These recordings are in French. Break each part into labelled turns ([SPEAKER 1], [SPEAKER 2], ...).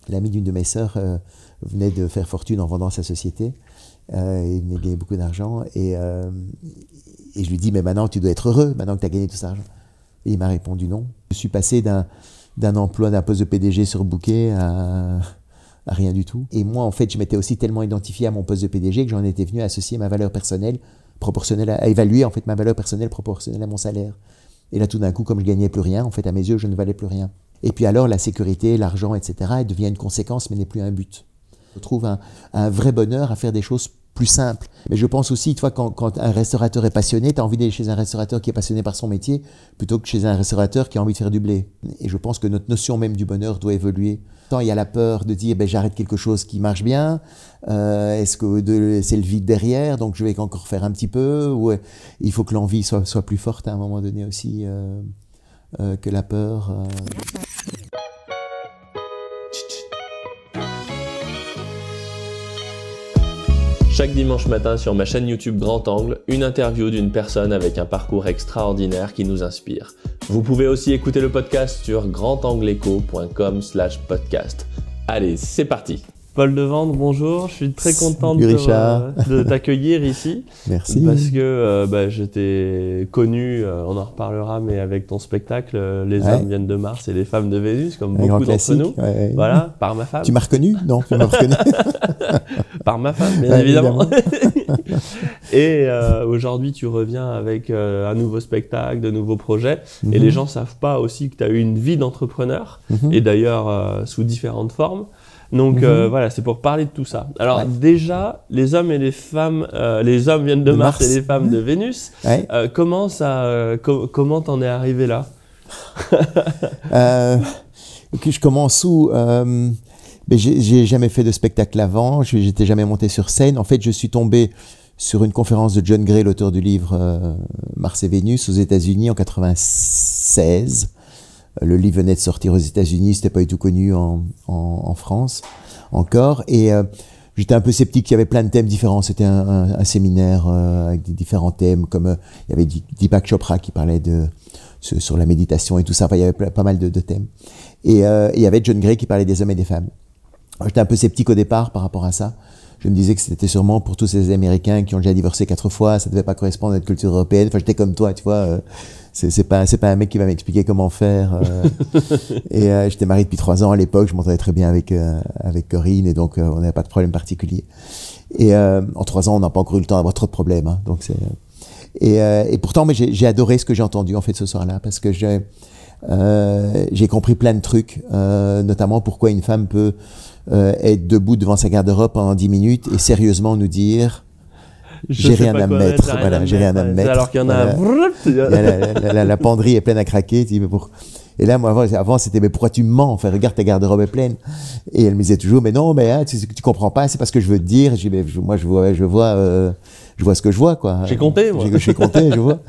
[SPEAKER 1] L'ami d'une de mes sœurs venait de faire fortune en vendant sa société. Il venait de gagner beaucoup d'argent. Et je lui dis, mais maintenant tu dois être heureux, maintenant que tu as gagné tout cet argent. Et il m'a répondu non. Je suis passé d'un emploi, d'un poste de PDG sur Bouquet à rien du tout. Et moi, en fait, je m'étais aussi tellement identifié à mon poste de PDG que j'en étais venu à associer ma valeur personnelle proportionnelle à évaluer en fait ma valeur personnelle proportionnelle à mon salaire. Et là, tout d'un coup, comme je gagnais plus rien, en fait, à mes yeux, je ne valais plus rien. Et puis alors, la sécurité, l'argent, etc., elle devient une conséquence, mais n'est plus un but. Je trouve un vrai bonheur à faire des choses plus simples. Mais je pense aussi, toi, quand un restaurateur est passionné, tu as envie d'aller chez un restaurateur qui est passionné par son métier, plutôt que chez un restaurateur qui a envie de faire du blé. Et je pense que notre notion même du bonheur doit évoluer. Tant il y a la peur de dire, j'arrête quelque chose qui marche bien, est-ce que c'est le vide derrière, donc je vais encore faire un petit peu, ou il faut que l'envie soit plus forte à un moment donné aussi que la peur.
[SPEAKER 2] Chaque dimanche matin sur ma chaîne YouTube Grand Angle, une interview d'une personne avec un parcours extraordinaire qui nous inspire. Vous pouvez aussi écouter le podcast sur grandangleeco.com/podcast. Allez, c'est parti. Paul Devendre, bonjour. Je suis très content de t'accueillir ici.
[SPEAKER 1] Merci.
[SPEAKER 2] Parce que je t'ai connu, on en reparlera, mais avec ton spectacle Les hommes viennent de Mars et les femmes de Vénus, comme beaucoup d'entre nous.
[SPEAKER 1] Ouais.
[SPEAKER 2] Voilà, par ma femme.
[SPEAKER 1] Tu m'as reconnu? Non, tu m'as reconnu.
[SPEAKER 2] Par ma femme, bien évidemment. Et aujourd'hui, tu reviens avec un nouveau spectacle, de nouveaux projets. Et les gens ne savent pas aussi que tu as eu une vie d'entrepreneur, et d'ailleurs sous différentes formes. Donc voilà, c'est pour parler de tout ça. Alors déjà, les hommes et les femmes, les hommes viennent de Mars et les femmes de Vénus. Comment t'en es arrivé là?
[SPEAKER 1] Je commence où j'ai jamais fait de spectacle avant, j'étais jamais monté sur scène. En fait, je suis tombé sur une conférence de John Gray, l'auteur du livre Mars et Vénus, aux États-Unis en 96. Le livre venait de sortir aux États-Unis, c'était pas du tout connu en France encore. Et j'étais un peu sceptique, il y avait plein de thèmes différents. C'était un séminaire avec des différents thèmes, comme il y avait Deepak Chopra qui parlait sur la méditation et tout ça. Enfin, il y avait pas mal de thèmes. Et il y avait John Gray qui parlait des hommes et des femmes. J'étais un peu sceptique au départ par rapport à ça. Je me disais que c'était sûrement pour tous ces Américains qui ont déjà divorcé 4 fois, ça devait pas correspondre à notre culture européenne. Enfin, j'étais comme toi, tu vois. C'est pas un mec qui va m'expliquer comment faire. Et j'étais marié depuis 3 ans à l'époque, je m'entendais très bien avec Corinne, et donc on n'avait pas de problème particulier. Et en 3 ans, on n'a pas encore eu le temps d'avoir trop de problèmes. Hein, donc et pourtant, mais j'ai adoré ce que j'ai entendu en fait ce soir-là, parce que j'ai compris plein de trucs, notamment pourquoi une femme peut être debout devant sa garde-robe pendant 10 minutes et sérieusement nous dire j'ai rien à me mettre, voilà, j'ai rien à me mettre.
[SPEAKER 2] Alors qu'il y en a
[SPEAKER 1] la penderie est pleine à craquer. Et là, moi, avant, c'était, mais pourquoi tu me mens? Enfin, regarde, ta garde-robe est pleine. Et elle me disait toujours, mais non, mais tu comprends pas, c'est pas ce que je veux te dire. Je dis, moi, je vois ce que je vois, quoi.
[SPEAKER 2] J'ai compté, moi.
[SPEAKER 1] J'ai compté, je vois.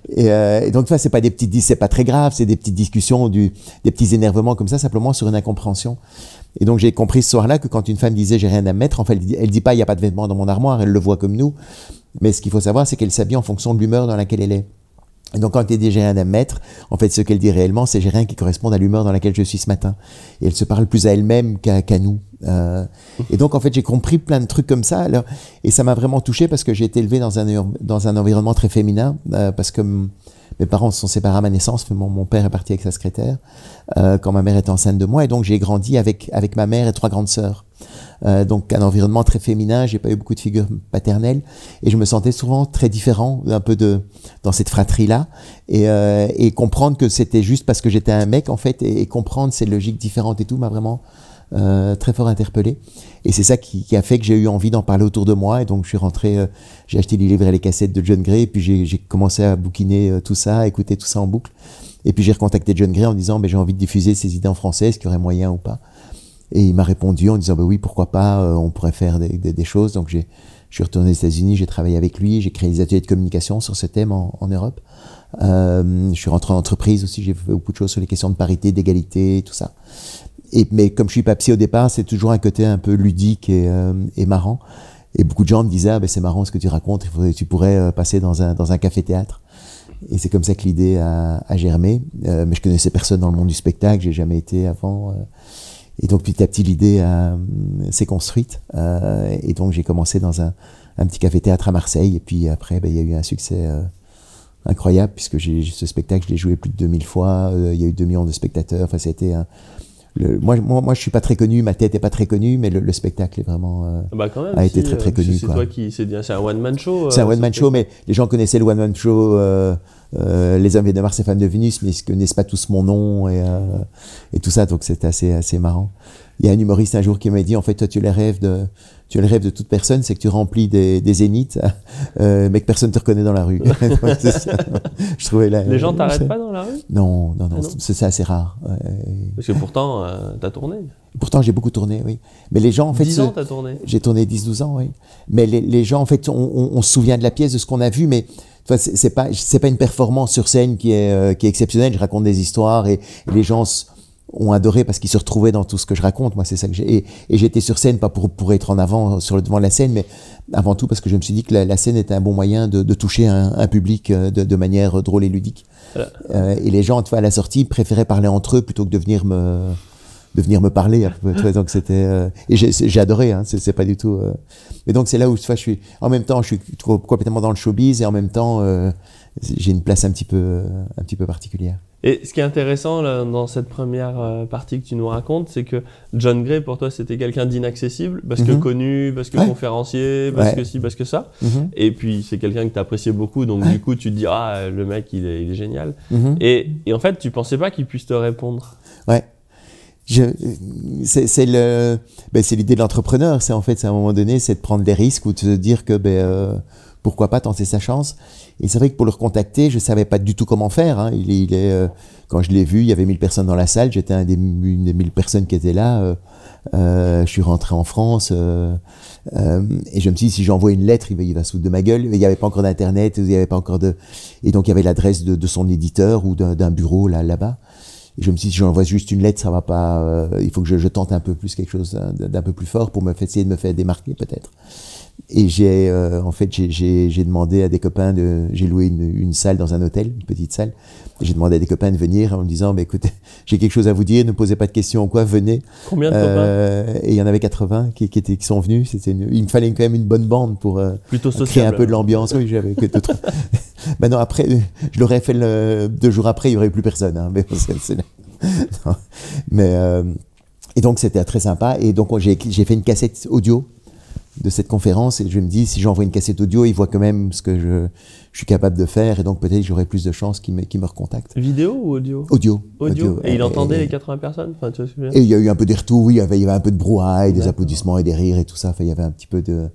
[SPEAKER 1] Et donc, c'est pas c'est pas très grave, c'est des petites discussions, des petits énervements comme ça, simplement sur une incompréhension. Et donc, j'ai compris ce soir-là que quand une femme disait j'ai rien à me mettre, en fait, elle dit pas il y a pas de vêtements dans mon armoire, elle le voit comme nous. Mais ce qu'il faut savoir, c'est qu'elle s'habille en fonction de l'humeur dans laquelle elle est. Et donc, quand elle dit j'ai rien à me mettre, en fait, ce qu'elle dit réellement, c'est j'ai rien qui corresponde à l'humeur dans laquelle je suis ce matin. Et elle se parle plus à elle-même qu'à nous. Et donc, en fait, j'ai compris plein de trucs comme ça. Alors, et ça m'a vraiment touché parce que j'ai été élevé dans un environnement très féminin, parce que mes parents se sont séparés à ma naissance. Mon père est parti avec sa secrétaire quand ma mère était enceinte de moi. Et donc, j'ai grandi avec ma mère et 3 grandes sœurs. Donc un environnement très féminin, j'ai pas eu beaucoup de figures paternelles et je me sentais souvent très différent un peu dans cette fratrie-là et comprendre que c'était juste parce que j'étais un mec en fait et comprendre ces logiques différentes et tout m'a vraiment très fort interpellé et c'est ça qui a fait que j'ai eu envie d'en parler autour de moi et donc je suis rentré, j'ai acheté les livres et les cassettes de John Gray et puis j'ai commencé à bouquiner tout ça, à écouter tout ça en boucle et puis j'ai recontacté John Gray en disant j'ai envie de diffuser ces idées en français, est-ce qu'il y aurait moyen ou pas? Et il m'a répondu en disant oui, pourquoi pas, on pourrait faire des choses. Donc je suis retourné aux États-Unis, j'ai travaillé avec lui, j'ai créé des ateliers de communication sur ce thème en Europe. Je suis rentré en entreprise aussi, j'ai fait beaucoup de choses sur les questions de parité, d'égalité, tout ça. Mais comme je suis pas psy au départ, c'est toujours un côté un peu ludique et marrant. Et beaucoup de gens me disaient c'est marrant ce que tu racontes, tu pourrais passer dans un café-théâtre. Et c'est comme ça que l'idée a germé. Mais je connaissais personne dans le monde du spectacle, j'ai jamais été avant. Et donc petit à petit l'idée s'est construite. Et donc j'ai commencé dans un petit café-théâtre à Marseille. Et puis après, il y a eu un succès incroyable, puisque ce spectacle, je l'ai joué plus de 2000 fois. Il y a eu 2 millions de spectateurs. Enfin, c'était moi, je suis pas très connu, ma tête est pas très connue, mais le spectacle est vraiment
[SPEAKER 2] quand même,
[SPEAKER 1] a été très très connu.
[SPEAKER 2] C'est toi c'est un one man show.
[SPEAKER 1] C'est un one man show, mais les gens connaissaient le one man show. Les hommes viennent de Mars et femmes de Vénus, mais ils connaissent pas tous mon nom et tout ça, donc c'était assez marrant. Il y a un humoriste un jour qui m'a dit, en fait, toi, tu as le rêve de toute personne, c'est que tu remplis des zéniths, mais que personne te reconnaît dans la rue. Je trouvais
[SPEAKER 2] les gens t'arrêtent pas dans la rue?
[SPEAKER 1] Non, c'est assez rare.
[SPEAKER 2] Parce que pourtant, t'as tourné.
[SPEAKER 1] Pourtant, j'ai beaucoup tourné, oui. Mais les gens, en fait...
[SPEAKER 2] 10 ans, t'as tourné?
[SPEAKER 1] J'ai tourné 10-12 ans, oui. Mais les gens, en fait, on se souvient de la pièce, de ce qu'on a vu, mais c'est pas une performance sur scène qui est exceptionnelle. Je raconte des histoires et les gens ont adoré parce qu'ils se retrouvaient dans tout ce que je raconte. Moi, c'est ça que j'ai. Et j'étais sur scène, pas pour être en avant devant la scène, mais avant tout parce que je me suis dit que la scène était un bon moyen de toucher un public de manière drôle et ludique. Et les gens, à la sortie, préféraient parler entre eux plutôt que de venir me parler. Donc c'était et j'ai adoré. Hein, c'est pas du tout. Mais donc c'est là où je suis. En même temps, je suis complètement dans le showbiz et en même temps, j'ai une place un petit peu particulière.
[SPEAKER 2] Et ce qui est intéressant là, dans cette première partie que tu nous racontes, c'est que John Gray, pour toi, c'était quelqu'un d'inaccessible, parce que connu, parce que conférencier, parce que ci, parce que ça. Et puis, c'est quelqu'un que tu appréciais beaucoup, donc du coup, tu te dis, ah, le mec, il est génial. Et en fait, tu pensais pas qu'il puisse te répondre.
[SPEAKER 1] Ouais. C'est l'idée de l'entrepreneur. C'est à un moment donné, c'est de prendre des risques ou de se dire que pourquoi pas tenter sa chance. Et c'est vrai que pour le recontacter, je savais pas du tout comment faire. Hein. Quand je l'ai vu, il y avait 1000 personnes dans la salle. J'étais une des 1000 personnes qui étaient là. Je suis rentré en France et je me suis dit, si j'envoie une lettre, il va se foutre de ma gueule. Il n'y avait pas encore d'internet, il y avait pas encore et donc il y avait l'adresse de son éditeur ou d'un bureau là-bas. Et je me suis dit, si j'envoie juste une lettre, ça va pas. Il faut que je tente un peu plus quelque chose d'un peu plus fort pour essayer de me faire démarquer peut-être. Et j'ai demandé à des copains j'ai loué une salle dans un hôtel, une petite salle. Et j'ai demandé à des copains de venir en me disant, écoutez, j'ai quelque chose à vous dire, ne posez pas de questions ou quoi, venez.
[SPEAKER 2] Combien de copains?
[SPEAKER 1] Et il y en avait 80 qui sont venus. Il me fallait quand même une bonne bande pour créer un peu de l'ambiance. Oui, j'avais que 2-3. Maintenant, après, je l'aurais fait 2 jours après, il n'y aurait plus personne. Hein, et donc, c'était très sympa. Et donc, j'ai fait une cassette audio de cette conférence et je me dis, si j'envoie une cassette audio, ils voient quand même ce que je suis capable de faire et donc peut-être j'aurai plus de chances qu'ils me recontactent.
[SPEAKER 2] Vidéo ou audio?
[SPEAKER 1] Audio.
[SPEAKER 2] Et il entendait les 80 personnes? Enfin, tu vois,
[SPEAKER 1] et il y a eu un peu des retours, oui, il y avait un peu de brouhaha, des applaudissements et des rires et tout ça. Enfin, il y avait un petit peu de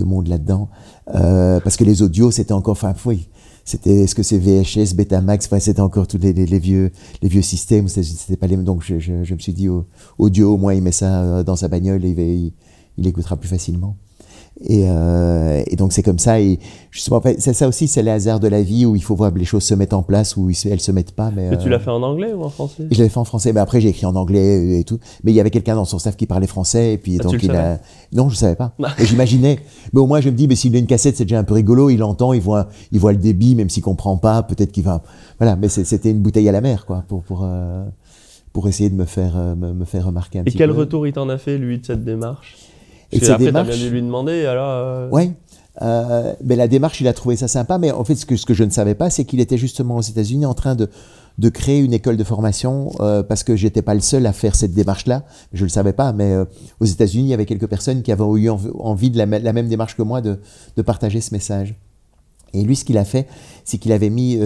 [SPEAKER 1] monde là-dedans. Parce que les audios, c'était encore, est-ce que c'est VHS, Betamax, c'était encore tous les vieux systèmes, c'était pas les mêmes. Donc je me suis dit, audio, au moins il met ça dans sa bagnole et il écoutera plus facilement. Et donc c'est comme ça. Et justement, c'est ça aussi, c'est les hasards de la vie où il faut voir les choses se mettre en place ou elles se mettent pas. Mais
[SPEAKER 2] tu l'as fait en anglais ou en français?
[SPEAKER 1] Je l'avais fait en français, mais après j'ai écrit en anglais et tout. Mais il y avait quelqu'un dans son staff qui parlait français et puis donc non, je savais pas. Et j'imaginais. Mais au moins je me dis, s'il a une cassette, c'est déjà un peu rigolo. Il entend, il voit le débit, même s'il comprend pas. Peut-être qu'il va. Voilà. Mais c'était une bouteille à la mer, quoi, pour essayer de me faire remarquer un petit peu.
[SPEAKER 2] Et quel retour il t'en a fait lui de cette démarche?
[SPEAKER 1] Et
[SPEAKER 2] après, tu as bien dû lui demander, alors...
[SPEAKER 1] Oui, mais la démarche, il a trouvé ça sympa, mais en fait, ce que je ne savais pas, c'est qu'il était justement aux États-Unis en train de créer une école de formation, parce que j'étais pas le seul à faire cette démarche-là, je le savais pas, mais aux États-Unis, il y avait quelques personnes qui avaient eu envie de la même démarche que moi, de partager ce message. Et lui, ce qu'il a fait, c'est qu'il avait mis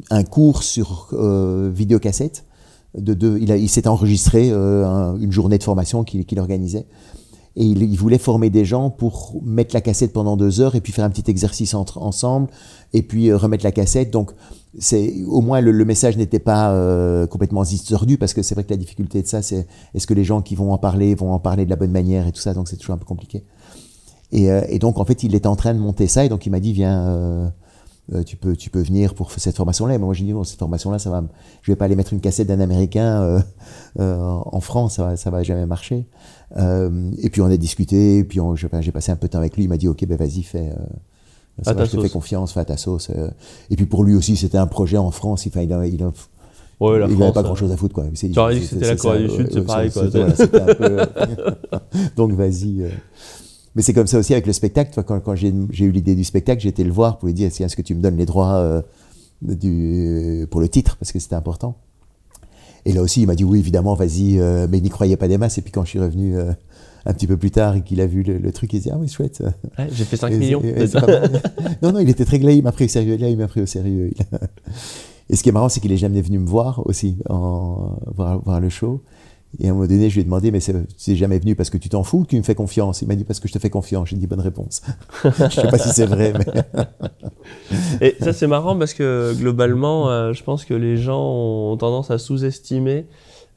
[SPEAKER 1] un cours sur vidéocassette. Il s'était enregistré une journée de formation qu'il organisait. Et il voulait former des gens pour mettre la cassette pendant 2 heures et puis faire un petit exercice ensemble et puis remettre la cassette. Donc, au moins le message n'était pas complètement distordu parce que c'est vrai que la difficulté de ça, c'est est-ce que les gens qui vont en parler de la bonne manière et tout ça. Donc, c'est toujours un peu compliqué. Et donc, en fait, il était en train de monter ça et donc il m'a dit, viens... tu peux venir pour cette formation-là. Mais moi, j'ai dit, non, cette formation-là, je vais pas aller mettre une cassette d'un Américain en France, ça va jamais marcher. Et puis, on a discuté, et puis j'ai passé un peu de temps avec lui. Il m'a dit, OK, vas-y, fais. Je te fais confiance, fais à ta sauce. Et puis, pour lui aussi, c'était un projet en France.
[SPEAKER 2] Ouais, la
[SPEAKER 1] il
[SPEAKER 2] France,
[SPEAKER 1] n'avait pas grand-chose à foutre, quoi.
[SPEAKER 2] Tu aurais dit que c'était la Corée du Sud, c'est pareil, quoi.
[SPEAKER 1] Voilà, c'était un peu... Donc, vas-y. Mais c'est comme ça aussi avec le spectacle. Toi, quand j'ai eu l'idée du spectacle, j'ai été le voir pour lui dire, est-ce que tu me donnes les droits pour le titre, parce que c'était important. Et là aussi, il m'a dit, oui, évidemment, vas-y, mais il n'y croyait pas des masses. Et puis quand je suis revenu un petit peu plus tard et qu'il a vu le truc, il s'est dit, ah oui, chouette.
[SPEAKER 2] Ouais, j'ai fait 5 millions.
[SPEAKER 1] Non, il était très glad, il m'a pris au sérieux. Là, il m'a pris au sérieux. Et ce qui est marrant, c'est qu'il est jamais venu me voir aussi, voir le show. Et à un moment donné, je lui ai demandé, mais tu n'es jamais venu parce que tu t'en fous ou tu me fais confiance? Il m'a dit, parce que je te fais confiance. J'ai dit, bonne réponse. Je ne sais pas si c'est vrai, mais...
[SPEAKER 2] Et ça, c'est marrant parce que globalement, je pense que les gens ont tendance à sous-estimer.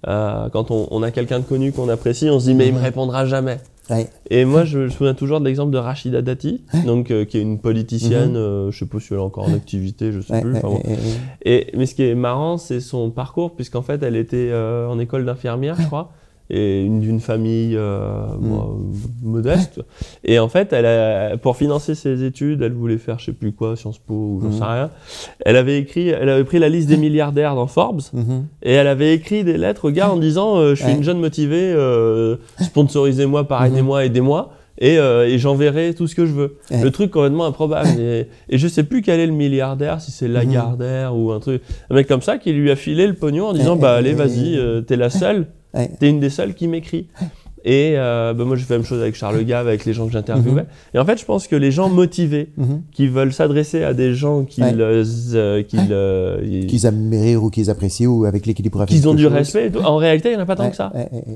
[SPEAKER 2] Quand on a quelqu'un de connu qu'on apprécie, on se dit, mais il me répondra jamais.
[SPEAKER 1] Ouais.
[SPEAKER 2] Et moi, je me souviens toujours de l'exemple de Rachida Dati, donc, qui est une politicienne, je ne sais pas si elle est encore en activité, je ne sais plus. Mais ce qui est marrant, c'est son parcours, puisqu'en fait, elle était en école d'infirmière, je crois, et d'une famille modeste. Et en fait, pour financer ses études, elle voulait faire je ne sais plus quoi, Sciences Po ou j'en sais rien. Elle avait pris la liste des milliardaires dans Forbes, et elle avait écrit des lettres aux gars en disant je suis une jeune motivée, sponsorisez-moi, parrainez-moi, aidez-moi. Et j'enverrai tout ce que je veux. Le truc complètement improbable. Et je sais plus quel est le milliardaire, si c'est Lagardère ou un mec comme ça qui lui a filé le pognon en disant bah allez vas-y, t'es la seule, t'es une des seules qui m'écrit. Et moi j'ai fait la même chose avec Charles Gave, avec les gens que j'interviewais. Et en fait je pense que les gens motivés qui veulent s'adresser à des gens qu'ils
[SPEAKER 1] admirent ou qu'ils apprécient ou avec lesquels ils pourraient faire
[SPEAKER 2] qu'ils ont du respect et tout. En réalité il n'y en a pas tant que ça.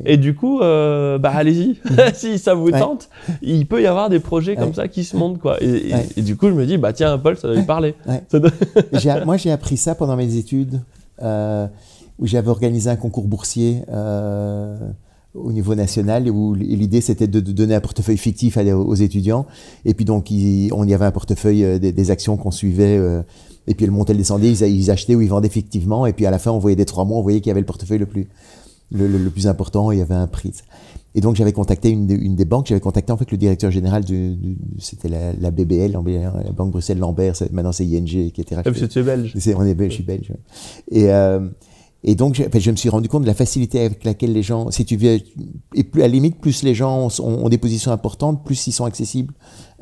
[SPEAKER 2] Et du coup allez-y, si ça vous tente, il peut y avoir des projets comme ça qui se montent, quoi. Et du coup je me dis bah tiens Paul, ça doit lui parler.
[SPEAKER 1] Moi j'ai appris ça pendant mes études où j'avais organisé un concours boursier au niveau national, où l'idée c'était de donner un portefeuille fictif aux étudiants, et puis donc il y avait un portefeuille des actions qu'on suivait, et puis elles montaient, elles descendaient, ils achetaient ou ils vendaient fictivement, et puis à la fin on voyait des 3 mois, on voyait qu'il y avait le portefeuille le plus important, et il y avait un prix. Et donc j'avais contacté une des banques, j'avais contacté en fait le directeur général c'était la BBL, la Banque Bruxelles-Lambert, maintenant c'est ING qui était racheté.
[SPEAKER 2] Parce que tu es belge.
[SPEAKER 1] On est belge, je suis belge. Et donc, je me suis rendu compte de la facilité avec laquelle les gens, si tu viens, et plus, à la limite, plus les gens ont des positions importantes, plus ils sont accessibles.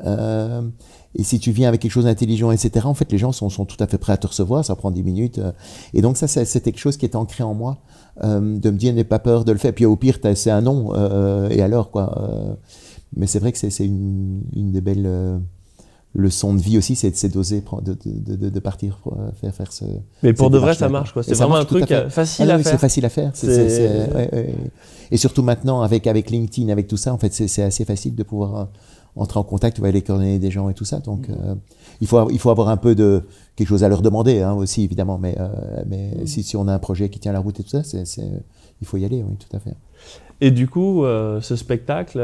[SPEAKER 1] Et si tu viens avec quelque chose d'intelligent, etc., en fait, les gens sont tout à fait prêts à te recevoir, ça prend 10 minutes. Et donc, ça, c'était quelque chose qui était ancré en moi, de me dire, n'aie pas peur de le faire. Puis au pire, c'est un non, et alors, quoi. Mais c'est vrai que c'est une des belles... leçon de vie aussi, c'est d'oser de partir pour faire ce...
[SPEAKER 2] Mais pour de vrai, ça marche, quoi. C'est vraiment un truc facile à faire.
[SPEAKER 1] C'est facile à faire. Et surtout maintenant, avec LinkedIn, avec tout ça, en fait, c'est assez facile de pouvoir entrer en contact avec les coordonnées des gens et tout ça. Donc, il faut avoir un peu de quelque chose à leur demander, hein, aussi, évidemment. Mais si on a un projet qui tient la route et tout ça, il faut y aller, oui, tout à fait.
[SPEAKER 2] Et du coup, ce spectacle,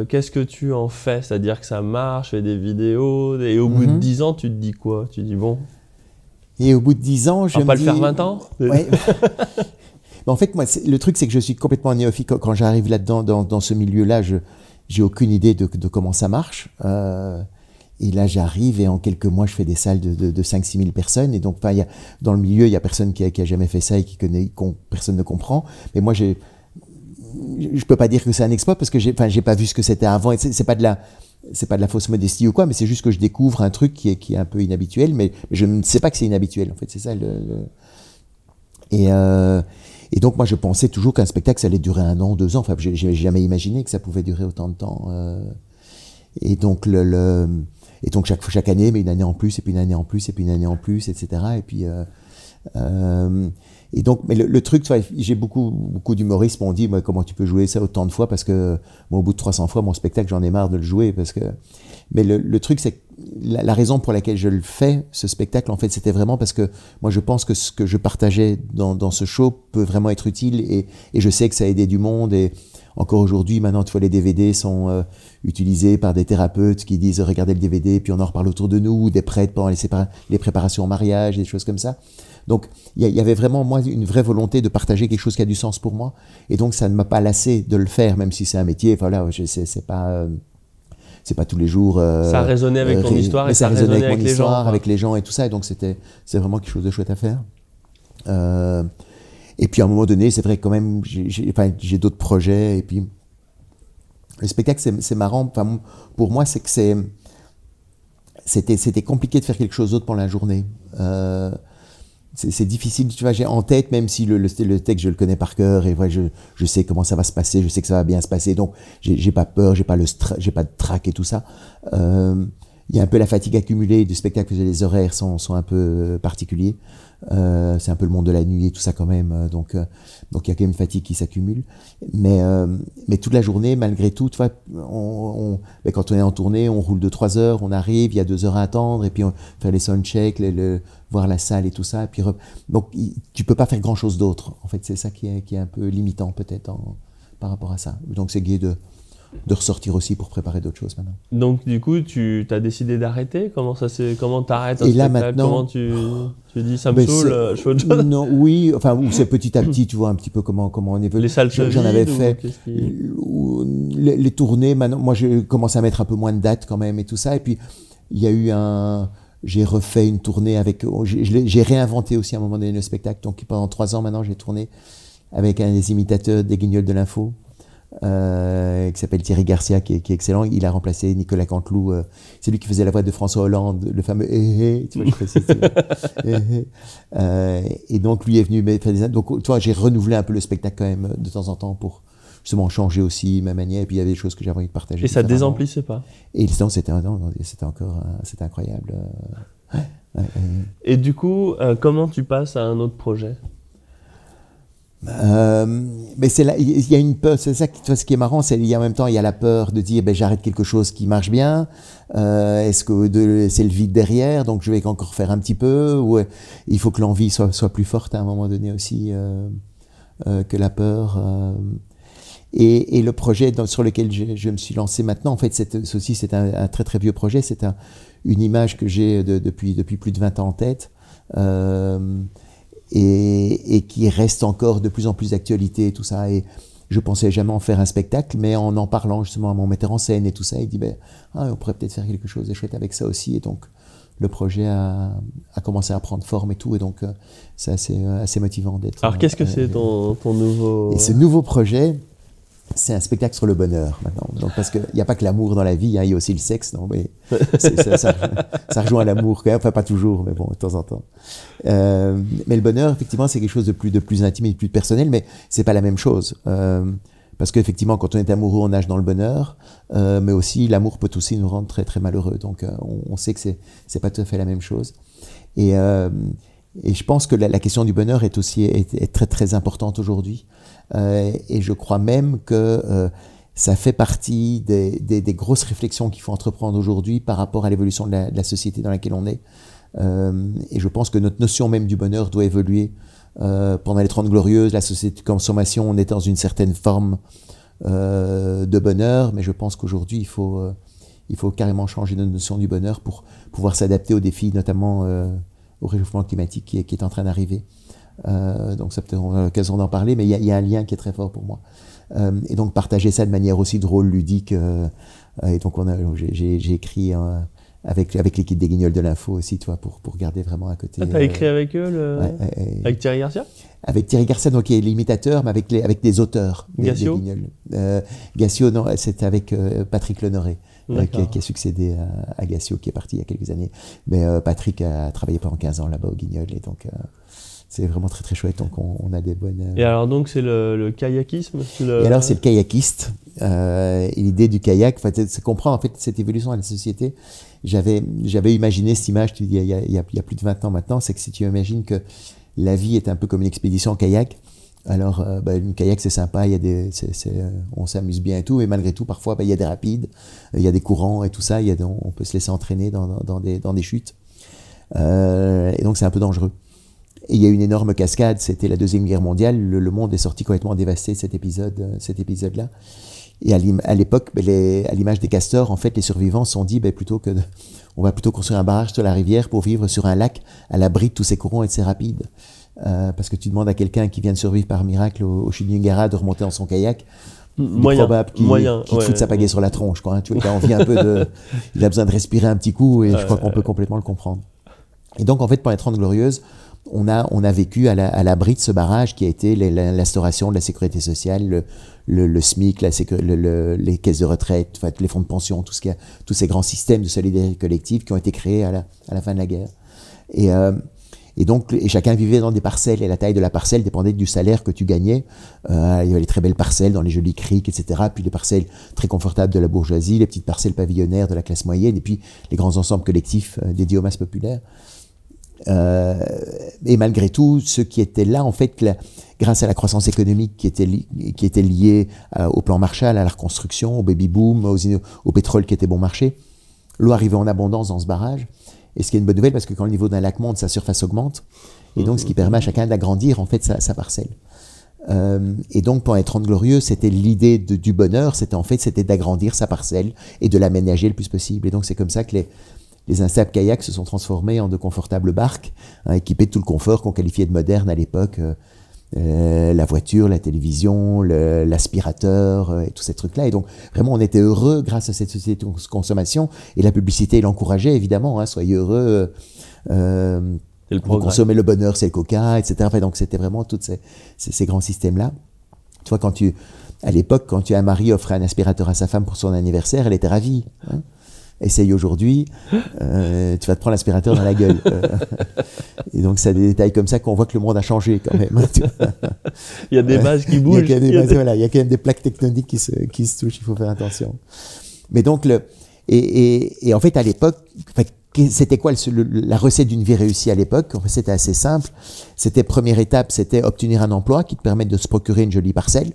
[SPEAKER 2] qu'est-ce que tu en fais? C'est-à-dire que ça marche, fais des vidéos, et au bout de 10 ans, tu te dis quoi? Tu te dis bon.
[SPEAKER 1] Et au bout de 10 ans, je me dis...
[SPEAKER 2] pas le faire 20 ans?
[SPEAKER 1] Ouais. En fait, moi, le truc, c'est que je suis complètement néophyte. Quand j'arrive là-dedans, dans ce milieu-là, j'ai aucune idée de comment ça marche. Et là, j'arrive et en quelques mois, je fais des salles de 5-6 000 personnes. Et donc, dans le milieu, il n'y a personne qui a jamais fait ça et personne ne comprend. Mais moi, je peux pas dire que c'est un exploit parce que j'ai pas vu ce que c'était avant. C'est pas de la fausse modestie ou quoi, mais c'est juste que je découvre un truc qui est un peu inhabituel, mais je ne sais pas que c'est inhabituel, en fait. C'est ça Et donc, moi, je pensais toujours qu'un spectacle, ça allait durer 1 an, 2 ans. Enfin, j'ai jamais imaginé que ça pouvait durer autant de temps. Et donc, chaque année, mais une année en plus, et puis une année en plus, et puis une année en plus, etc. Et puis, et donc, mais le truc, j'ai beaucoup d'humoristes m'ont dit, comment tu peux jouer ça autant de fois, parce que moi, au bout de 300 fois, mon spectacle, j'en ai marre de le jouer, parce que. Mais le truc, c'est que la raison pour laquelle je le fais, ce spectacle, en fait, c'était vraiment parce que moi, je pense que ce que je partageais dans ce show peut vraiment être utile, et je sais que ça a aidé du monde. Et encore aujourd'hui, maintenant, tu vois, les DVD sont utilisés par des thérapeutes qui disent regardez le DVD, puis on en reparle autour de nous, des prêtres pendant les préparations au mariage, des choses comme ça. Donc, il y avait vraiment, moi, une vraie volonté de partager quelque chose qui a du sens pour moi. Et donc, ça ne m'a pas lassé de le faire, même si c'est un métier. Voilà, c'est pas tous les jours.
[SPEAKER 2] Ça résonnait avec ton histoire et ça résonnait avec
[SPEAKER 1] mon histoire, avec les gens et tout ça. Et donc, c'est vraiment quelque chose de chouette à faire. Et puis à un moment donné, c'est vrai quand même, j'ai d'autres projets. Et puis le spectacle, c'est marrant. Enfin, pour moi, c'est que c'était compliqué de faire quelque chose d'autre pendant la journée. C'est difficile, tu vois, j'ai en tête, même si le texte, je le connais par cœur, et voilà, je sais comment ça va se passer, je sais que ça va bien se passer, donc j'ai pas peur, j'ai pas de trac et tout ça. Il y a un peu la fatigue accumulée du spectacle, parce que les horaires sont un peu particuliers. C'est un peu le monde de la nuit et tout ça quand même, donc il y a quand même une fatigue qui s'accumule. Mais toute la journée, malgré tout, tu vois, quand on est en tournée, on roule de 3 heures, on arrive, il y a 2 heures à attendre, et puis on fait les soundchecks, voir la salle et tout ça, et puis donc tu peux pas faire grand chose d'autre. En fait, c'est ça qui est un peu limitant peut-être par rapport à ça. Donc c'est gai de ressortir aussi pour préparer d'autres choses maintenant.
[SPEAKER 2] Donc du coup, tu as décidé d'arrêter? Comment t'arrêtes un
[SPEAKER 1] Et là
[SPEAKER 2] spectacle?
[SPEAKER 1] maintenant,
[SPEAKER 2] comment tu dis ça me saoule, je fais autre chose?
[SPEAKER 1] Non, oui, enfin c'est petit à petit, tu vois un petit peu comment on évolue.
[SPEAKER 2] Les salles se
[SPEAKER 1] J'en avais
[SPEAKER 2] vident,
[SPEAKER 1] fait les tournées. Maintenant, moi j'ai commencé à mettre un peu moins de dates quand même et tout ça. Et puis il y a eu j'ai refait une tournée avec, j'ai réinventé aussi à un moment donné le spectacle. Donc pendant 3 ans maintenant, j'ai tourné avec un des imitateurs des Guignols de l'info. Qui s'appelle Thierry Garcia, qui est excellent. Il a remplacé Nicolas Canteloup. C'est lui qui faisait la voix de François Hollande, le fameux tu vois, je précise. Et donc lui est venu faire des. Donc tu vois, j'ai renouvelé un peu le spectacle quand même de temps en temps pour justement changer aussi ma manière. Et puis il y avait des choses que j'avais envie de partager.
[SPEAKER 2] Et ça désemplissait pas?
[SPEAKER 1] Et sinon c'était incroyable.
[SPEAKER 2] Et du coup, comment tu passes à un autre projet?
[SPEAKER 1] Mais c'est là, il y a une peur, c'est ça qui, tu vois, ce qui est marrant, c'est en même temps il y a la peur de dire j'arrête quelque chose qui marche bien, est-ce que c'est le vide derrière, donc je vais encore faire un petit peu, ou il faut que l'envie soit plus forte à un moment donné aussi que la peur. Et le projet sur lequel je me suis lancé maintenant, en fait, c'est un très très vieux projet, c'est une image que j'ai depuis plus de 20 ans en tête. Et qui reste encore de plus en plus d'actualité et tout ça. Et je pensais jamais en faire un spectacle, mais en parlant justement à mon metteur en scène et tout ça, il dit on pourrait peut-être faire quelque chose de chouette avec ça aussi. Et donc le projet a commencé à prendre forme et tout, et donc c'est assez motivant d'être.
[SPEAKER 2] Alors qu'est-ce que c'est ton nouveau...
[SPEAKER 1] Et ce nouveau projet, c'est un spectacle sur le bonheur maintenant. Donc, parce qu'il n'y a pas que l'amour dans la vie, il y a aussi le sexe. Non, mais ça rejoint l'amour quand même. Enfin, pas toujours, mais bon, de temps en temps. Mais le bonheur, effectivement, c'est quelque chose de plus intime et de plus personnel, mais c'est pas la même chose. Parce qu'effectivement, quand on est amoureux, on nage dans le bonheur, mais aussi l'amour peut aussi nous rendre très très malheureux. Donc, on sait que c'est pas tout à fait la même chose. Et je pense que la question du bonheur est très très importante aujourd'hui. Et je crois même que ça fait partie des grosses réflexions qu'il faut entreprendre aujourd'hui par rapport à l'évolution de la société dans laquelle on est. Et je pense que notre notion même du bonheur doit évoluer. Pendant les 30 Glorieuses, la société de consommation, on est dans une certaine forme de bonheur, mais je pense qu'aujourd'hui, il faut carrément changer notre notion du bonheur pour pouvoir s'adapter aux défis, notamment au réchauffement climatique qui est en train d'arriver. Donc ça peut-être on a l'occasion d'en parler, mais il y a un lien qui est très fort pour moi. Et donc partager ça de manière aussi drôle, ludique. Et donc j'ai écrit avec l'équipe des Guignols de l'info aussi, toi, pour garder vraiment à côté.
[SPEAKER 2] Ah, t'as écrit avec eux, avec Thierry Garcia? Avec Thierry Garcia,
[SPEAKER 1] donc qui est l'imitateur, mais avec des auteurs.
[SPEAKER 2] Gassio?
[SPEAKER 1] Des Guignols. Gassio, non, c'était avec Patrick Lenoré, qui a succédé à Gassio, qui est parti il y a quelques années. Mais Patrick a travaillé pendant 15 ans là-bas au Guignol, et donc c'est vraiment très très chouette. Donc on a des bonnes.
[SPEAKER 2] Et alors donc c'est le kayakisme.
[SPEAKER 1] Et alors c'est le kayakiste. Et l'idée du kayak, c'est comprendre en fait cette évolution de la société. J'avais imaginé cette image, il y a plus de 20 ans maintenant, c'est que si tu imagines que la vie est un peu comme une expédition en kayak, alors une kayak c'est sympa, on s'amuse bien et tout, mais malgré tout parfois il y a des rapides, il y a des courants et tout ça, on peut se laisser entraîner dans des chutes, et donc c'est un peu dangereux. Et il y a une énorme cascade, c'était la Deuxième Guerre mondiale, le monde est sorti complètement dévasté de cet épisode-là. Et à l'époque, à l'image des castors, en fait, les survivants se sont dit, on va plutôt construire un barrage sur la rivière pour vivre sur un lac à l'abri de tous ces courants et de ces rapides. Parce que tu demandes à quelqu'un qui vient de survivre par miracle au chutes du Niagara de remonter dans son kayak, probable qu'il te foute sa pagaie sur la tronche, quoi. Hein, tu vois, il a envie un peu il a besoin de respirer un petit coup, et je crois qu'on peut complètement le comprendre. Et donc, en fait, pendant les 30 Glorieuses, on a vécu à l'abri de ce barrage qui a été l'instauration de la sécurité sociale, le SMIC, les caisses de retraite, enfin, les fonds de pension, tous ces grands systèmes de solidarité collective qui ont été créés à la fin de la guerre. Et donc, chacun vivait dans des parcelles, et la taille de la parcelle dépendait du salaire que tu gagnais. Il y avait les très belles parcelles dans les jolies criques, etc. Puis les parcelles très confortables de la bourgeoisie, les petites parcelles pavillonnaires de la classe moyenne, et puis les grands ensembles collectifs dédiés aux masses populaires. Et malgré tout, ceux qui étaient là, en fait, grâce à la croissance économique qui était liée au plan Marshall, à la reconstruction, au baby-boom, au pétrole qui était bon marché, l'eau arrivait en abondance dans ce barrage. Et ce qui est une bonne nouvelle, parce que quand le niveau d'un lac monte, sa surface augmente. Et donc, ce qui permet à chacun d'agrandir, en fait, sa parcelle. Et donc, pendant les 30 Glorieux, c'était l'idée du bonheur, c'était d'agrandir sa parcelle et de l'aménager le plus possible. Et donc, c'est comme ça que les instables kayaks se sont transformés en de confortables barques, équipées de tout le confort qu'on qualifiait de moderne à l'époque. La voiture, la télévision, l'aspirateur, et tous ces trucs-là. Et donc, vraiment, on était heureux grâce à cette société de consommation. Et la publicité l'encourageait, évidemment. Soyez heureux, consommer le bonheur, c'est le coca, etc. Enfin, donc, c'était vraiment tous ces grands systèmes-là. Tu vois, à l'époque, quand un mari offrait un aspirateur à sa femme pour son anniversaire, elle était ravie. Essaye aujourd'hui, tu vas te prendre l'aspirateur dans la gueule. Et donc, c'est des détails comme ça qu'on voit que le monde a changé quand même.
[SPEAKER 2] Il y a des bases qui bougent.
[SPEAKER 1] Il y a quand même des plaques tectoniques qui se touchent, il faut faire attention. Mais donc, et en fait, à l'époque, c'était quoi la recette d'une vie réussie à l'époque? En fait, c'était assez simple. C'était, première étape, c'était obtenir un emploi qui te permette de se procurer une jolie parcelle.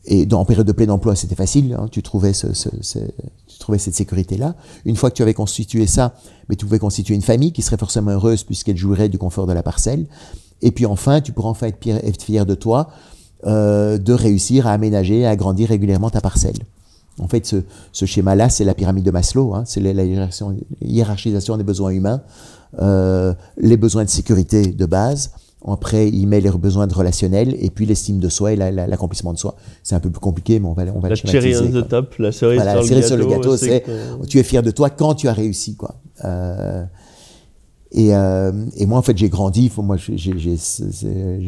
[SPEAKER 1] Et en période de plein emploi, c'était facile, tu trouvais cette sécurité-là. Une fois que tu avais constitué ça, mais tu pouvais constituer une famille qui serait forcément heureuse puisqu'elle jouirait du confort de la parcelle. Et puis enfin, tu pourrais enfin être fier de toi, de réussir à aménager, à agrandir régulièrement ta parcelle. En fait, ce schéma-là, c'est la pyramide de Maslow, c'est la hiérarchisation des besoins humains, les besoins de sécurité de base. Après, il met les besoins de relationnel et puis l'estime de soi et l'accomplissement de soi. C'est un peu plus compliqué, mais on va
[SPEAKER 2] la cherry on the top, la cerise sur le gâteau.
[SPEAKER 1] C'est tu es fier de toi quand tu as réussi, quoi. Et moi, en fait, j'ai grandi. Je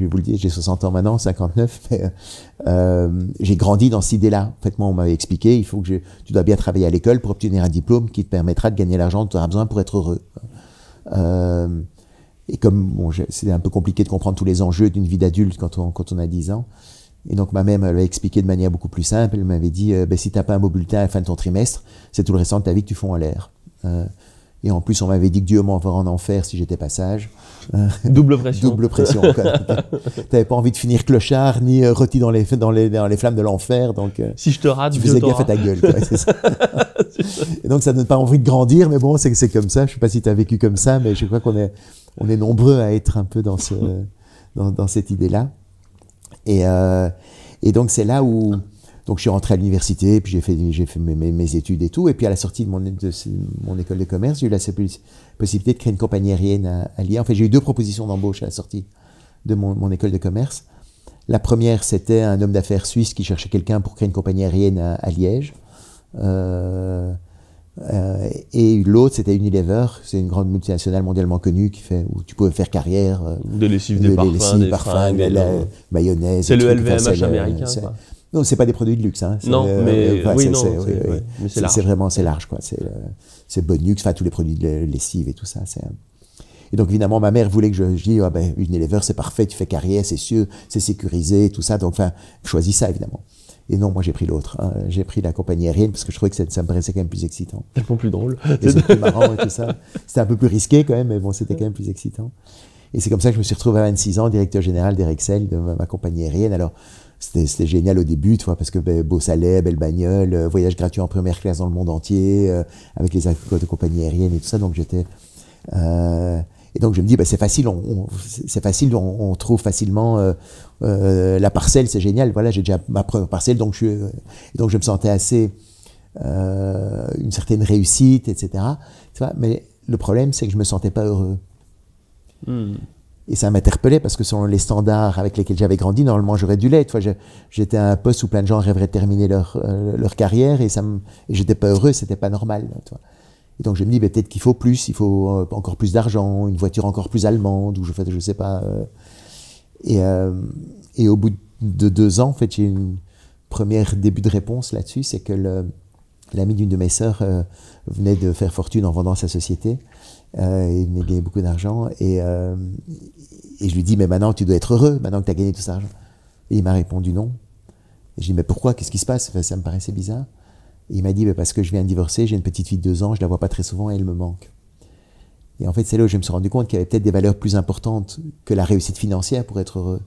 [SPEAKER 1] vais vous le dire, j'ai 60 ans maintenant, 59. Mais, j'ai grandi dans cette idée-là. En fait, moi, on m'avait expliqué, tu dois bien travailler à l'école pour obtenir un diplôme qui te permettra de gagner l'argent dont tu auras besoin pour être heureux. Et comme c'est un peu compliqué de comprendre tous les enjeux d'une vie d'adulte quand on a 10 ans. Et donc ma mère m'avait expliqué de manière beaucoup plus simple. Elle m'avait dit, si t'as pas un beau bulletin à la fin de ton trimestre, c'est tout le restant de ta vie que tu fonds en l'air. Et en plus, on m'avait dit que Dieu m'enverrait en enfer si j'étais pas sage.
[SPEAKER 2] Double pression.
[SPEAKER 1] Double pression. T'avais pas envie de finir clochard, ni rôti dans les flammes de l'enfer. Donc,
[SPEAKER 2] si je te rate,
[SPEAKER 1] tu faisais gaffe à ta gueule. Quoi, c'est ça. Et donc, ça donne pas envie de grandir, mais bon, c'est comme ça. Je sais pas si tu as vécu comme ça, mais je crois qu'on est nombreux à être un peu dans cette idée-là. Et donc, c'est là où donc je suis rentré à l'université, puis j'ai fait mes études et tout. Et puis, à la sortie de mon école de commerce, j'ai eu la possibilité de créer une compagnie aérienne à Liège. En fait, j'ai eu 2 propositions d'embauche à la sortie de mon école de commerce. La première, c'était un homme d'affaires suisse qui cherchait quelqu'un pour créer une compagnie aérienne à Liège. Et l'autre, c'était Unilever. C'est une grande multinationale mondialement connue où tu pouvais faire carrière.
[SPEAKER 2] De lessive, des parfums,
[SPEAKER 1] de la mayonnaise.
[SPEAKER 2] C'est le LVMH américain, quoi.
[SPEAKER 1] Non, c'est pas des produits de luxe.
[SPEAKER 2] Non, mais c'est large.
[SPEAKER 1] C'est vraiment large, quoi. C'est Bonux, enfin tous les produits de lessive et tout ça. Et donc évidemment, ma mère voulait que je dise, Unilever, c'est parfait, tu fais carrière, c'est sûr, c'est sécurisé, tout ça. Donc enfin, choisis ça évidemment. Et non, moi j'ai pris l'autre. J'ai pris la compagnie aérienne parce que je trouvais que ça me paraissait quand même plus excitant.
[SPEAKER 2] Tellement plus drôle.
[SPEAKER 1] Et c'est plus marrant et tout ça. C'était un peu plus risqué quand même, mais bon, c'était quand même plus excitant. Et c'est comme ça que je me suis retrouvé à 26 ans, directeur général d'Airexcel, de ma compagnie aérienne. Alors, c'était génial au début, tu vois, parce que beau salaire, belle bagnole, voyage gratuit en première classe dans le monde entier, avec les accords de compagnie aérienne et tout ça. Donc j'étais... et donc je me dis, c'est facile, on trouve facilement la parcelle, c'est génial. Voilà, j'ai déjà ma première parcelle, donc je me sentais assez une certaine réussite, etc. Tu vois, mais le problème, c'est que je me sentais pas heureux. Et ça m'interpellait parce que selon les standards avec lesquels j'avais grandi, normalement j'aurais dû l'être. J'étais à un poste où plein de gens rêveraient de terminer leur carrière et j'étais pas heureux, c'était pas normal. Tu vois. Et donc je me dis, ben, peut-être qu'il faut plus, il faut encore plus d'argent, une voiture encore plus allemande, ou je sais pas. Et au bout de 2 ans, en fait, j'ai eu une première début de réponse là-dessus, c'est que l'ami d'une de mes sœurs venait de faire fortune en vendant sa société. Il venait gagner beaucoup d'argent. Et je lui dis, mais maintenant tu dois être heureux, maintenant que tu as gagné tout cet argent. Et il m'a répondu non. Et je lui dis, mais pourquoi? Qu'est-ce qui se passe? Enfin, ça me paraissait bizarre. Et il m'a dit, parce que je viens de divorcer, j'ai une petite fille de 2 ans, je la vois pas très souvent et elle me manque. Et en fait, c'est là où je me suis rendu compte qu'il y avait peut-être des valeurs plus importantes que la réussite financière pour être heureux.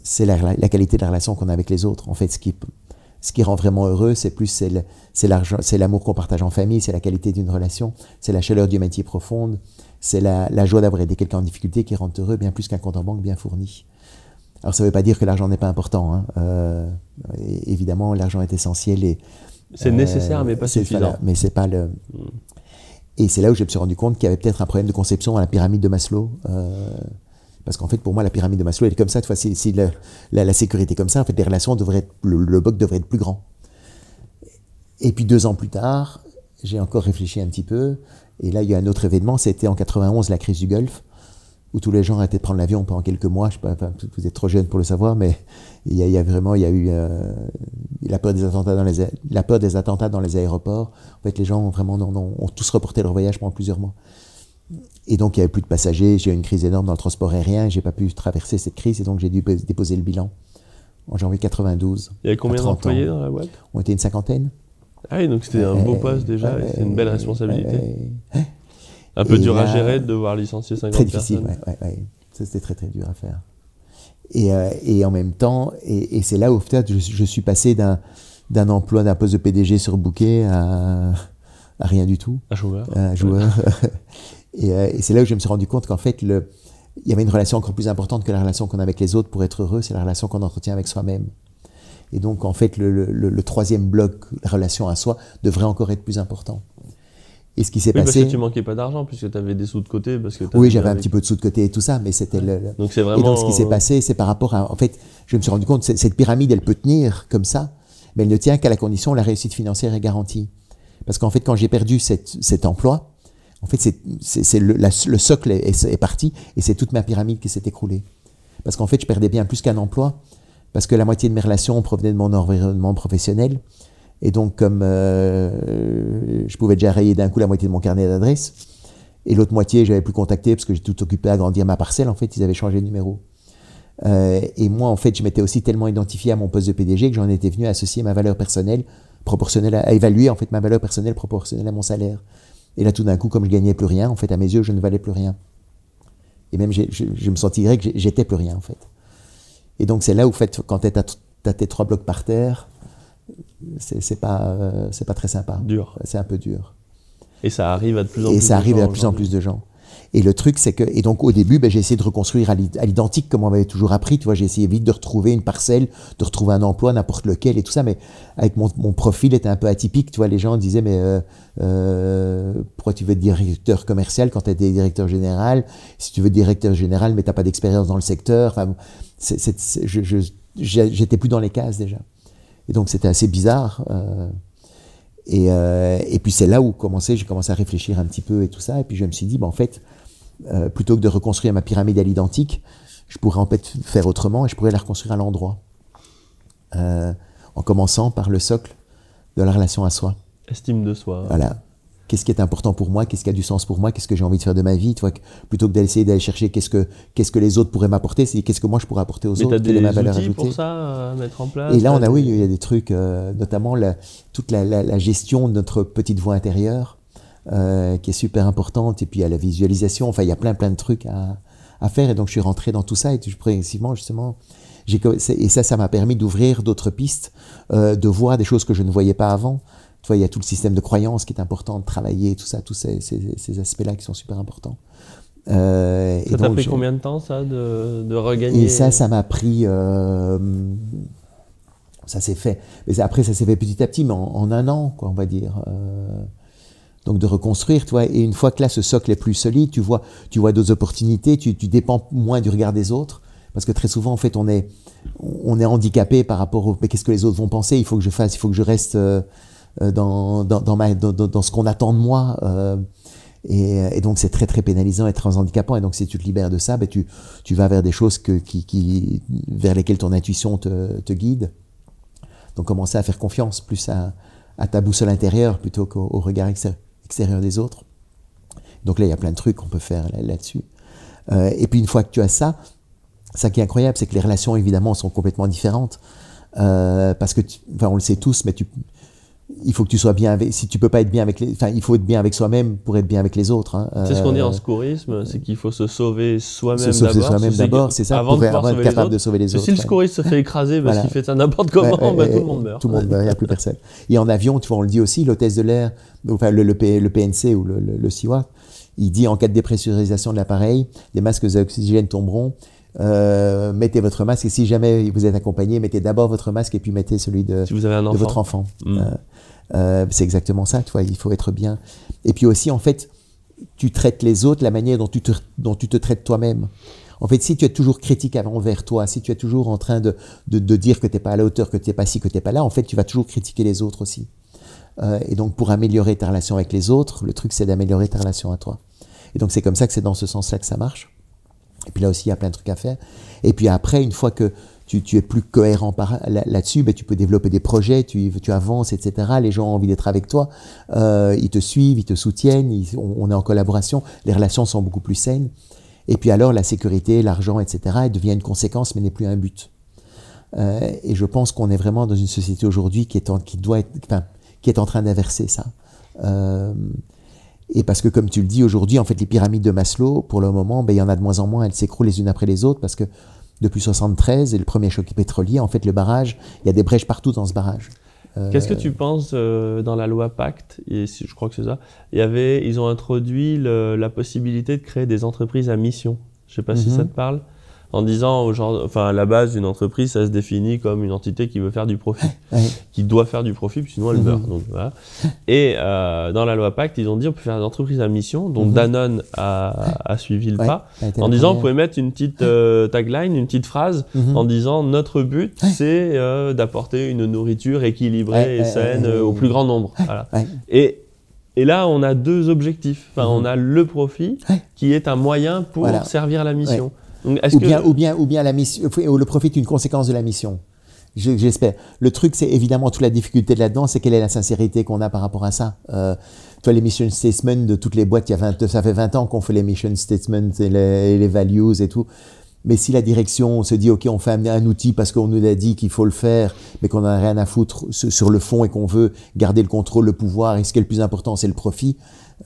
[SPEAKER 1] C'est la qualité de la relation qu'on a avec les autres. En fait, ce qui rend vraiment heureux, c'est l'argent, c'est l'amour qu'on partage en famille, c'est la qualité d'une relation, c'est la chaleur d'une amitié profonde, c'est la joie d'avoir aidé quelqu'un en difficulté qui rend heureux, bien plus qu'un compte en banque bien fourni. Alors, ça ne veut pas dire que l'argent n'est pas important, hein. Évidemment, l'argent est essentiel et
[SPEAKER 2] c'est nécessaire, mais pas suffisant.
[SPEAKER 1] Voilà, mais c'est pas le. Et c'est là où je me suis rendu compte qu'il y avait peut-être un problème de conception à la pyramide de Maslow. Parce qu'en fait, pour moi, la pyramide de Maslow, elle est comme ça. Si la sécurité est comme ça, en fait, les relations devraient être, le bloc devrait être plus grand. Et puis 2 ans plus tard, j'ai encore réfléchi un petit peu. Et là, il y a un autre événement. C'était en 91, la crise du Golfe, où tous les gens arrêtaient de prendre l'avion pendant quelques mois. Je sais pas, enfin, vous êtes trop jeune pour le savoir, mais il y a eu la peur des attentats dans les aéroports. En fait, les gens ont tous reporté leur voyage pendant plusieurs mois. Et donc, il n'y avait plus de passagers. J'ai eu une crise énorme dans le transport aérien. Je n'ai pas pu traverser cette crise et donc j'ai dû déposer le bilan en janvier 92.
[SPEAKER 2] Il y avait combien d'employés dans la boîte?
[SPEAKER 1] On était une 50aine.
[SPEAKER 2] Ah oui, donc c'était un beau poste déjà, et c'est une belle responsabilité. Un peu dur à gérer de devoir licencier 50
[SPEAKER 1] personnes. Très difficile,
[SPEAKER 2] ouais.
[SPEAKER 1] Ça, c'était très très dur à faire. Et en même temps, et c'est là où peut-être je suis passé d'un emploi, d'un poste de PDG sur Bouquet à rien du tout. Un joueur. Et c'est là où je me suis rendu compte qu'en fait, il y avait une relation encore plus importante que la relation qu'on a avec les autres pour être heureux, c'est la relation qu'on entretient avec soi-même. Et donc, en fait, le troisième bloc, la relation à soi, devrait encore être plus important. Et ce qui s'est passé...
[SPEAKER 2] parce que tu manquais pas d'argent, puisque tu avais des sous de côté.
[SPEAKER 1] Oui, j'avais un petit peu de sous de côté et tout ça, mais c'était
[SPEAKER 2] Donc, c'est vraiment...
[SPEAKER 1] Et donc, ce qui s'est passé, c'est par rapport à... En fait, je me suis rendu compte que cette pyramide, elle peut tenir comme ça, mais elle ne tient qu'à la condition où la réussite financière est garantie. Parce qu'en fait, quand j'ai perdu cet emploi, en fait, le socle est parti et c'est toute ma pyramide qui s'est écroulée. Parce qu'en fait, je perdais bien plus qu'un emploi, parce que la moitié de mes relations provenaient de mon environnement professionnel. Et donc, comme je pouvais déjà rayer d'un coup la moitié de mon carnet d'adresses, et l'autre moitié, j'avais plus contacté parce que j'ai tout occupé à agrandir ma parcelle. En fait, ils avaient changé de numéro. Et moi, en fait, je m'étais aussi tellement identifié à mon poste de PDG que j'en étais venu à associer ma valeur personnelle proportionnelle à évaluer en fait ma valeur personnelle proportionnelle à mon salaire. Et là, tout d'un coup, comme je gagnais plus rien, en fait, à mes yeux, je ne valais plus rien. Et même, je me sentirais que j'étais plus rien, en fait. Et donc, c'est là où, en fait, quand t'as tes 3 blocs par terre, c'est pas très sympa.
[SPEAKER 2] Dur.
[SPEAKER 1] C'est un peu dur.
[SPEAKER 2] Et ça arrive à de plus en plus de gens.
[SPEAKER 1] Et ça arrive à de plus en plus de gens. Et le truc, c'est que, et donc au début, j'ai essayé de reconstruire à l'identique comme on m'avait toujours appris. Tu vois, j'ai essayé vite de retrouver une parcelle, de retrouver un emploi, n'importe lequel et tout ça. Mais avec mon profil était un peu atypique. Tu vois, les gens disaient, mais pourquoi tu veux être directeur commercial quand tu es directeur général? Si tu veux être directeur général, mais tu n'as pas d'expérience dans le secteur. Enfin, j'étais plus dans les cases déjà. Et donc c'était assez bizarre. Et puis c'est là où j'ai commencé à réfléchir un petit peu et tout ça. Et puis je me suis dit, en fait, plutôt que de reconstruire ma pyramide à l'identique, je pourrais en fait faire autrement et je pourrais la reconstruire à l'endroit. En commençant par le socle de la relation à soi.
[SPEAKER 2] Estime de soi.
[SPEAKER 1] Voilà. Qu'est-ce qui est important pour moi? Qu'est-ce qui a du sens pour moi? Qu'est-ce que j'ai envie de faire de ma vie? Tu vois, plutôt que d'essayer d'aller chercher qu'est-ce que les autres pourraient m'apporter, c'est qu'est-ce que moi je pourrais apporter aux autres?
[SPEAKER 2] Quelle est ma valeur ajoutée? Pour ça, à mettre en place?
[SPEAKER 1] Et là, il y a des trucs, notamment toute la gestion de notre petite voix intérieure, qui est super importante. Et puis il y a la visualisation. Enfin, il y a plein de trucs à faire. Et donc je suis rentré dans tout ça et progressivement, justement, et ça m'a permis d'ouvrir d'autres pistes, de voir des choses que je ne voyais pas avant. Tu vois, il y a tout le système de croyances qui est important de travailler, tout ça, tous ces aspects-là qui sont super importants.
[SPEAKER 2] Ça t'a pris combien de temps, ça, de regagner?
[SPEAKER 1] Et ça m'a pris... ça s'est fait. Mais après, ça s'est fait petit à petit, mais en 1 an, quoi, on va dire. Donc de reconstruire, tu vois. Et une fois que là, ce socle est plus solide, tu vois d'autres opportunités, tu dépends moins du regard des autres. Parce que très souvent, en fait, on est handicapé par rapport au... Mais qu'est-ce que les autres vont penser? Il faut que je fasse, il faut que je reste... dans ce qu'on attend de moi. Et donc c'est très très pénalisant et très handicapant. Et donc si tu te libères de ça, ben tu vas vers des choses vers lesquelles ton intuition te guide. Donc commencer à faire confiance plus à ta boussole intérieure plutôt qu'au regard extérieur des autres. Donc là il y a plein de trucs qu'on peut faire là-dessus. Et puis une fois que tu as ça qui est incroyable, c'est que les relations évidemment sont complètement différentes. Parce que on le sait tous, mais il faut que tu sois bien avec, si tu peux pas être bien avec il faut être bien avec soi-même pour être bien avec les autres. Hein.
[SPEAKER 2] C'est ce qu'on dit en secourisme, c'est qu'il faut se sauver soi-même
[SPEAKER 1] d'abord. C'est ça, pour être capable de sauver les autres.
[SPEAKER 2] Si le secouriste se fait écraser parce qu'il fait ça n'importe comment, tout le monde meurt.
[SPEAKER 1] Tout le monde meurt, il n'y a plus personne. Et en avion, tu vois, on le dit aussi, l'hôtesse de l'air, enfin le PNC ou le SIWA, il dit en cas de dépressurisation de l'appareil, les masques d'oxygène tomberont. Mettez votre masque et si jamais vous êtes accompagné, mettez d'abord votre masque et puis mettez celui de votre enfant. C'est exactement ça, tu vois, il faut être bien. Et puis aussi, en fait, tu traites les autres la manière dont tu te traites toi-même. En fait, si tu es toujours critique envers toi, si tu es toujours en train de dire que tu n'es pas à la hauteur, que tu n'es pas ci, que tu n'es pas là, en fait, tu vas toujours critiquer les autres aussi. Et donc, pour améliorer ta relation avec les autres, le truc, c'est d'améliorer ta relation à toi. Et donc, c'est comme ça que c'est dans ce sens-là que ça marche. Et puis là aussi, il y a plein de trucs à faire. Et puis après, une fois que tu es plus cohérent là-dessus, ben, tu peux développer des projets, tu avances, etc. Les gens ont envie d'être avec toi, ils te suivent, ils te soutiennent, on est en collaboration, les relations sont beaucoup plus saines. Et puis alors, la sécurité, l'argent, etc., elle devient une conséquence, mais n'est plus un but. Et je pense qu'on est vraiment dans une société aujourd'hui qui est en train d'inverser ça. Et parce que, comme tu le dis, aujourd'hui, en fait, les pyramides de Maslow, pour le moment, ben, il y en a de moins en moins, elles s'écroulent les unes après les autres, parce que depuis 1973, et le premier choc pétrolier, en fait, le barrage, il y a des brèches partout dans ce barrage.
[SPEAKER 2] Qu'est-ce que tu penses dans la loi Pacte, et je crois que c'est ça, ils ont introduit la possibilité de créer des entreprises à mission. Je ne sais pas si ça te parle. En disant, à la base d'une entreprise, ça se définit comme une entité qui veut faire du profit, qui doit faire du profit, puis sinon elle meurt. Donc, voilà. Et dans la loi Pacte, ils ont dit on peut faire des entreprises à mission, dont Danone a suivi le pas, en disant vous pouvez mettre une petite tagline, une petite phrase, en disant notre but c'est d'apporter une nourriture équilibrée et saine au plus grand nombre. Voilà. Et là, on a deux objectifs. On a le profit, qui est un moyen pour servir la mission. Donc,
[SPEAKER 1] ou bien la mission, le profit est une conséquence de la mission. J'espère. Le truc, c'est évidemment toute la difficulté de là-dedans, c'est quelle est la sincérité qu'on a par rapport à ça. Tu vois, les mission statements de toutes les boîtes, ça fait 20 ans qu'on fait les mission statements et les values et tout. Mais si la direction se dit, OK, on fait un outil parce qu'on nous a dit qu'il faut le faire, mais qu'on n'a rien à foutre sur le fond et qu'on veut garder le contrôle, le pouvoir, et ce qui est le plus important, c'est le profit,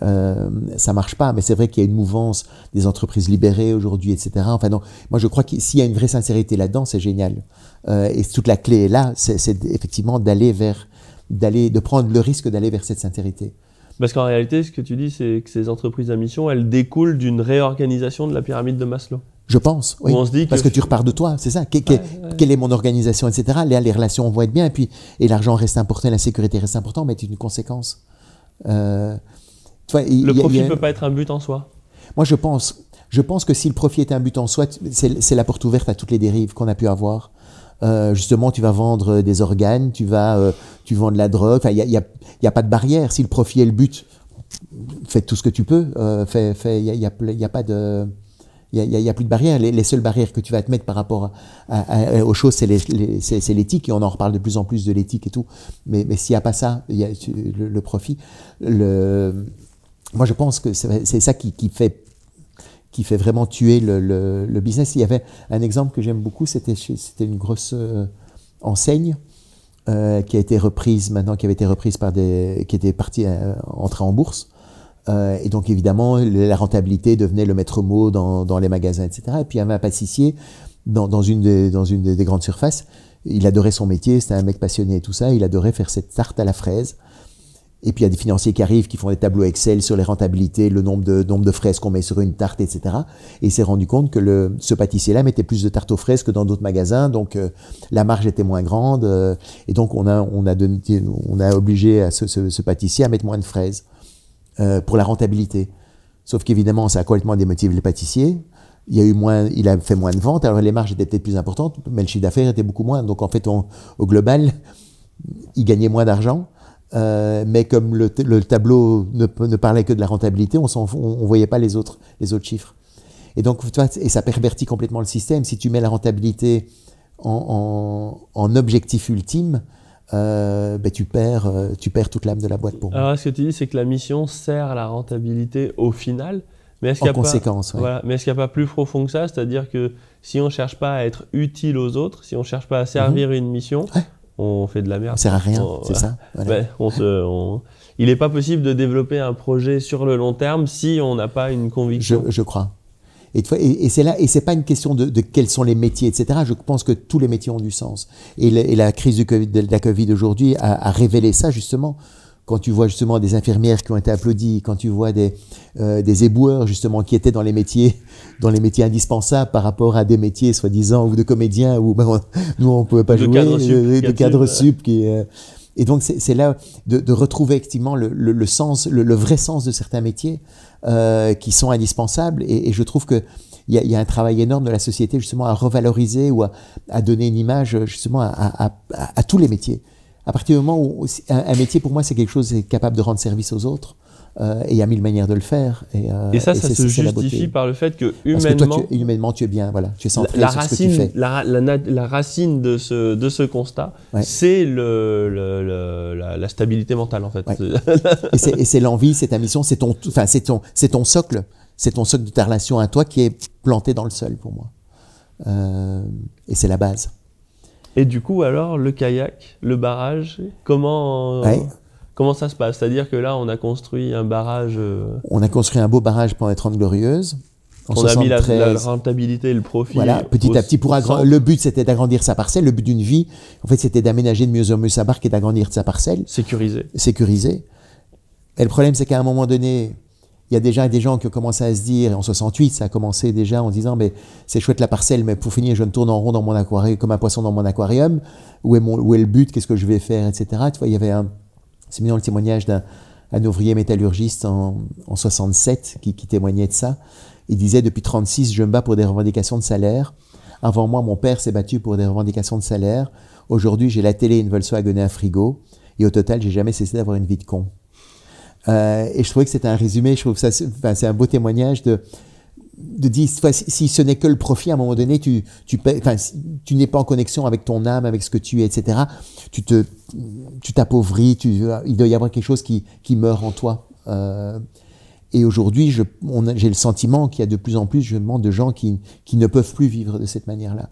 [SPEAKER 1] ça marche pas. Mais c'est vrai qu'il y a une mouvance des entreprises libérées aujourd'hui, etc. Enfin, non, moi, je crois que s'il y a une vraie sincérité là-dedans, c'est génial. Et toute la clé est là, c'est effectivement de prendre le risque d'aller vers cette sincérité.
[SPEAKER 2] Parce qu'en réalité, ce que tu dis, c'est que ces entreprises à mission, elles découlent d'une réorganisation de la pyramide de Maslow.
[SPEAKER 1] Je pense, oui.
[SPEAKER 2] On se dit
[SPEAKER 1] parce que tu repars de toi, c'est ça. Quelle est mon organisation, etc. Là, les relations vont être bien, et l'argent reste important, la sécurité reste important, mais c'est une conséquence.
[SPEAKER 2] Le profit ne peut pas être un but en soi.
[SPEAKER 1] Moi, je pense que si le profit est un but en soi, c'est la porte ouverte à toutes les dérives qu'on a pu avoir. Justement, tu vas vendre des organes, tu vends de la drogue. Enfin, il y a pas de barrière. Si le profit est le but, fais tout ce que tu peux. Il y a pas de, il y a plus de barrières. Les seules barrières que tu vas te mettre par rapport aux choses, c'est l'éthique. Et on en reparle de plus en plus de l'éthique et tout. Mais s'il y a pas ça, il y a le profit. Moi, je pense que c'est ça qui fait vraiment tuer le business. Il y avait un exemple que j'aime beaucoup, c'était une grosse enseigne qui a été reprise maintenant, qui avait été reprise qui était partie entrer en bourse. Et donc évidemment, la rentabilité devenait le maître mot dans les magasins, etc. Et puis il y avait un pâtissier dans une des grandes surfaces. Il adorait son métier, c'était un mec passionné et tout ça. Il adorait faire cette tarte à la fraise. Et puis il y a des financiers qui arrivent, qui font des tableaux Excel sur les rentabilités, le nombre de fraises qu'on met sur une tarte, etc. Et il s'est rendu compte que ce pâtissier-là mettait plus de tartes aux fraises que dans d'autres magasins, donc la marge était moins grande. Et donc on a obligé ce pâtissier à mettre moins de fraises pour la rentabilité. Sauf qu'évidemment, ça a complètement démotivé les pâtissiers. Il a fait moins de ventes, alors les marges étaient peut-être plus importantes, mais le chiffre d'affaires était beaucoup moins. Donc en fait, au global, il gagnait moins d'argent. mais comme le tableau ne parlait que de la rentabilité, on voyait pas les autres chiffres. Et donc, tu vois, et ça pervertit complètement le système. Si tu mets la rentabilité en objectif ultime, tu perds toute l'âme de la boîte pour moi.
[SPEAKER 2] Alors, ce que tu dis, c'est que la mission sert à la rentabilité au final. Mais est-ce
[SPEAKER 1] en conséquence, oui.
[SPEAKER 2] Voilà, mais est-ce qu'il n'y a pas plus profond que ça? C'est-à-dire que si on ne cherche pas à être utile aux autres, si on ne cherche pas à servir une mission, on fait de la merde.
[SPEAKER 1] On ne sert à rien, c'est ça. Voilà.
[SPEAKER 2] Il n'est pas possible de développer un projet sur le long terme si on n'a pas une conviction.
[SPEAKER 1] Je crois. Et c'est là, et c'est pas une question de quels sont les métiers, etc. Je pense que tous les métiers ont du sens. Et la crise de la Covid aujourd'hui a révélé ça, justement. Quand tu vois justement des infirmières qui ont été applaudies, quand tu vois des éboueurs justement qui étaient dans les métiers indispensables par rapport à des métiers soi-disant ou de comédiens où nous on pouvait pas jouer, de cadres sup et donc c'est là de retrouver effectivement le sens, le vrai sens de certains métiers qui sont indispensables et je trouve que il y a un travail énorme de la société justement à revaloriser ou à donner une image justement à tous les métiers. À partir du moment où un métier, pour moi, c'est quelque chose qui est capable de rendre service aux autres, et il y a mille manières de le faire.
[SPEAKER 2] Et ça se justifie par le fait que humainement...
[SPEAKER 1] Parce que toi, humainement, tu es bien, voilà, tu es centré sur ce que tu fais.
[SPEAKER 2] La racine de ce constat, c'est la stabilité mentale, en fait.
[SPEAKER 1] Ouais. Et c'est l'envie, c'est ta mission, c'est ton socle. C'est ton socle de ta relation à toi qui est planté dans le sol, pour moi. Et c'est la base.
[SPEAKER 2] Et du coup, alors, le kayak, le barrage, comment ça se passe? C'est-à-dire que là, on a construit un barrage...
[SPEAKER 1] On a construit un beau barrage pendant les 30 Glorieuses.
[SPEAKER 2] On a mis la rentabilité et le profit.
[SPEAKER 1] Voilà, petit à petit. Le but, c'était d'agrandir sa parcelle. Le but d'une vie, en fait, c'était d'aménager de mieux en mieux sa barque et d'agrandir sa parcelle. Sécurisé. Et le problème, c'est qu'à un moment donné... Il y a déjà des gens qui ont commencé à se dire, en 68, ça a commencé déjà en disant, mais c'est chouette la parcelle, mais pour finir, je me tourne en rond dans mon aquarium, comme un poisson dans mon aquarium. Où est le but? Qu'est-ce que je vais faire, etc. Tu vois, il y avait c'est mignon le témoignage d'un ouvrier métallurgiste en 67 qui témoignait de ça. Il disait, depuis 36, je me bats pour des revendications de salaire. Avant moi, mon père s'est battu pour des revendications de salaire. Aujourd'hui, j'ai la télé, une Volkswagen et un frigo. Et au total, j'ai jamais cessé d'avoir une vie de con. Et je trouvais que c'était un résumé, je trouve ça, c'est un beau témoignage de dire, si ce n'est que le profit, à un moment donné, tu n'es pas en connexion avec ton âme, avec ce que tu es, etc. Tu t'appauvris, il doit y avoir quelque chose qui meurt en toi. Et aujourd'hui, j'ai le sentiment qu'il y a de plus en plus, je demande, de gens qui ne peuvent plus vivre de cette manière-là,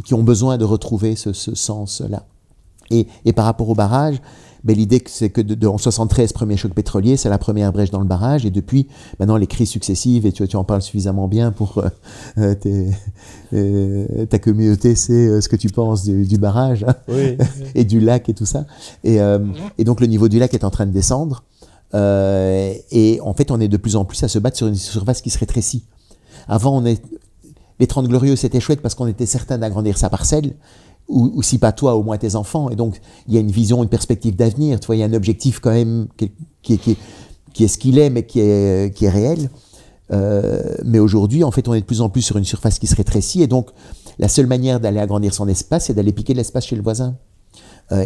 [SPEAKER 1] qui ont besoin de retrouver ce sens-là. Et par rapport au barrage, l'idée c'est que en 73, premier choc pétrolier, c'est la première brèche dans le barrage, et depuis, maintenant les crises successives, et tu en parles suffisamment bien pour ta communauté, c'est ce que tu penses du barrage, hein,
[SPEAKER 2] oui.
[SPEAKER 1] Et du lac et tout ça. Et donc le niveau du lac est en train de descendre, et en fait on est de plus en plus à se battre sur une surface qui se rétrécit. Avant, les 30 Glorieuses, c'était chouette parce qu'on était certain d'agrandir sa parcelle, ou si pas toi, au moins tes enfants. Et donc, il y a une vision, une perspective d'avenir. Tu vois, il y a un objectif quand même qui est ce qu'il est, mais qui est réel. Mais aujourd'hui, en fait, on est de plus en plus sur une surface qui se rétrécit. Et donc, la seule manière d'aller agrandir son espace, c'est d'aller piquer de l'espace chez le voisin.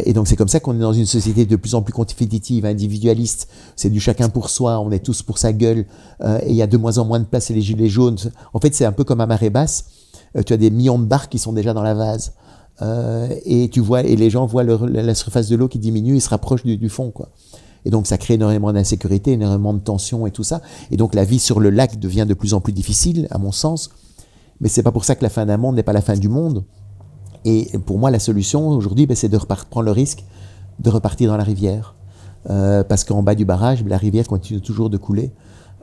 [SPEAKER 1] Et donc, c'est comme ça qu'on est dans une société de plus en plus compétitive, individualiste. C'est du chacun pour soi, on est tous pour sa gueule. Et il y a de moins en moins de place et les gilets jaunes. En fait, c'est un peu comme à marée basse. Tu as des millions de barques qui sont déjà dans la vase. Et les gens voient la surface de l'eau qui diminue et se rapproche du fond, quoi. Et donc ça crée énormément d'insécurité, énormément de tension et tout ça. Et donc la vie sur le lac devient de plus en plus difficile, à mon sens. Mais c'est pas pour ça que la fin d'un monde n'est pas la fin du monde. Et pour moi, la solution aujourd'hui, c'est de prendre le risque de repartir dans la rivière, parce qu'en bas du barrage, la rivière continue toujours de couler.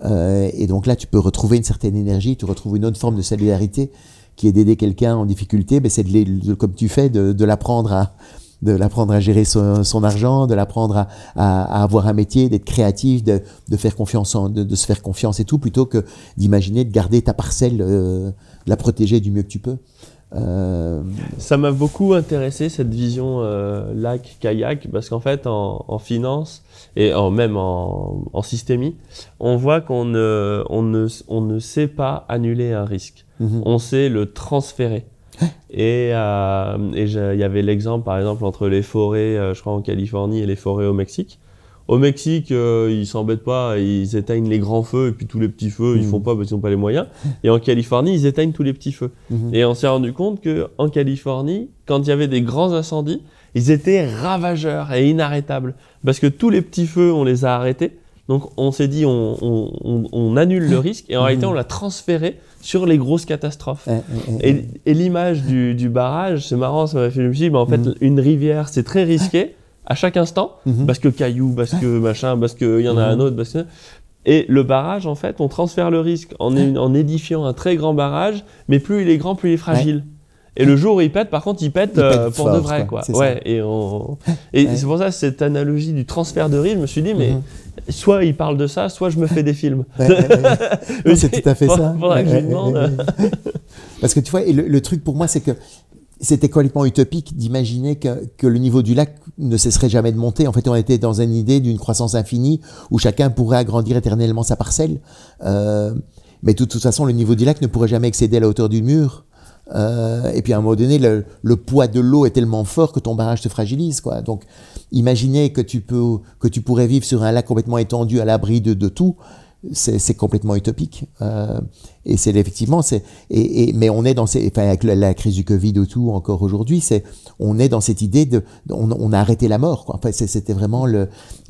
[SPEAKER 1] Et donc là, tu peux retrouver une certaine énergie, tu retrouves une autre forme de solidarité, qui est d'aider quelqu'un en difficulté, c'est comme tu fais, de l'apprendre à gérer son argent, de l'apprendre à avoir un métier, d'être créatif, de faire confiance de se faire confiance et tout, plutôt que d'imaginer de garder ta parcelle, de la protéger du mieux que tu peux.
[SPEAKER 2] Ça m'a beaucoup intéressé, cette vision lac-kayak, parce qu'en fait, en finance et même en systémie, on voit qu'on ne sait pas annuler un risque. On sait le transférer. Et il y avait l'exemple, par exemple, entre les forêts, je crois en Californie, et les forêts au Mexique. Au Mexique, ils s'embêtent pas, ils éteignent les grands feux, et puis tous les petits feux, ils font pas parce qu'ils n'ont pas les moyens. Et en Californie, ils éteignent tous les petits feux. Et on s'est rendu compte qu'en Californie, quand il y avait des grands incendies, ils étaient ravageurs et inarrêtables. Parce que tous les petits feux, on les a arrêtés. Donc on s'est dit, on annule le risque, et en réalité, on l'a transféré sur les grosses catastrophes. Et l'image du barrage, c'est marrant, ça m'a fait, je me suis dit, en fait, une rivière, c'est très risqué à chaque instant, parce que cailloux, parce que machin, parce qu'il y en a un autre, parce que... Et le barrage, en fait, on transfère le risque en édifiant un très grand barrage, mais plus il est grand, plus il est fragile. Et le jour où il pète, par contre, il pète pour fort, de vrai, quoi. Ouais, et c'est pour ça, cette analogie du transfert de risque, je me suis dit, mais soit il parle de ça, soit je me fais des films.
[SPEAKER 1] Oui, c'est tout à fait ça.
[SPEAKER 2] Faudra que je lui demande.
[SPEAKER 1] Parce que tu vois, et le truc pour moi, c'est que c'était complètement utopique d'imaginer que le niveau du lac ne cesserait jamais de monter. En fait, on était dans une idée d'une croissance infinie où chacun pourrait agrandir éternellement sa parcelle. Mais de toute façon, le niveau du lac ne pourrait jamais excéder la hauteur du mur. Et puis à un moment donné, le poids de l'eau est tellement fort que ton barrage te fragilise, quoi. Donc, imaginer que tu pourrais vivre sur un lac complètement étendu à l'abri de tout, c'est complètement utopique. Et c'est effectivement, mais on est dans avec la crise du Covid ou tout encore aujourd'hui, on est dans cette idée on a arrêté la mort, quoi. Enfin, c'était vraiment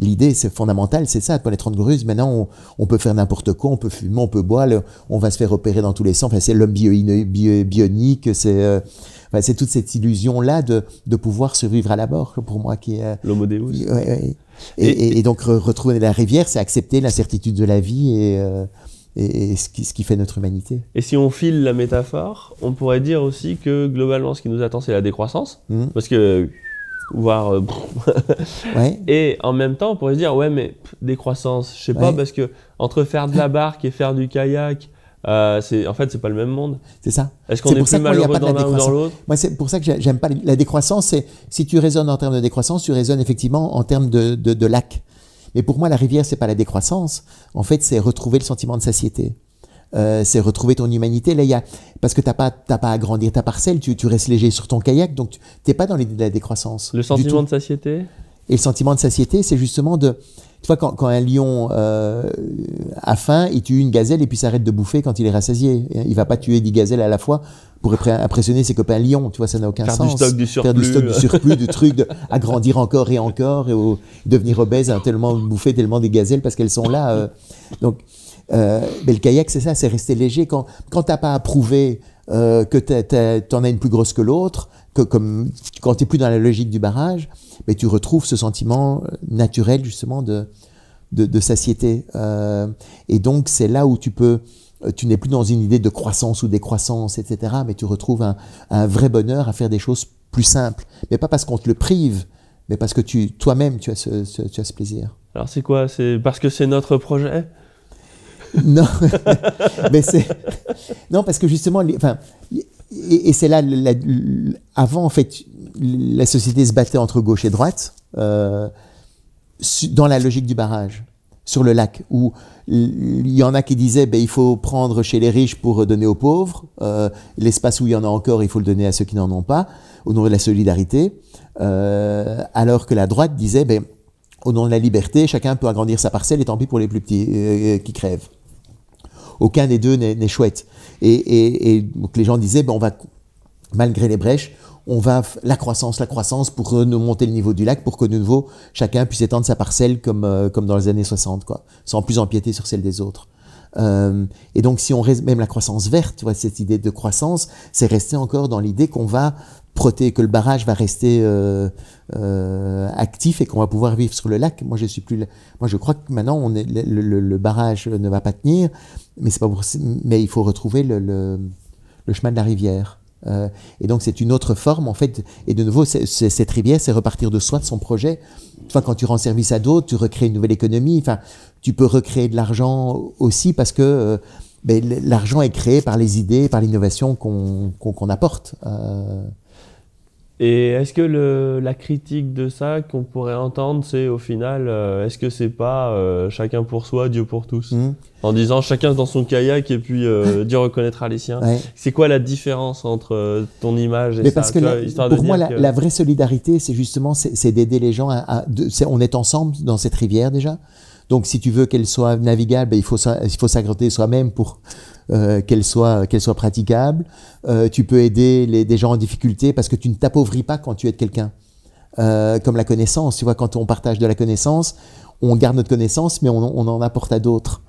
[SPEAKER 1] l'idée, c'est fondamental, c'est ça. Pour les 30 glorieuses, maintenant, on peut faire n'importe quoi, on peut fumer, on peut boire, on va se faire opérer dans tous les sens. Enfin, c'est l'homme bionique, c'est toute cette illusion-là de pouvoir survivre à la mort, pour moi, qui est...
[SPEAKER 2] L'homo deus.
[SPEAKER 1] Ouais. Et donc, retrouver la rivière, c'est accepter l'incertitude de la vie et ce qui fait notre humanité.
[SPEAKER 2] Et si on file la métaphore, on pourrait dire aussi que globalement, ce qui nous attend, c'est la décroissance. Parce que, voire...
[SPEAKER 1] ouais.
[SPEAKER 2] Et en même temps, on pourrait se dire, ouais, mais décroissance, je sais pas, parce que entre faire de la barque et faire du kayak... en fait, c'est pas le même monde.
[SPEAKER 1] C'est ça.
[SPEAKER 2] Est-ce qu'on est plus malheureux dans l'un ou dans l'autre?
[SPEAKER 1] Moi, c'est pour ça que j'aime pas la décroissance. Si tu raisonnes en termes de décroissance, tu raisonnes effectivement en termes de lac. Mais pour moi, la rivière, c'est pas la décroissance. En fait, c'est retrouver le sentiment de satiété. C'est retrouver ton humanité. Là, parce que t'as pas à agrandir ta parcelle, tu restes léger sur ton kayak, donc t'es pas dans l'idée de la décroissance.
[SPEAKER 2] Le sentiment de satiété?
[SPEAKER 1] Et le sentiment de satiété, c'est justement tu vois, quand un lion a faim, il tue une gazelle et puis s'arrête de bouffer quand il est rassasié. Il va pas tuer 10 gazelles à la fois pour impressionner ses copains lions. Tu vois, ça n'a aucun sens.
[SPEAKER 2] Faire du stock du surplus.
[SPEAKER 1] Faire du stock du surplus, du truc, agrandir encore et encore, et devenir obèse, tellement bouffer tellement des gazelles parce qu'elles sont là. Donc, mais le kayak, c'est ça, c'est rester léger. Quand t'as pas à prouver que t'en as une plus grosse que l'autre, comme quand t'es plus dans la logique du barrage, mais tu retrouves ce sentiment naturel justement de satiété. Et donc c'est là où tu n'es plus dans une idée de croissance ou décroissance, etc. Mais tu retrouves un vrai bonheur à faire des choses plus simples. Mais pas parce qu'on te le prive, mais parce que toi-même tu as ce plaisir.
[SPEAKER 2] Alors c'est quoi? C'est parce que c'est notre projet?
[SPEAKER 1] Non, mais non, parce que justement, et c'est là, avant en fait, la société se battait entre gauche et droite dans la logique du barrage sur le lac, où il y en a qui disaient il faut prendre chez les riches pour donner aux pauvres, l'espace où il y en a encore, il faut le donner à ceux qui n'en ont pas, au nom de la solidarité, alors que la droite disait au nom de la liberté, chacun peut agrandir sa parcelle et tant pis pour les plus petits qui crèvent. Aucun des deux n'est chouette. Et donc les gens disaient, on va, malgré les brèches, on va la croissance pour nous monter le niveau du lac, pour que de nouveau chacun puisse étendre sa parcelle comme dans les années 60, quoi, sans plus empiéter sur celle des autres. Et donc si on même la croissance verte, tu vois, cette idée de croissance, c'est rester encore dans l'idée qu'on va que le barrage va rester actif et qu'on va pouvoir vivre sur le lac. Moi, je crois que maintenant, le barrage ne va pas tenir, mais c'est pas mais il faut retrouver le chemin de la rivière. Et donc, c'est une autre forme, en fait. Et de nouveau, cette rivière, c'est repartir de soi, de son projet. Enfin, quand tu rends service à d'autres, tu recrées une nouvelle économie. Enfin, tu peux recréer de l'argent aussi parce que l'argent est créé par les idées, par l'innovation qu'on apporte.
[SPEAKER 2] Et est-ce que la critique de ça qu'on pourrait entendre, c'est au final, est-ce que c'est pas chacun pour soi, Dieu pour tous? En disant chacun dans son kayak et puis Dieu reconnaîtra les siens.
[SPEAKER 1] Ouais.
[SPEAKER 2] C'est quoi la différence entre ton image et
[SPEAKER 1] mais
[SPEAKER 2] ça?
[SPEAKER 1] parce que pour moi, la vraie solidarité, c'est justement c'est d'aider les gens on est ensemble dans cette rivière déjà. Donc si tu veux qu'elle soit navigable, il faut s'agrandir soi-même pour qu'elle soit praticable. Tu peux aider des gens en difficulté parce que tu ne t'appauvris pas quand tu aides quelqu'un. Comme la connaissance, tu vois, quand on partage de la connaissance, on garde notre connaissance, mais on en apporte à d'autres.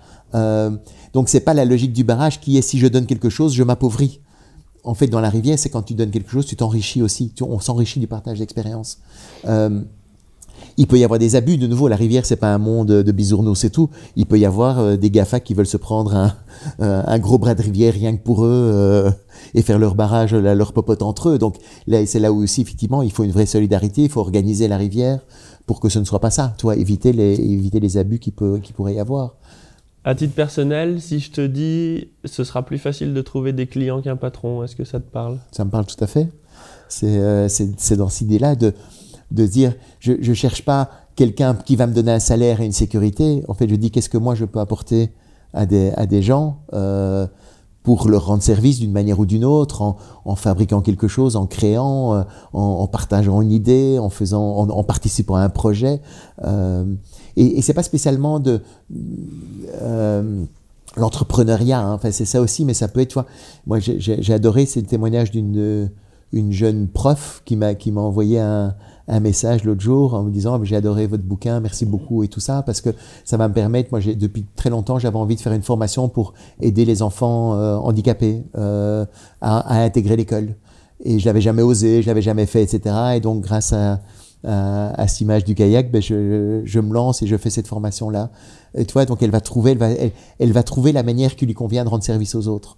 [SPEAKER 1] Donc c'est pas la logique du barrage qui est si je donne quelque chose, je m'appauvris. En fait, dans la rivière, c'est quand tu donnes quelque chose, tu t'enrichis aussi. On s'enrichit du partage d'expérience. Il peut y avoir des abus. De nouveau, la rivière, c'est pas un monde de bisounours et tout. Il peut y avoir des GAFA qui veulent se prendre un gros bras de rivière rien que pour eux et faire leur barrage, leur popote entre eux. Donc là, c'est là où aussi, effectivement, il faut une vraie solidarité. Il faut organiser la rivière pour que ce ne soit pas ça. Tu vois, éviter les abus qui pourrait y avoir.
[SPEAKER 2] À titre personnel, si je te dis ce sera plus facile de trouver des clients qu'un patron, est-ce que ça te parle?
[SPEAKER 1] Ça me parle tout à fait. C'est dans cette idée-là de dire, je cherche pas quelqu'un qui va me donner un salaire et une sécurité. En fait, je dis qu'est-ce que moi je peux apporter à des gens pour leur rendre service d'une manière ou d'une autre, en fabriquant quelque chose, en créant, en partageant une idée, en participant à un projet. Et c'est pas spécialement de l'entrepreneuriat, hein. Enfin, c'est ça aussi, mais ça peut être, tu vois, moi j'ai adoré, c'est le témoignage d'une jeune prof qui m'a envoyé un message l'autre jour en me disant j'ai adoré votre bouquin, merci beaucoup et tout ça, parce que ça va me permettre, moi depuis très longtemps j'avais envie de faire une formation pour aider les enfants handicapés à intégrer l'école, et je l'avais jamais osé, je l'avais jamais fait, etc. Et donc grâce à cette image du kayak, ben je me lance et je fais cette formation là, et tu vois, donc elle va trouver la manière qui lui convient de rendre service aux autres.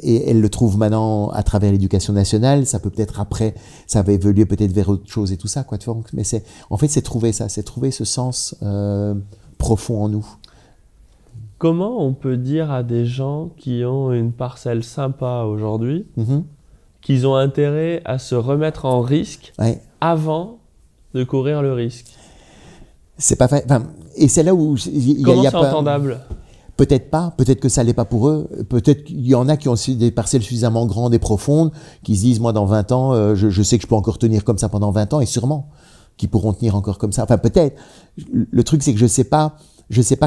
[SPEAKER 1] Et elle le trouve maintenant à travers l'éducation nationale. Ça peut peut-être après, ça va évoluer peut-être vers autre chose et tout ça, quoi. Tu vois, mais c'est trouver ça, c'est trouver ce sens profond en nous.
[SPEAKER 2] Comment on peut dire à des gens qui ont une parcelle sympa aujourd'hui qu'ils ont intérêt à se remettre en risque avant de courir le risque?
[SPEAKER 1] C'est pas fait. Enfin, et c'est là où
[SPEAKER 2] comment c'est entendable?
[SPEAKER 1] Peut-être pas, peut-être que ça l'est pas pour eux, peut-être qu'il y en a qui ont aussi des parcelles suffisamment grandes et profondes, qui se disent, moi dans 20 ans, je sais que je peux encore tenir comme ça pendant 20 ans, et sûrement qu'ils pourront tenir encore comme ça. Enfin peut-être, le truc c'est que je sais pas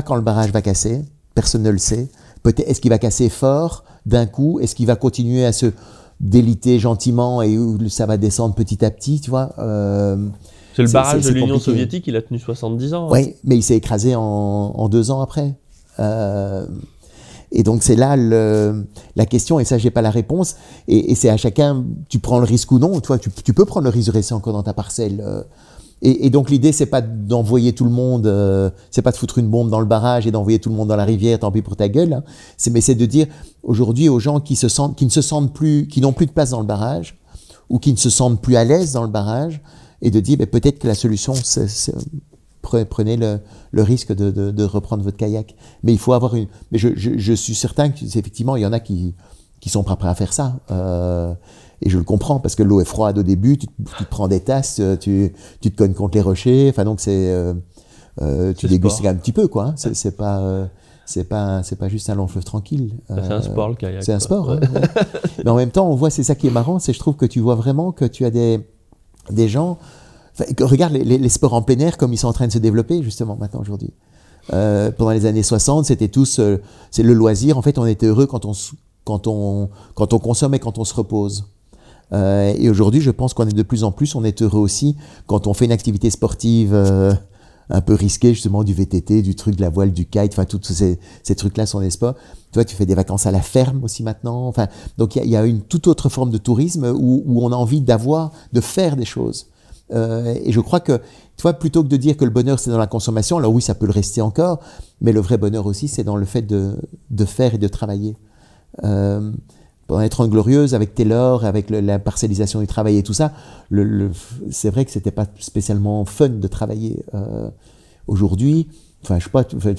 [SPEAKER 1] quand le barrage va casser, personne ne le sait. Peut-être, est-ce qu'il va casser fort d'un coup, est-ce qu'il va continuer à se déliter gentiment et où ça va descendre petit à petit, tu vois.
[SPEAKER 2] C'est le barrage de l'Union soviétique, il a tenu 70 ans.
[SPEAKER 1] Oui, mais il s'est écrasé en 2 ans après. Et donc c'est là la question, et ça j'ai pas la réponse, et c'est à chacun, tu prends le risque ou non, toi tu peux prendre le risque de rester encore dans ta parcelle, et donc l'idée c'est pas d'envoyer tout le monde, c'est pas de foutre une bombe dans le barrage et d'envoyer tout le monde dans la rivière, tant pis pour ta gueule, hein. Mais c'est de dire aujourd'hui aux gens qui n'ont plus de place dans le barrage, ou qui ne se sentent plus à l'aise dans le barrage, et de dire peut-être que la solution prenez le risque de reprendre votre kayak. Mais il faut avoir une... Mais je suis certain qu'effectivement, il y en a qui sont pas prêts à faire ça. Et je le comprends, parce que l'eau est froide au début, tu te prends des tasses, tu te cognes contre les rochers, enfin donc tu dégustes un petit peu, quoi. Hein. C'est pas juste un long fleuve tranquille.
[SPEAKER 2] C'est un sport, le kayak.
[SPEAKER 1] C'est un sport. Hein. Mais en même temps, on voit, c'est ça qui est marrant, c'est je trouve que tu vois vraiment que tu as des gens... Enfin, regarde les sports en plein air comme ils sont en train de se développer justement maintenant aujourd'hui. Pendant les années 60, c'était tous c'est le loisir. En fait, on était heureux quand on consomme et quand on se repose. Et aujourd'hui, je pense qu'on est de plus en plus, on est heureux aussi quand on fait une activité sportive un peu risquée, justement du VTT, du truc de la voile, du kite, enfin tous ces trucs-là sont des sports. Toi, tu fais des vacances à la ferme aussi maintenant. Enfin, donc il y a une toute autre forme de tourisme où on a envie de faire des choses. Et je crois que, tu vois, plutôt que de dire que le bonheur c'est dans la consommation, alors oui, ça peut le rester encore, mais le vrai bonheur aussi, c'est dans le fait de faire et de travailler. Pendant les 30 Glorieuses, avec Taylor, avec la parcellisation du travail et tout ça, c'est vrai que c'était pas spécialement fun de travailler. Aujourd'hui, enfin, je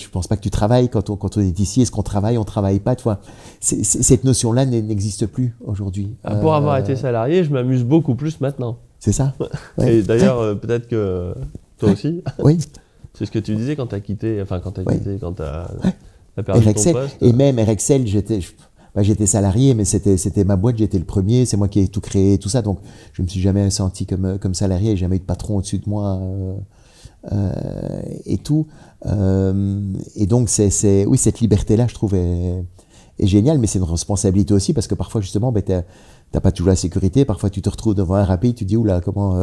[SPEAKER 1] pense pas que tu travailles quand on est ici. Est-ce qu'on travaille, on travaille pas, tu vois. Cette notion-là n'existe plus aujourd'hui.
[SPEAKER 2] Pour avoir été salarié, je m'amuse beaucoup plus maintenant.
[SPEAKER 1] C'est ça.
[SPEAKER 2] Ouais. Et d'ailleurs, peut-être que toi aussi,
[SPEAKER 1] oui.
[SPEAKER 2] C'est ce que tu disais quand tu as quitté, enfin quand tu as quitté, quand tu as
[SPEAKER 1] perdu ton poste. Et même RXL, j'étais salarié, mais c'était ma boîte, j'étais le premier, c'est moi qui ai tout créé, tout ça, donc je me suis jamais senti comme salarié, jamais eu de patron au-dessus de moi et tout. Et donc oui, cette liberté-là, je trouve, est géniale, mais c'est une responsabilité aussi, parce que parfois justement, t'as pas toujours la sécurité, parfois tu te retrouves devant un rapide, tu te dis oula, comment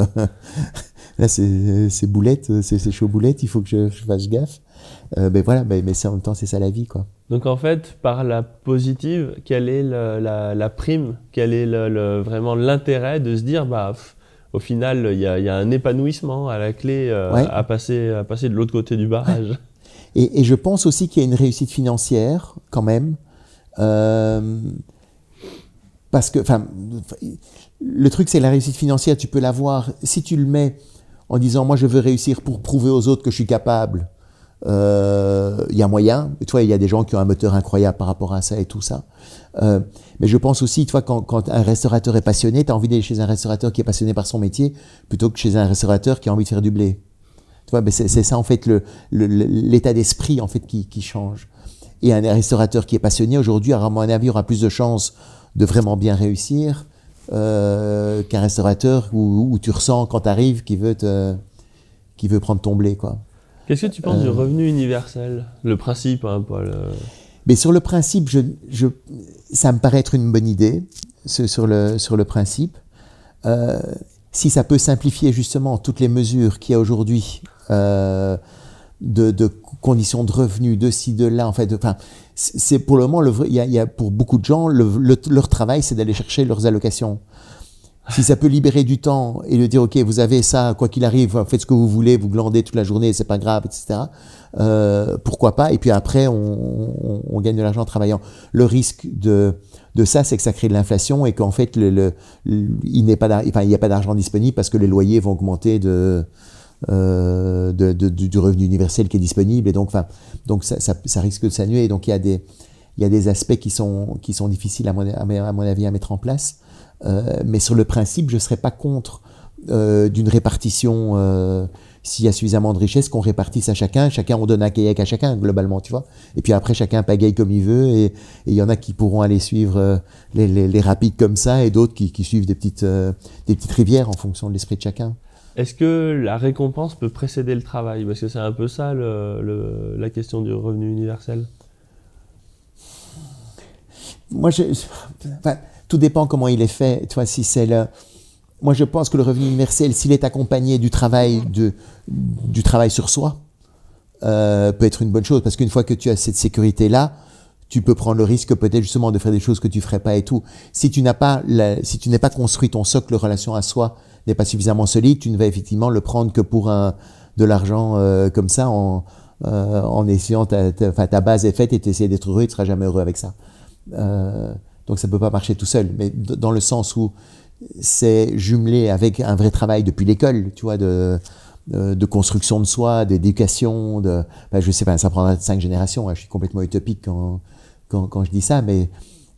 [SPEAKER 1] là c'est boulette, c'est chaud boulette, il faut que je fasse gaffe. Mais voilà, mais en même temps c'est ça la vie, quoi.
[SPEAKER 2] Donc en fait, par la positive, quelle est la prime, quel est vraiment l'intérêt de se dire au final il y a un épanouissement à la clé à passer de l'autre côté du barrage.
[SPEAKER 1] Et je pense aussi qu'il y a une réussite financière quand même. Parce que, le truc, c'est la réussite financière, tu peux l'avoir, si tu le mets en disant, moi, je veux réussir pour prouver aux autres que je suis capable, y a moyen. Et toi, il y a des gens qui ont un moteur incroyable par rapport à ça et tout ça. Mais je pense aussi, toi, quand un restaurateur est passionné, tu as envie d'aller chez un restaurateur qui est passionné par son métier, plutôt que chez un restaurateur qui a envie de faire du blé. Tu vois, c'est ça, en fait, l'état d'esprit, en fait, qui change. Et un restaurateur qui est passionné, aujourd'hui, à mon avis, aura plus de chances de vraiment bien réussir qu'un restaurateur où tu ressens quand tu arrives qu'il veut prendre ton blé, quoi.
[SPEAKER 2] Qu'est-ce que tu penses du revenu universel? Le principe, hein, Paul.
[SPEAKER 1] Mais sur le principe, ça me paraît être une bonne idée, sur le principe. Si ça peut simplifier justement toutes les mesures qu'il y a aujourd'hui de conditions de revenus, de ci, de là, en fait, c'est pour le moment, il y a pour beaucoup de gens, leur travail, c'est d'aller chercher leurs allocations. Si ça peut libérer du temps et de dire, OK, vous avez ça, quoi qu'il arrive, faites ce que vous voulez, vous glandez toute la journée, c'est pas grave, etc. Pourquoi pas? Et puis après, on gagne de l'argent en travaillant. Le risque de ça, c'est que ça crée de l'inflation et qu'en fait, il n'y a pas d'argent disponible parce que les loyers vont augmenter du revenu universel qui est disponible, et donc ça risque de s'annuler. Donc il y a des aspects qui sont difficiles à mon avis à mettre en place, mais sur le principe, je serais pas contre d'une répartition, s'il y a suffisamment de richesse, qu'on répartisse à chacun on donne un kayak à chacun globalement, tu vois, et puis après chacun pagaille comme il veut, et il y en a qui pourront aller suivre les rapides comme ça, et d'autres qui suivent des petites rivières en fonction de l'esprit de chacun.
[SPEAKER 2] Est-ce que la récompense peut précéder le travail? Parce que c'est un peu ça la question du revenu universel.
[SPEAKER 1] Moi, tout dépend comment il est fait. Tu vois, moi, je pense que le revenu universel, s'il est accompagné du travail sur soi, peut être une bonne chose. Parce qu'une fois que tu as cette sécurité-là, tu peux prendre le risque peut-être justement de faire des choses que tu ferais pas et tout. Si tu n'es pas construit, ton socle de relation à soi n'est pas suffisamment solide, tu ne vas effectivement le prendre que pour de l'argent comme ça, en essayant ta base est faite et tu essaies d'être heureux, tu ne seras jamais heureux avec ça. Donc ça peut pas marcher tout seul, mais dans le sens où c'est jumelé avec un vrai travail depuis l'école, tu vois, de construction de soi, d'éducation, je sais pas, ça prendra 5 générations, hein, je suis complètement utopique quand je dis ça, mais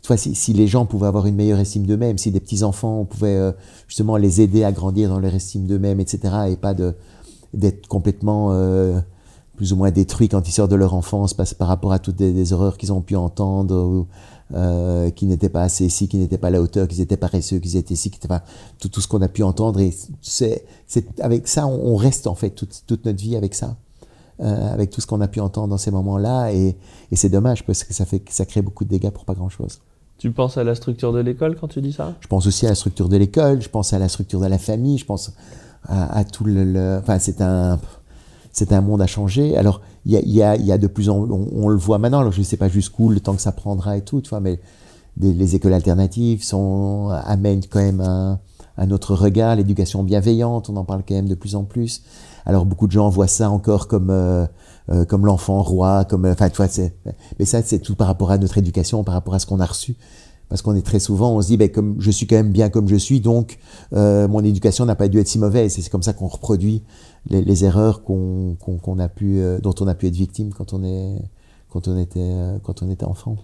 [SPEAKER 1] tu vois, si les gens pouvaient avoir une meilleure estime d'eux-mêmes, si des petits-enfants, on pouvait justement les aider à grandir dans leur estime d'eux-mêmes, etc., et pas d'être complètement plus ou moins détruits quand ils sortent de leur enfance par rapport à toutes des horreurs qu'ils ont pu entendre, qui n'étaient pas assez ci, qui n'étaient pas à la hauteur, qu'ils étaient paresseux, qu'ils étaient ci, tout ce qu'on a pu entendre. Et avec ça, on reste en fait toute notre vie avec ça. Avec tout ce qu'on a pu entendre dans ces moments-là, et c'est dommage parce que ça crée beaucoup de dégâts pour pas grand-chose.
[SPEAKER 2] Tu penses à la structure de l'école quand tu dis ça?
[SPEAKER 1] Je pense aussi à la structure de l'école, je pense à la structure de la famille, je pense à tout enfin, c'est un monde à changer. Alors, il y a de plus en plus, on le voit maintenant, alors je ne sais pas jusqu'où, le temps que ça prendra et tout, tu vois, mais les écoles alternatives amènent quand même un autre regard, l'éducation bienveillante, on en parle quand même de plus en plus. Alors, beaucoup de gens voient ça encore comme l'enfant roi, enfin, tu vois, mais ça, c'est tout par rapport à notre éducation, par rapport à ce qu'on a reçu. Parce qu'on est très souvent, on se dit, comme je suis quand même bien comme je suis, donc mon éducation n'a pas dû être si mauvaise. Et c'est comme ça qu'on reproduit les erreurs dont on a pu être victime quand on était enfant.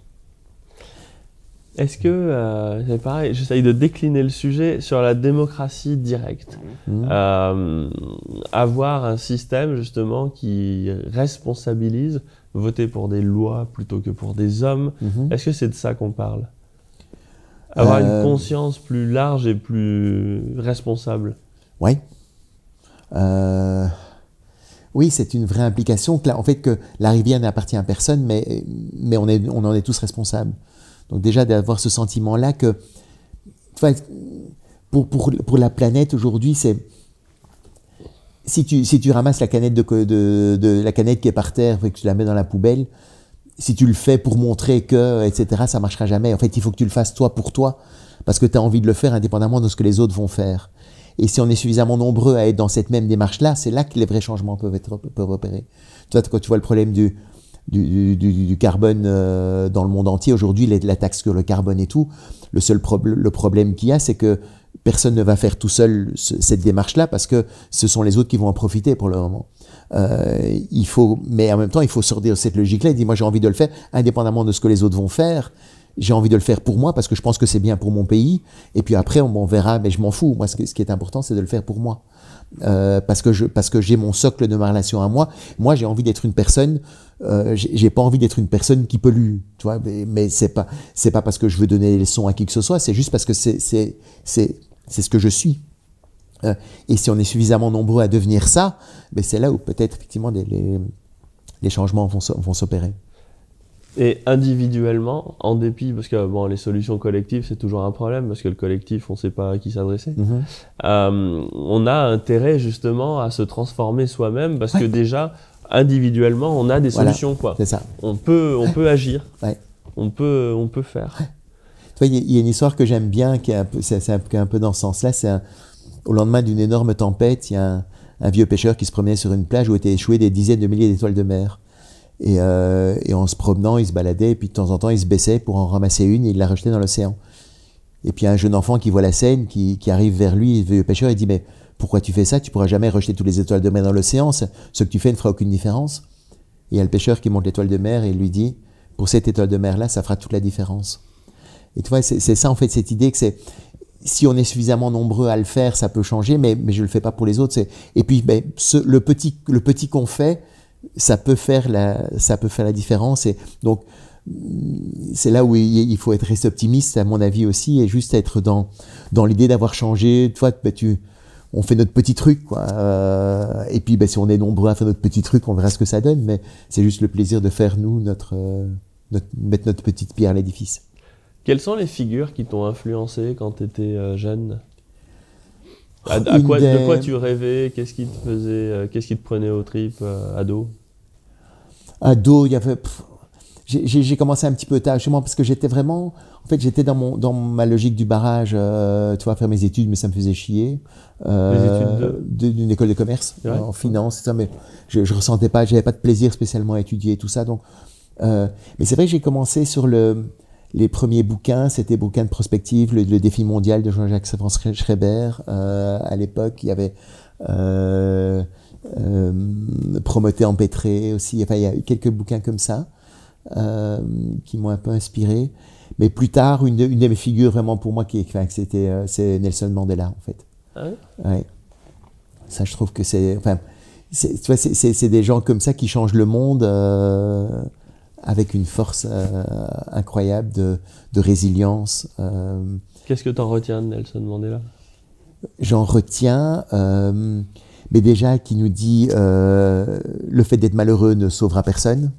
[SPEAKER 2] Est-ce que, c'est pareil, j'essaye de décliner le sujet sur la démocratie directe. Avoir un système justement qui responsabilise, voter pour des lois plutôt que pour des hommes, est-ce que c'est de ça qu'on parle? Avoir une conscience plus large et plus responsable.
[SPEAKER 1] Oui. Oui, c'est une vraie implication. En fait, que la rivière n'appartient à personne, mais on en est tous responsables. Donc déjà, d'avoir ce sentiment-là que, pour la planète aujourd'hui, c'est si tu ramasses la canette la canette qui est par terre et que tu la mets dans la poubelle, si tu le fais pour montrer que, etc., ça marchera jamais. En fait, il faut que tu le fasses toi pour toi, parce que tu as envie de le faire indépendamment de ce que les autres vont faire. Et si on est suffisamment nombreux à être dans cette même démarche-là, c'est là que les vrais changements peuvent opérer. Tu vois, quand tu vois le problème du carbone dans le monde entier, aujourd'hui, la taxe sur le carbone et tout, le problème qu'il y a, c'est que personne ne va faire tout seul cette démarche-là, parce que ce sont les autres qui vont en profiter pour le moment. Mais en même temps, il faut sortir de cette logique-là et dire, moi j'ai envie de le faire, indépendamment de ce que les autres vont faire. J'ai envie de le faire pour moi, parce que je pense que c'est bien pour mon pays. Et puis après, on verra, mais je m'en fous. Moi, ce qui est important, c'est de le faire pour moi. Parce que j'ai mon socle de ma relation à moi. Moi, j'ai envie d'être une personne, j'ai pas envie d'être une personne qui pollue, tu vois, mais c'est pas parce que je veux donner des leçons à qui que ce soit, c'est juste parce que c'est ce que je suis. Et si on est suffisamment nombreux à devenir ça, ben c'est là où peut-être effectivement les changements vont s'opérer.
[SPEAKER 2] Et individuellement, en dépit, parce que bon, les solutions collectives, c'est toujours un problème, parce que le collectif, on ne sait pas à qui s'adresser. On a intérêt justement à se transformer soi-même, parce que déjà, individuellement, on a des solutions, quoi.
[SPEAKER 1] C'est ça.
[SPEAKER 2] On peut agir. On peut faire.
[SPEAKER 1] Tu vois, il y a une histoire que j'aime bien, qui est un peu dans ce sens-là. C'est au lendemain d'une énorme tempête, il y a un vieux pêcheur qui se promenait sur une plage où étaient échouées des dizaines de milliers d'étoiles de mer. Et en se promenant, il se baladait, et puis de temps en temps, il se baissait pour en ramasser une, et il la rejetait dans l'océan. Et puis un jeune enfant qui voit la scène, qui arrive vers lui, le vieux pêcheur, il dit, mais pourquoi tu fais ça? Tu pourras jamais rejeter toutes les étoiles de mer dans l'océan, ce que tu fais ne fera aucune différence. Et il y a le pêcheur qui monte l'étoile de mer, et il lui dit, pour cette étoile de mer-là, ça fera toute la différence. Et tu vois, c'est ça en fait, cette idée que si on est suffisamment nombreux à le faire, ça peut changer, mais je le fais pas pour les autres. Et puis, le petit qu'on fait, ça peut faire la différence. Et donc, c'est là où il faut rester optimiste, à mon avis aussi, et juste être dans l'idée d'avoir changé. Tu vois, on fait notre petit truc, quoi. Et puis, si on est nombreux à faire notre petit truc, on verra ce que ça donne, mais c'est juste le plaisir de faire, nous, mettre notre petite pierre à l'édifice.
[SPEAKER 2] Quelles sont les figures qui t'ont influencé quand tu étais jeune? De quoi tu rêvais? Qu'est-ce qui te prenait aux tripes, ado?
[SPEAKER 1] Ado, il y avait... J'ai commencé un petit peu tard, justement, parce que j'étais vraiment... En fait, j'étais dans ma logique du barrage, tu vois, faire mes études, mais ça me faisait chier.
[SPEAKER 2] Les études
[SPEAKER 1] d'une école de commerce, en finance, ça, mais je ressentais pas, j'avais pas de plaisir spécialement à étudier et tout ça. Donc, mais c'est vrai que j'ai commencé sur les premiers bouquins, c'était bouquins de prospective, le défi mondial de Jean-Jacques Schreiber. À l'époque, il y avait Prométhée empêtré aussi. Enfin, il y a eu quelques bouquins comme ça qui m'ont un peu inspiré. Mais plus tard, une de mes figures vraiment pour moi c'est Nelson Mandela en fait.
[SPEAKER 2] Ah oui?
[SPEAKER 1] Ouais. Ça, je trouve que c'est des gens comme ça qui changent le monde. Avec une force incroyable de résilience.
[SPEAKER 2] Qu'est-ce que tu en retiens de Nelson Mandela?
[SPEAKER 1] J'en retiens, mais déjà qui nous dit le fait d'être malheureux ne sauvera personne.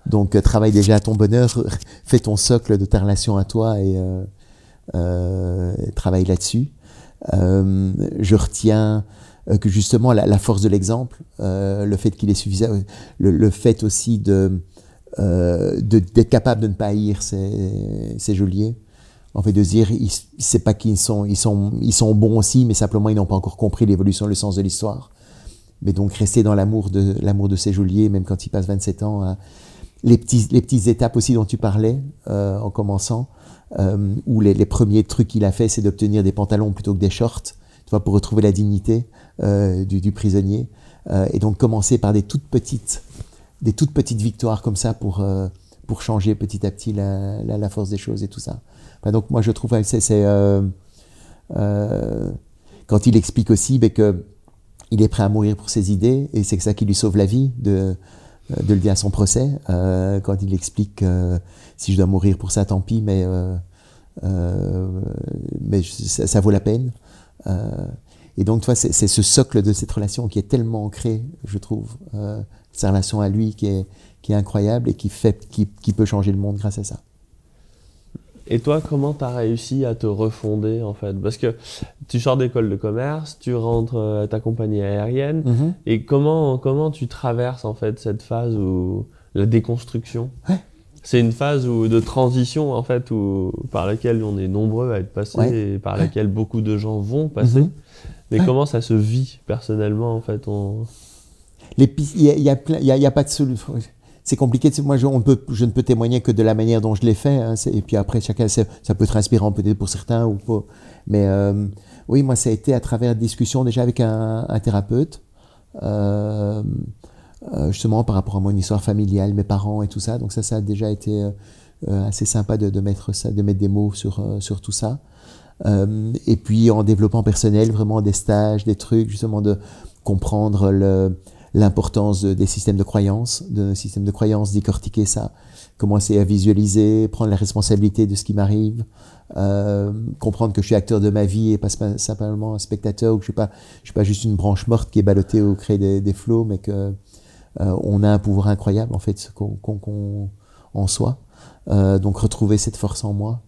[SPEAKER 1] Donc travaille déjà à ton bonheur, fais ton socle de ta relation à toi et travaille là-dessus. Je retiens que justement la force de l'exemple, le fait qu'il est suffisant, le fait aussi d'être capable de ne pas haïr ses geôliers. En fait, de se dire, c'est pas qu'ils ils sont bons aussi, mais simplement ils n'ont pas encore compris l'évolution, le sens de l'histoire. Mais donc rester dans l'amour de ses geôliers, même quand ils passent 27 ans. Les petites étapes aussi dont tu parlais en commençant, où les premiers trucs qu'il a fait, c'est d'obtenir des pantalons plutôt que des shorts, tu vois, pour retrouver la dignité du prisonnier. Et donc commencer par des toutes petites victoires comme ça pour pour changer petit à petit la force des choses et tout ça. Enfin, donc moi je trouve quand il explique aussi que il est prêt à mourir pour ses idées, et c'est ça qui lui sauve la vie, de le dire à son procès, quand il explique si je dois mourir pour ça, tant pis, mais ça vaut la peine. Et donc, tu vois, c'est ce socle de cette relation qui est tellement ancré, je trouve, sa relation à lui qui est incroyable et qui peut changer le monde grâce à ça.
[SPEAKER 2] Et toi, comment tu as réussi à te refonder, en fait? Parce que tu sors d'école de commerce, tu rentres à ta compagnie aérienne, et comment tu traverses, en fait, cette phase où la déconstruction?
[SPEAKER 1] Ouais.
[SPEAKER 2] C'est une phase de transition, en fait, par laquelle on est nombreux à être passés, et par laquelle beaucoup de gens vont passer. Mais comment ça se vit personnellement, en fait?
[SPEAKER 1] Il y a pas de solution. C'est compliqué. Moi, je ne peux témoigner que de la manière dont je l'ai fait. Hein, et puis après, chacun, ça peut être inspirant peut-être pour certains ou pas. Mais oui, moi, ça a été à travers des discussions déjà avec un thérapeute, justement par rapport à mon histoire familiale, mes parents et tout ça. Donc ça a déjà été assez sympa de mettre des mots sur tout ça. Et puis en développement personnel, vraiment des stages, des trucs, justement de comprendre l'importance des systèmes de croyances, décortiquer ça, commencer à visualiser, prendre la responsabilité de ce qui m'arrive, comprendre que je suis acteur de ma vie et pas simplement un spectateur, ou que je suis pas juste une branche morte qui est ballottée au cré des flots, mais que on a un pouvoir incroyable en fait en soi. Donc retrouver cette force en moi.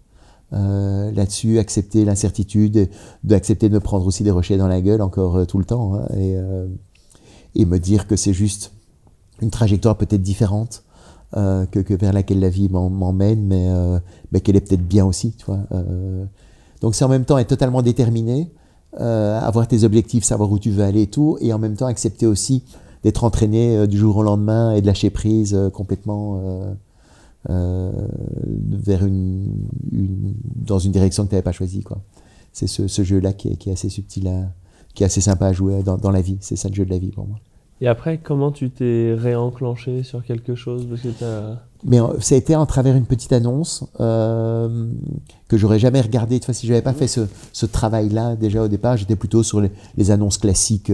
[SPEAKER 1] Là-dessus, accepter l'incertitude, d'accepter de me prendre aussi des rochers dans la gueule encore tout le temps, hein, et me dire que c'est juste une trajectoire peut-être différente que vers laquelle la vie m'emmène, mais qu'elle est peut-être bien aussi, tu vois. Donc c'est en même temps être totalement déterminé, avoir tes objectifs, savoir où tu veux aller et tout, et en même temps accepter aussi d'être entraîné du jour au lendemain et de lâcher prise complètement vers dans une direction que tu n'avais pas choisie, quoi. C'est ce jeu-là qui est assez subtil, qui est assez sympa à jouer dans la vie. C'est ça le jeu de la vie pour moi.
[SPEAKER 2] Et après, comment tu t'es réenclenché sur quelque chose? Parce que
[SPEAKER 1] Mais ça a été en travers une petite annonce que j'aurais jamais regardée. Tu vois, si je n'avais pas fait ce travail-là déjà au départ, j'étais plutôt sur les annonces classiques,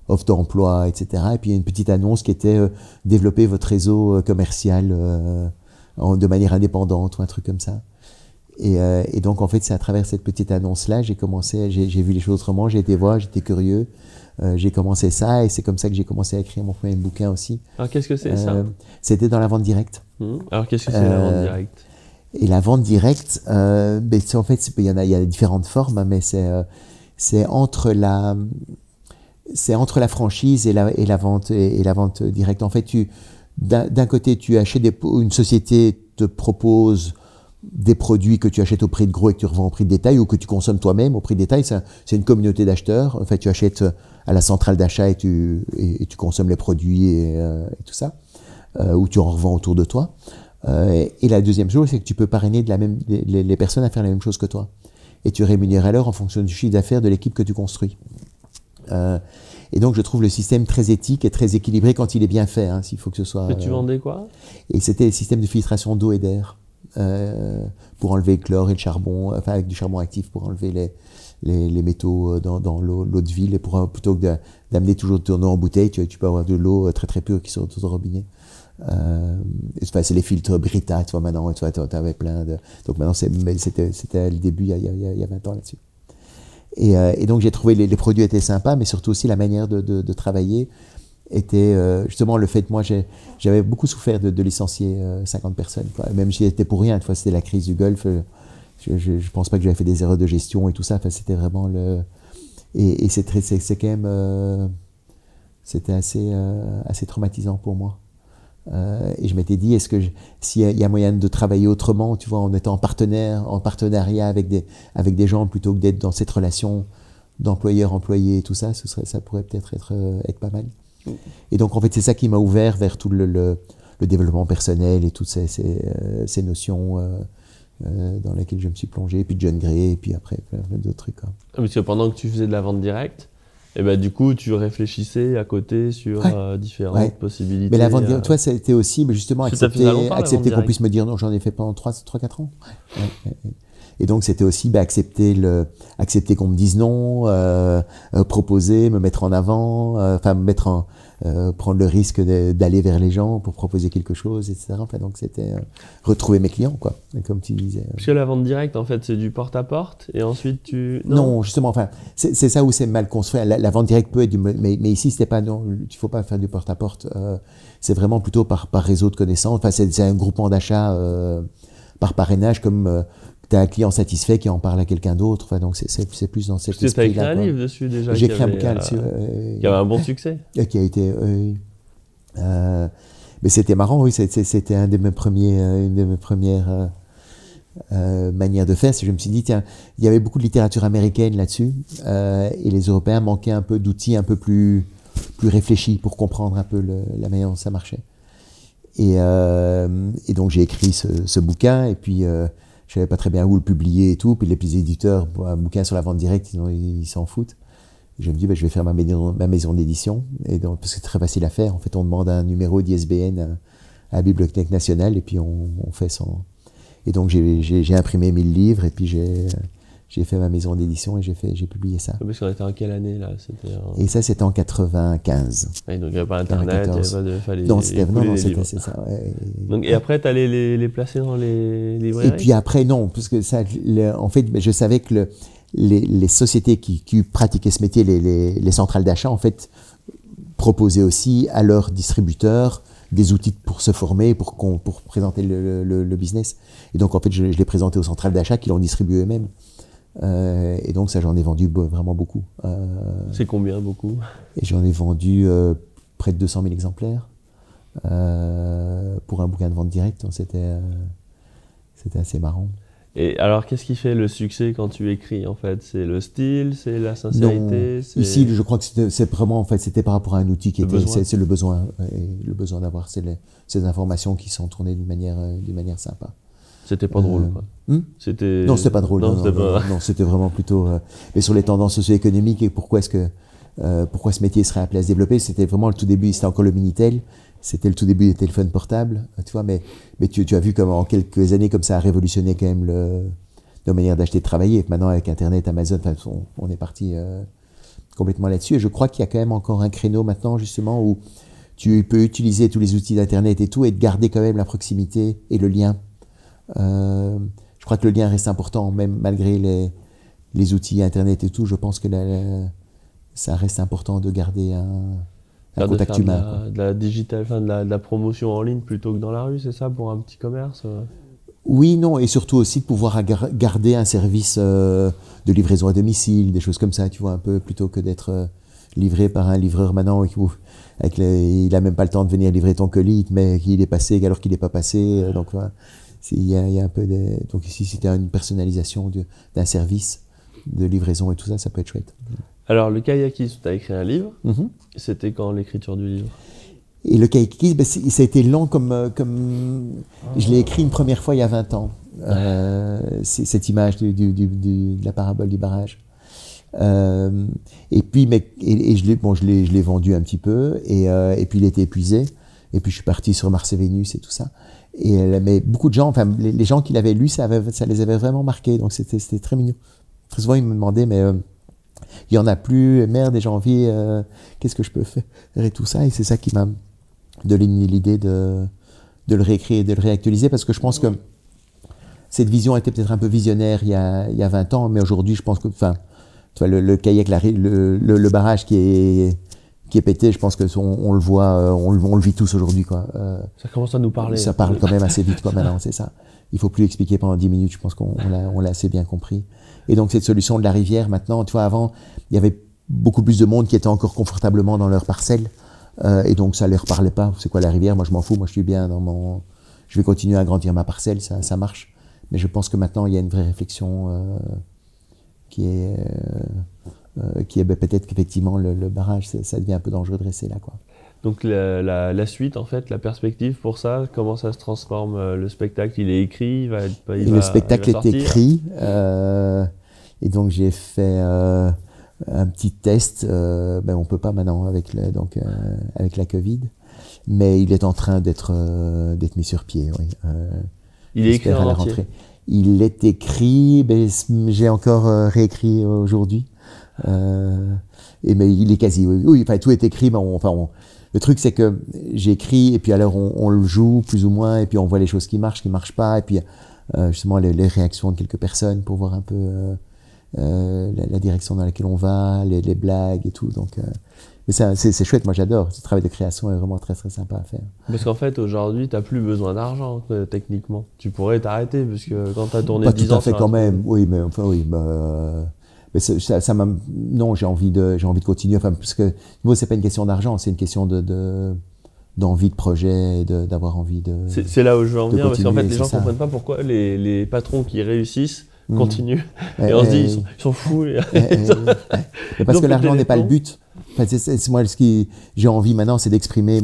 [SPEAKER 1] offre d'emploi, etc. Et puis il y a une petite annonce qui était développer votre réseau commercial de manière indépendante ou un truc comme ça. Et donc en fait c'est à travers cette petite annonce-là j'ai vu les choses autrement, j'ai été voir, j'étais curieux, j'ai commencé ça et c'est comme ça que j'ai commencé à écrire mon premier bouquin aussi.
[SPEAKER 2] Alors qu'est-ce que c'est ça?
[SPEAKER 1] C'était dans la vente directe.
[SPEAKER 2] Alors qu'est-ce que c'est la vente directe? Et
[SPEAKER 1] la vente directe, en fait il y a différentes formes, mais c'est entre la franchise et la vente directe. En fait, d'un côté, tu achètes une société te propose des produits que tu achètes au prix de gros et que tu revends au prix de détail, ou que tu consommes toi-même au prix de détail. C'est une communauté d'acheteurs. En fait, tu achètes à la centrale d'achat et tu consommes les produits et tout ça, ou tu en revends autour de toi. Et la deuxième chose, c'est que tu peux parrainer les personnes à faire la même chose que toi. Et tu rémunères alors en fonction du chiffre d'affaires de l'équipe que tu construis. Et donc je trouve le système très éthique et très équilibré quand il est bien fait, hein, s'il faut que ce soit.
[SPEAKER 2] Et tu vendais quoi?
[SPEAKER 1] Et c'était le système de filtration d'eau et d'air pour enlever le chlore et le charbon, enfin avec du charbon actif pour enlever les métaux dans l'eau de ville, et plutôt que d'amener toujours de l'eau en bouteille, tu peux avoir de l'eau très très pure qui sort de ton robinet. C'est les filtres Brita, tu vois, maintenant, tu avais plein de. Donc maintenant c'était le début il y a 20 ans là-dessus. Et donc j'ai trouvé les produits étaient sympas, mais surtout aussi la manière de travailler était justement le fait, moi j'avais beaucoup souffert de licencier 50 personnes, quoi. Même si c'était pour rien, une fois c'était la crise du Golfe, je pense pas que j'avais fait des erreurs de gestion et tout ça, enfin c'était vraiment et c'est quand même c'était assez traumatisant pour moi. Et je m'étais dit, est-ce que s'il y a moyen de travailler autrement, tu vois, en étant en partenariat avec des gens, plutôt que d'être dans cette relation d'employeur-employé et tout ça, ça pourrait peut-être être pas mal. Et donc en fait c'est ça qui m'a ouvert vers tout le développement personnel et toutes ces notions dans lesquelles je me suis plongé, et puis John Gray, et puis après plein d'autres trucs, quoi.
[SPEAKER 2] Parce que pendant que tu faisais de la vente directe, Et bah, du coup, tu réfléchissais à côté sur différentes possibilités.
[SPEAKER 1] Mais la vente directe, toi, ça a été aussi justement accepter qu'on puisse me dire non, j'en ai fait pendant 3-4 ans. Et donc, c'était aussi accepter qu'on me dise non, proposer, me mettre en avant, prendre le risque d'aller vers les gens pour proposer quelque chose, etc. Enfin, donc, c'était retrouver mes clients, quoi, comme tu disais.
[SPEAKER 2] Parce que la vente directe, en fait, c'est du porte-à-porte, et ensuite
[SPEAKER 1] Non, justement, enfin, c'est ça où c'est mal construit. La vente directe peut être mais ici, c'était pas, non, il faut pas faire du porte-à-porte. C'est vraiment plutôt par réseau de connaissances. Enfin, c'est un groupement d'achat par parrainage, comme tu as un client satisfait qui en parle à quelqu'un d'autre. Enfin, donc, c'est plus dans cet esprit-là.
[SPEAKER 2] Tu as écrit un livre dessus déjà.
[SPEAKER 1] J'ai écrit un bouquin dessus.
[SPEAKER 2] Qui avait un bon succès.
[SPEAKER 1] Qui a été. Mais c'était marrant, oui. C'était une de mes premières manières de faire. Je me suis dit, tiens, il y avait beaucoup de littérature américaine là-dessus. Et les Européens manquaient un peu d'outils un peu plus réfléchis pour comprendre un peu la manière dont ça marchait. Et donc, j'ai écrit ce bouquin. Et puis. Je savais pas très bien où le publier et tout. Puis les éditeurs, un bouquin sur la vente directe, ils s'en foutent. Et je me dis, je vais faire ma maison d'édition. Et donc, parce que c'est très facile à faire. En fait, on demande un numéro d'ISBN à la Bibliothèque nationale et puis on fait son. Et donc, j'ai imprimé 1000 livres et puis j'ai fait ma maison d'édition et j'ai publié ça.
[SPEAKER 2] Parce qu'on était en quelle année là?
[SPEAKER 1] Et ça, c'était en 95.
[SPEAKER 2] Et donc, il n'y avait pas Internet, il n'y avait pas
[SPEAKER 1] non, c'était ça. Ouais.
[SPEAKER 2] Donc, et après, tu allais les placer dans les librairies?
[SPEAKER 1] Et puis après, non, parce que ça, en fait, je savais que les sociétés qui pratiquaient ce métier, les centrales d'achat, en fait, proposaient aussi à leurs distributeurs des outils pour se former, pour présenter le business. Et donc, en fait, je l'ai présenté aux centrales d'achat qui l'ont distribué eux-mêmes. Et donc ça, j'en ai vendu vraiment beaucoup.
[SPEAKER 2] C'est combien, beaucoup?
[SPEAKER 1] Et j'en ai vendu près de 200 000 exemplaires pour un bouquin de vente directe. Donc c'était assez marrant.
[SPEAKER 2] Et alors, qu'est-ce qui fait le succès quand tu écris, en fait? C'est le style, c'est la sincérité?
[SPEAKER 1] Ici, je crois que c'est vraiment, en fait, c'était par rapport à un outil qui était, c'est le besoin, le besoin d'avoir ces informations qui sont tournées d'une manière sympa.
[SPEAKER 2] C'était pas drôle, quoi.
[SPEAKER 1] Non, c'était pas drôle. Non, c'était vraiment plutôt. Mais sur les tendances socio-économiques et pourquoi ce métier serait appelé à se développer, c'était vraiment le tout début. C'était encore le Minitel. C'était le tout début des téléphones portables, tu vois. Mais tu as vu comment en quelques années comme ça a révolutionné quand même la manière d'acheter et de travailler. Maintenant avec Internet, Amazon, on est parti complètement là-dessus. Et je crois qu'il y a quand même encore un créneau maintenant justement où tu peux utiliser tous les outils d'Internet et tout et de garder quand même la proximité et le lien. Je crois que le lien reste important, même malgré les outils Internet et tout. Je pense que ça reste important de garder un contact humain.
[SPEAKER 2] De la digital, enfin de la promotion en ligne plutôt que dans la rue, c'est ça, pour un petit commerce?
[SPEAKER 1] Oui, non, et surtout aussi de pouvoir garder un service de livraison à domicile, des choses comme ça, tu vois, un peu, plutôt que d'être livré par un livreur maintenant il n'a même pas le temps de venir livrer ton colis, mais il est passé alors qu'il n'est pas passé, donc voilà. Il y a un peu donc ici, c'était une personnalisation d'un service de livraison et tout ça, ça peut être chouette.
[SPEAKER 2] Alors, le kayakisme, tu as écrit un livre. C'était quand l'écriture du livre?
[SPEAKER 1] Et le kayakisme, ça a été lent comme je l'ai écrit une première fois il y a 20 ans. Cette image de la parabole du barrage. Et puis, je l'ai vendu un petit peu et puis il était épuisé. Et puis je suis parti sur Mars et Vénus et tout ça. Mais beaucoup de gens, enfin les gens qui l'avaient lu, ça les avait vraiment marqués. Donc c'était très mignon. Très souvent ils me demandaient, mais il y en a plus, merde, j'ai envie, qu'est-ce que je peux faire et tout ça. Et c'est ça qui m'a donné l'idée de le réécrire et de le réactualiser, parce que je pense que cette vision était peut-être un peu visionnaire il y a 20 ans, mais aujourd'hui je pense que, enfin, tu vois, le kayak, le barrage qui est pété, je pense que on le voit, on le vit tous aujourd'hui, quoi.
[SPEAKER 2] Ça commence à nous parler.
[SPEAKER 1] Ça parle quand même assez vite, quoi, maintenant, c'est ça. Il faut plus expliquer pendant 10 minutes, je pense qu'on l'a assez bien compris. Et donc, cette solution de la rivière, maintenant, tu vois, avant, il y avait beaucoup plus de monde qui était encore confortablement dans leur parcelle, et donc ça leur parlait pas. C'est quoi la rivière? Moi, je m'en fous, moi, je suis bien je vais continuer à agrandir ma parcelle, ça marche. Mais je pense que maintenant, il y a une vraie réflexion, qui est peut-être qu'effectivement le barrage, ça devient un peu dangereux de rester là, quoi.
[SPEAKER 2] Donc la suite, en fait, la perspective pour ça, comment ça se transforme? Le spectacle, il est écrit,
[SPEAKER 1] le spectacle est écrit, et donc j'ai fait un petit test. On peut pas maintenant avec la Covid, mais il est en train d'être mis sur pied. Oui.
[SPEAKER 2] Il est écrit
[SPEAKER 1] à
[SPEAKER 2] en
[SPEAKER 1] la
[SPEAKER 2] entier.
[SPEAKER 1] rentrée. Il est écrit, mais j'ai encore réécrit aujourd'hui. Mais il est quasi. Oui, enfin tout est écrit. Mais le truc c'est que j'écris et puis alors on le joue plus ou moins et puis on voit les choses qui marchent pas et puis justement les réactions de quelques personnes pour voir un peu la direction dans laquelle on va, les blagues et tout. Donc, mais c'est chouette, moi j'adore. Ce travail de création est vraiment très très sympa à faire.
[SPEAKER 2] Parce qu'en fait, aujourd'hui, tu n'as plus besoin d'argent, techniquement. Tu pourrais t'arrêter, parce que quand tu as tourné
[SPEAKER 1] Pas
[SPEAKER 2] 10
[SPEAKER 1] tout à
[SPEAKER 2] ans
[SPEAKER 1] fait
[SPEAKER 2] sur
[SPEAKER 1] quand
[SPEAKER 2] un
[SPEAKER 1] même,
[SPEAKER 2] truc-
[SPEAKER 1] oui, mais enfin oui. Mais ça m'a. Non, j'ai envie de continuer. Enfin, parce que moi, c'est pas une question d'argent, c'est une question d'envie de projet, et d'avoir envie de.
[SPEAKER 2] C'est là où je veux en venir, parce qu'en fait,
[SPEAKER 1] continuer,
[SPEAKER 2] les gens
[SPEAKER 1] c'est
[SPEAKER 2] ne
[SPEAKER 1] ça.
[SPEAKER 2] comprennent pas pourquoi les patrons qui réussissent
[SPEAKER 1] Mm.
[SPEAKER 2] continuent.
[SPEAKER 1] Eh,
[SPEAKER 2] Et on se dit,
[SPEAKER 1] eh,
[SPEAKER 2] ils sont fous.
[SPEAKER 1] Mais parce
[SPEAKER 2] ont
[SPEAKER 1] que
[SPEAKER 2] pété
[SPEAKER 1] l'argent
[SPEAKER 2] les
[SPEAKER 1] n'est pas le
[SPEAKER 2] plombs.
[SPEAKER 1] but. Enfin, c'est moi ce qui j'ai envie maintenant, c'est d'exprimer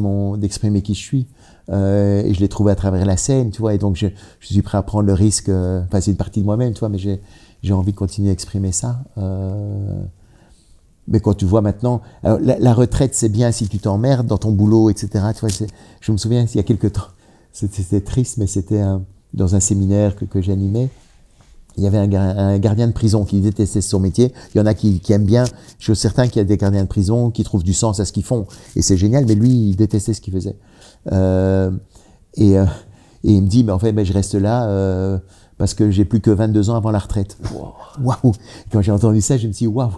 [SPEAKER 1] qui je suis. Et je l'ai trouvé à travers la scène, tu vois. Et donc je suis prêt à prendre le risque. Enfin, c'est une partie de moi-même, tu vois. Mais j'ai envie de continuer à exprimer ça. Mais quand tu vois maintenant, alors, la retraite, c'est bien si tu t'emmerdes dans ton boulot, etc. Tu vois, je me souviens, il y a quelques temps, c'était triste, mais c'était dans un séminaire que j'animais. Il y avait un gardien de prison qui détestait son métier. Il y en a qui aiment bien. Je suis certain qu'il y a des gardiens de prison qui trouvent du sens à ce qu'ils font. Et c'est génial, mais lui, il détestait ce qu'il faisait. Et il me dit, mais en fait, je reste là parce que j'ai plus que 22 ans avant la retraite. Waouh! Quand j'ai entendu ça, je me suis dit, waouh!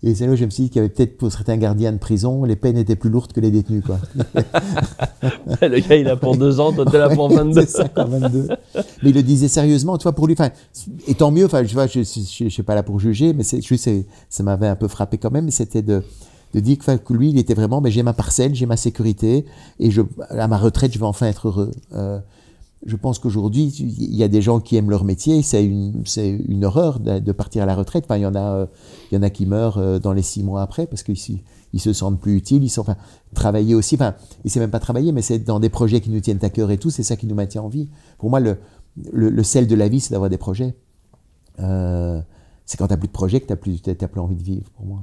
[SPEAKER 1] Et c'est là où je me suis dit qu'il y avait peut-être pour certains gardiens de prison, les peines étaient plus lourdes que les détenus, quoi.
[SPEAKER 2] Le gars, il a pour 2 ans, toi, t'es là pour 22.
[SPEAKER 1] C'est ça, quoi, 22. Mais il le disait sérieusement, tu vois, pour lui, enfin, et tant mieux, enfin, je suis pas là pour juger, mais ça m'avait un peu frappé quand même, mais c'était de dire que lui, il était vraiment, j'ai ma parcelle, j'ai ma sécurité, et à ma retraite, je vais enfin être heureux. Je pense qu'aujourd'hui, il y a des gens qui aiment leur métier, c'est une horreur de partir à la retraite. Enfin, il y en a qui meurent dans les 6 mois après parce qu'ils se sentent plus utiles. Travailler aussi, enfin, et c'est même pas travailler, mais c'est dans des projets qui nous tiennent à cœur et tout, c'est ça qui nous maintient en vie. Pour moi, le sel de la vie, c'est d'avoir des projets. C'est quand t'as plus de projets que t'as plus envie de vivre, pour moi.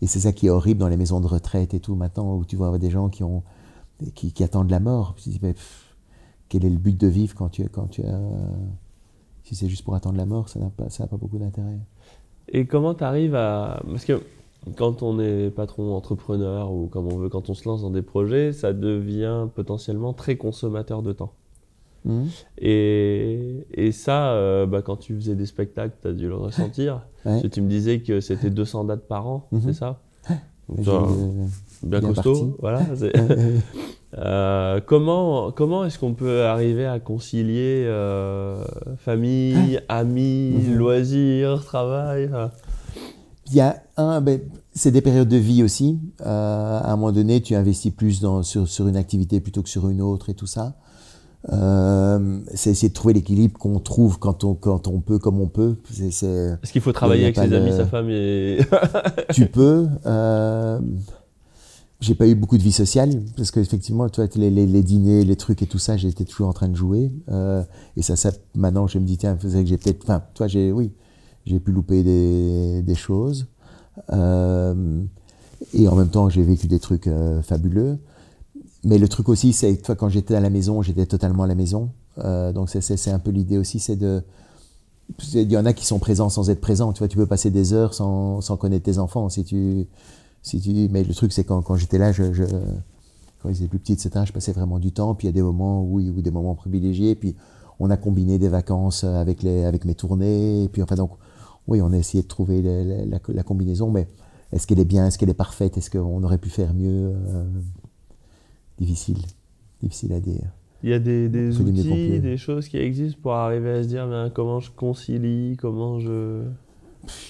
[SPEAKER 1] Et c'est ça qui est horrible dans les maisons de retraite et tout, maintenant, où tu vois des gens qui attendent la mort. Je me dis, quel est le but de vivre si c'est juste pour attendre la mort, ça n'a pas beaucoup d'intérêt.
[SPEAKER 2] Et comment tu arrives à... Parce que quand on est patron, entrepreneur, ou comme on veut, quand on se lance dans des projets, ça devient potentiellement très consommateur de temps.
[SPEAKER 1] Mmh.
[SPEAKER 2] Et ça, quand tu faisais des spectacles, tu as dû le ressentir.
[SPEAKER 1] Ouais.
[SPEAKER 2] Parce que tu me disais que c'était 200 dates par an, c'est ça? Genre, bien costaud,
[SPEAKER 1] parti.
[SPEAKER 2] voilà. Comment est-ce qu'on peut arriver à concilier famille, amis, loisirs, travail?
[SPEAKER 1] Il y a c'est des périodes de vie aussi. À un moment donné, tu investis plus sur une activité plutôt que sur une autre et tout ça. C'est essayer de trouver l'équilibre qu'on trouve quand on peut, comme on peut.
[SPEAKER 2] Est-ce qu'il faut travailler avec ses amis, sa femme et...
[SPEAKER 1] Tu peux. J'ai pas eu beaucoup de vie sociale parce qu'effectivement, toi, les dîners, les trucs et tout ça, j'étais toujours en train de jouer. Et ça, maintenant, je me dis tiens, faisait que j'ai peut-être. Enfin, toi, j'ai pu louper des choses. Et en même temps, j'ai vécu des trucs fabuleux. Mais le truc aussi, c'est que quand j'étais à la maison, j'étais totalement à la maison. Donc c'est un peu l'idée aussi, c'est de... Il y en a qui sont présents sans être présents. Tu vois, tu peux passer des heures sans connaître tes enfants. Mais le truc, c'est quand j'étais là, quand ils étaient plus petits, etc., je passais vraiment du temps. Puis il y a des moments où des moments privilégiés. Puis on a combiné des vacances avec mes tournées. Et puis enfin donc, oui, on a essayé de trouver la combinaison. Mais est-ce qu'elle est bien? Est-ce qu'elle est parfaite? Est-ce qu'on aurait pu faire mieux? Difficile à dire.
[SPEAKER 2] Il y a des outils, des choses qui existent pour arriver à se dire comment je concilie, comment je...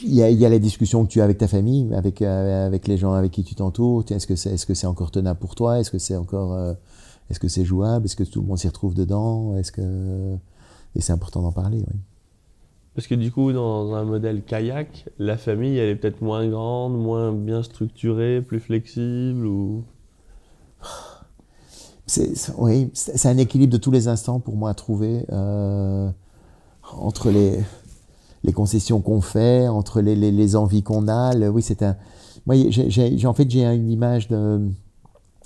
[SPEAKER 1] Il y a la discussion que tu as avec ta famille, avec les gens avec qui tu t'entoures. Est-ce que c'est encore tenable pour toi? Est-ce que c'est jouable? Est-ce que tout le monde s'y retrouve dedans? Et c'est important d'en parler, oui.
[SPEAKER 2] Parce que du coup, dans un modèle kayak, la famille, elle est peut-être moins grande, moins bien structurée, plus flexible ou...
[SPEAKER 1] Oui, c'est un équilibre de tous les instants pour moi à trouver entre les concessions qu'on fait, entre les envies qu'on a. Oui, c'est un. Moi, en fait, j'ai une image de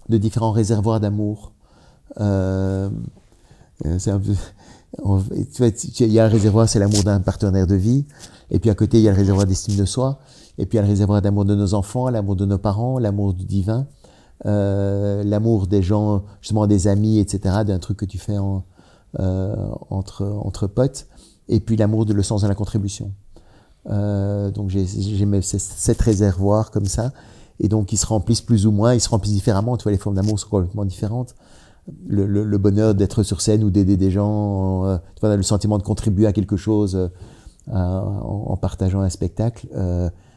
[SPEAKER 1] différents réservoirs d'amour. C'est un peu, il y a un réservoir, c'est l'amour d'un partenaire de vie. Et puis à côté, il y a le réservoir d'estime de soi. Et puis il y a le réservoir d'amour de nos enfants, l'amour de nos parents, l'amour du divin, l'amour des gens, justement des amis, etc., d'un truc que tu fais entre potes. Et puis l'amour le sens de la contribution. Donc j'ai 7 réservoirs comme ça. Et donc ils se remplissent plus ou moins, ils se remplissent différemment. Tu vois, les formes d'amour sont complètement différentes. Le bonheur d'être sur scène ou d'aider des gens, tu vois, le sentiment de contribuer à quelque chose en partageant un spectacle,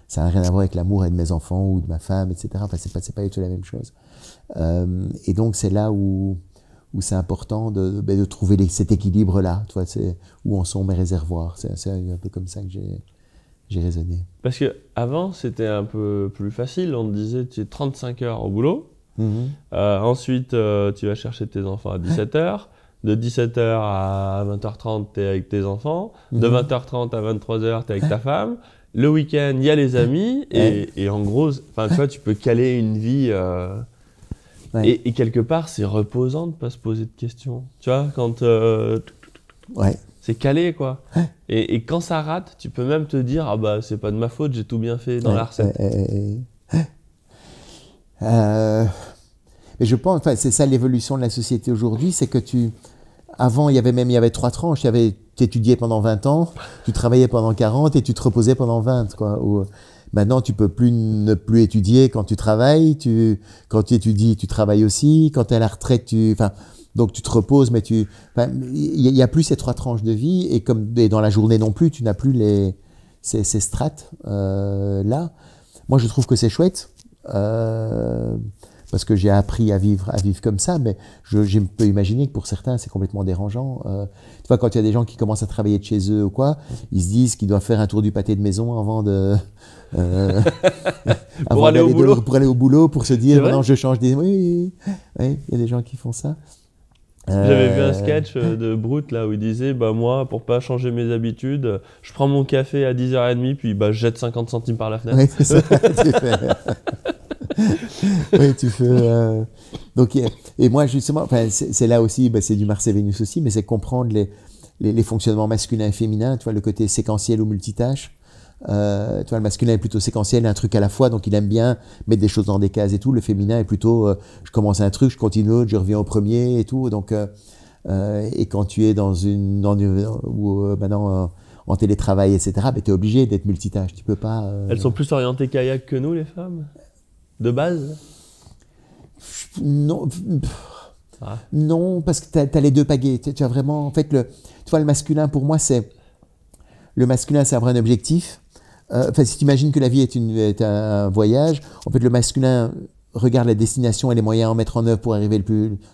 [SPEAKER 1] ça n'a rien à voir avec l'amour de mes enfants ou de ma femme, etc. Enfin, c'est pas du tout la même chose. Et donc c'est là où c'est important de trouver cet équilibre-là, tu vois, où en sont mes réservoirs. C'est un peu comme ça que j'ai raisonné.
[SPEAKER 2] Parce que avant c'était un peu plus facile, on te disait tu es 35 heures au boulot. Ensuite, tu vas chercher tes enfants à 17h. De 17h à 20h30, tu es avec tes enfants. De 20h30 à 23h, tu es avec ta femme. Le week-end, il y a les amis. Et en gros, tu vois, tu peux caler une vie. Et quelque part, c'est reposant de ne pas se poser de questions. Tu vois, quand c'est calé, quoi. Et quand ça rate, tu peux même te dire, ah bah, c'est pas de ma faute, j'ai tout bien fait dans la recette.
[SPEAKER 1] Mais je pense, enfin, c'est ça l'évolution de la société aujourd'hui, c'est que avant, il y avait 3 tranches. Tu étudiais pendant 20 ans, tu travaillais pendant 40 et tu te reposais pendant 20, quoi. Maintenant, tu peux ne plus étudier quand tu travailles, quand tu étudies, tu travailles aussi, quand tu es à la retraite, donc tu te reposes, mais il y a plus ces 3 tranches de vie, et dans la journée non plus, tu n'as plus ces strates, là. Moi, je trouve que c'est chouette. Parce que j'ai appris à vivre comme ça, mais je peux imaginer que pour certains, c'est complètement dérangeant. Tu vois, quand il y a des gens qui commencent à travailler de chez eux ou quoi, ils se disent qu'ils doivent faire un tour du pâté de maison avant
[SPEAKER 2] pour aller au boulot,
[SPEAKER 1] pour se dire, non, je change des... Oui, il y a des gens qui font ça.
[SPEAKER 2] J'avais vu un sketch de Brut là où il disait bah moi pour pas changer mes habitudes je prends mon café à 10h30 puis je jette 50 centimes par la fenêtre.
[SPEAKER 1] Oui, c'est ça. Oui, tu fais. Donc, et moi justement, c'est là aussi, c'est du Mars et Vénus aussi, mais c'est comprendre les fonctionnements masculins et féminins. Tu vois, le côté séquentiel ou multitâche. Tu vois, le masculin est plutôt séquentiel, un truc à la fois, donc il aime bien mettre des choses dans des cases et tout. Le féminin est plutôt, je commence un truc, je continue l'autre, je reviens au premier et tout. Donc, et quand tu es maintenant en télétravail, etc., tu es obligé d'être multitâche. Tu peux pas.
[SPEAKER 2] Elles sont plus orientées kayak que nous, les femmes, de base.
[SPEAKER 1] Non. Non, parce que tu as les deux pagaies. Tu as vraiment, en fait, tu vois, le masculin pour moi, c'est avoir un objectif. Si tu imagines que la vie est un voyage, en fait, le masculin regarde la destination et les moyens à en mettre en œuvre pour arriver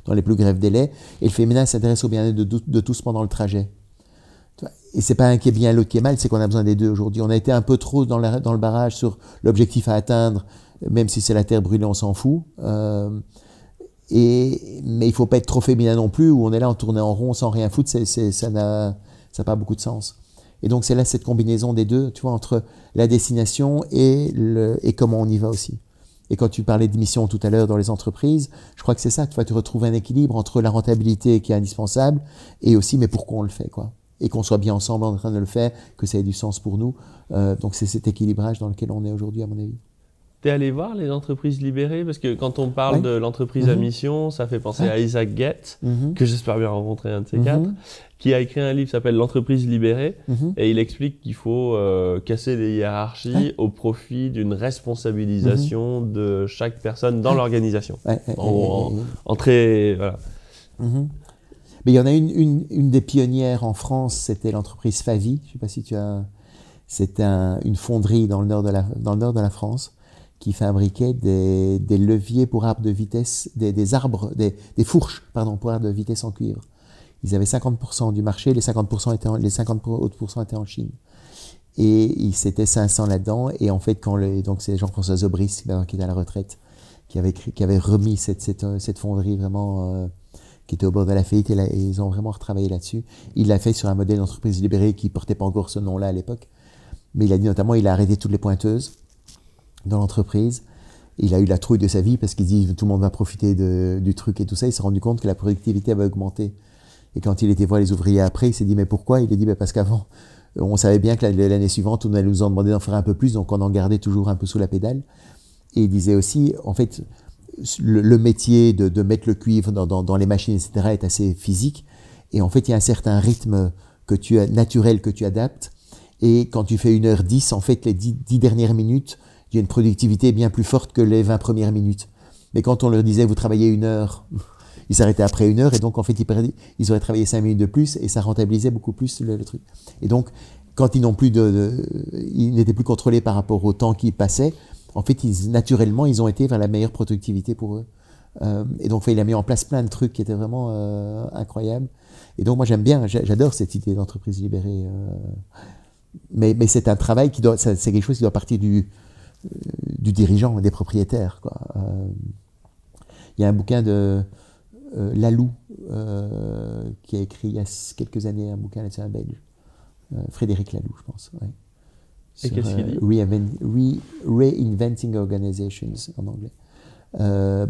[SPEAKER 1] dans les plus brefs délais, et le féminin s'intéresse au bien-être de tous pendant le trajet. Et c'est pas un qui est bien, l'autre qui est mal, c'est qu'on a besoin des deux aujourd'hui. On a été un peu trop dans le barrage sur l'objectif à atteindre, même si c'est la terre brûlée, on s'en fout. Mais il faut pas être trop féminin non plus, où on est là en tournée en rond sans rien foutre, ça n'a pas beaucoup de sens. Et donc c'est là cette combinaison des deux, tu vois, entre la destination et comment on y va aussi. Et quand tu parlais de mission tout à l'heure dans les entreprises, je crois que c'est ça, tu vois, tu retrouves un équilibre entre la rentabilité qui est indispensable et aussi, mais pourquoi on le fait, quoi. Et qu'on soit bien ensemble en train de le faire, que ça ait du sens pour nous. Donc c'est cet équilibrage dans lequel on est aujourd'hui, à mon avis.
[SPEAKER 2] T'es allé voir les entreprises libérées? Parce que quand on parle de l'entreprise à mission, ça fait penser à Isaac Getz, que j'espère bien rencontrer un de ces quatre, qui a écrit un livre qui s'appelle L'entreprise libérée, et il explique qu'il faut casser les hiérarchies au profit d'une responsabilisation de chaque personne dans l'organisation. Voilà.
[SPEAKER 1] Mais il y en a une des pionnières en France, c'était l'entreprise Favi. Je ne sais pas si tu as... C'était une fonderie dans le nord de la France qui fabriquait des leviers pour arbres de vitesse, des fourches, pour arbres de vitesse en cuivre. Ils avaient 50% du marché, les 50 autres étaient en Chine. Et c'était 500 là-dedans. Et en fait, donc c'est Jean-François Zobris, qui est à la retraite, qui avait remis cette fonderie vraiment, qui était au bord de la faillite, et ils ont vraiment retravaillé là-dessus. Il l'a fait sur un modèle d'entreprise libérée qui portait pas encore ce nom-là à l'époque. Mais il a dit notamment, il a arrêté toutes les pointeuses dans l'entreprise. Il a eu la trouille de sa vie parce qu'il dit tout le monde va profiter du truc et tout ça. Il s'est rendu compte que la productivité avait augmenté. Et quand il était voir les ouvriers après, il s'est dit mais pourquoi? Il a dit parce qu'avant, on savait bien que l'année suivante, on allait nous en demander d'en faire un peu plus, donc on en gardait toujours un peu sous la pédale. Et il disait aussi, en fait, le métier de mettre le cuivre dans les machines, etc., est assez physique. Et en fait, il y a un certain rythme naturel que tu adaptes. Et quand tu fais 1h10, en fait, les 10 dernières minutes, il y a une productivité bien plus forte que les 20 premières minutes. Mais quand on leur disait, vous travaillez 1 heure, ils s'arrêtaient après 1 heure, et donc en fait, ils auraient travaillé 5 minutes de plus, et ça rentabilisait beaucoup plus le truc. Et donc, quand ils n'étaient plus contrôlés par rapport au temps qui passait, en fait, naturellement, ils ont été vers la meilleure productivité pour eux. Et donc, il a mis en place plein de trucs qui étaient vraiment incroyables. Et donc, moi, j'adore cette idée d'entreprise libérée. Mais c'est un travail c'est quelque chose qui doit partir du dirigeant, des propriétaires, quoi. Il y a un bouquin de Laloux qui a écrit il y a quelques années un bouquin, c'est un Belge, Frédéric Laloux, je pense. Ouais.
[SPEAKER 2] Et qu'est-ce qu'il dit?
[SPEAKER 1] Reinventing Organizations en anglais.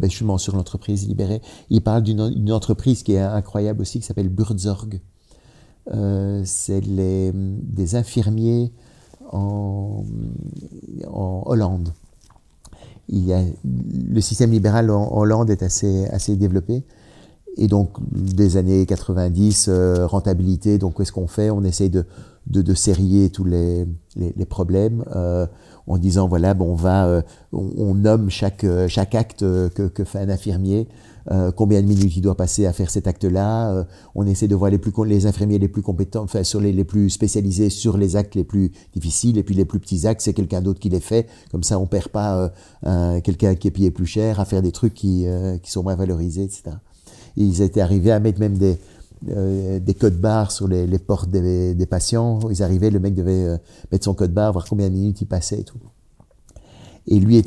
[SPEAKER 1] Justement sur l'entreprise libérée. Il parle d'une entreprise qui est incroyable aussi, qui s'appelle Buurtzorg. C'est des infirmiers en Hollande. Le système libéral en Hollande est assez développé. Et donc, des années 90, rentabilité, donc qu'est-ce qu'on fait? On essaye de sérier tous les problèmes en disant, voilà, bon, on nomme chaque acte que fait un infirmier, combien de minutes il doit passer à faire cet acte-là. On essaie de voir les infirmiers les plus compétents, enfin, sur les plus spécialisés sur les actes les plus difficiles, et puis les plus petits actes, c'est quelqu'un d'autre qui les fait. Comme ça, on perd pas quelqu'un qui est payé plus cher à faire des trucs qui sont moins valorisés, etc. Et ils étaient arrivés à mettre même des codes barres sur les portes des patients. Ils arrivaient, le mec devait mettre son code barre, voir combien de minutes il passait et tout. Et lui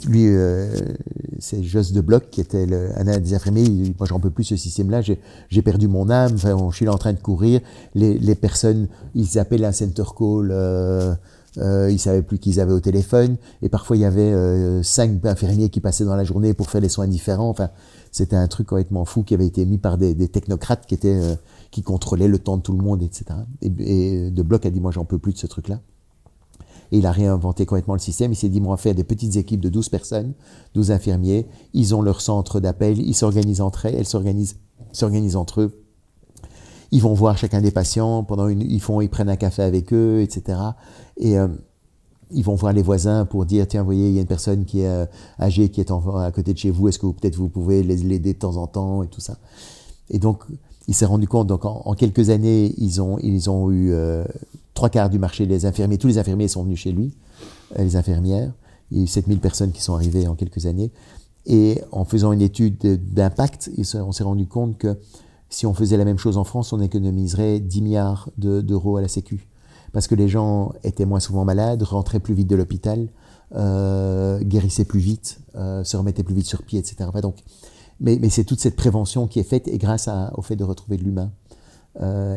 [SPEAKER 1] c'est Jos de Bloch qui était un des infirmiers. Il dit, moi, j'en peux plus ce système-là. J'ai perdu mon âme. Enfin, je suis là en train de courir. Les personnes, ils appellent un center call. Ils savaient plus qu'ils avaient au téléphone. Et parfois, il y avait 5 infirmiers qui passaient dans la journée pour faire des soins différents. Enfin, c'était un truc complètement fou qui avait été mis par des technocrates qui contrôlaient le temps de tout le monde, etc. Et de Bloch a dit, moi, j'en peux plus de ce truc-là. Et il a réinventé complètement le système. Il s'est dit, moi, on va faire des petites équipes de 12 personnes, 12 infirmiers. Ils ont leur centre d'appel, ils s'organisent entre elles, elles s'organisent entre eux. Ils vont voir chacun des patients, ils prennent un café avec eux, etc. Et ils vont voir les voisins pour dire, tiens, vous voyez, il y a une personne qui est âgée, qui est à côté de chez vous, est-ce que peut-être vous pouvez l'aider de temps en temps, et tout ça. Et donc, il s'est rendu compte, donc en quelques années, ils ont eu 3/4 du marché des infirmiers. Tous les infirmiers sont venus chez lui, les infirmières. Il y a eu 7000 personnes qui sont arrivées en quelques années. Et en faisant une étude d'impact, on s'est rendu compte que si on faisait la même chose en France, on économiserait 10 milliards d'euros à la Sécu. Parce que les gens étaient moins souvent malades, rentraient plus vite de l'hôpital, guérissaient plus vite, se remettaient plus vite sur pied, etc. Donc, mais c'est toute cette prévention qui est faite, et grâce au fait de retrouver de l'humain.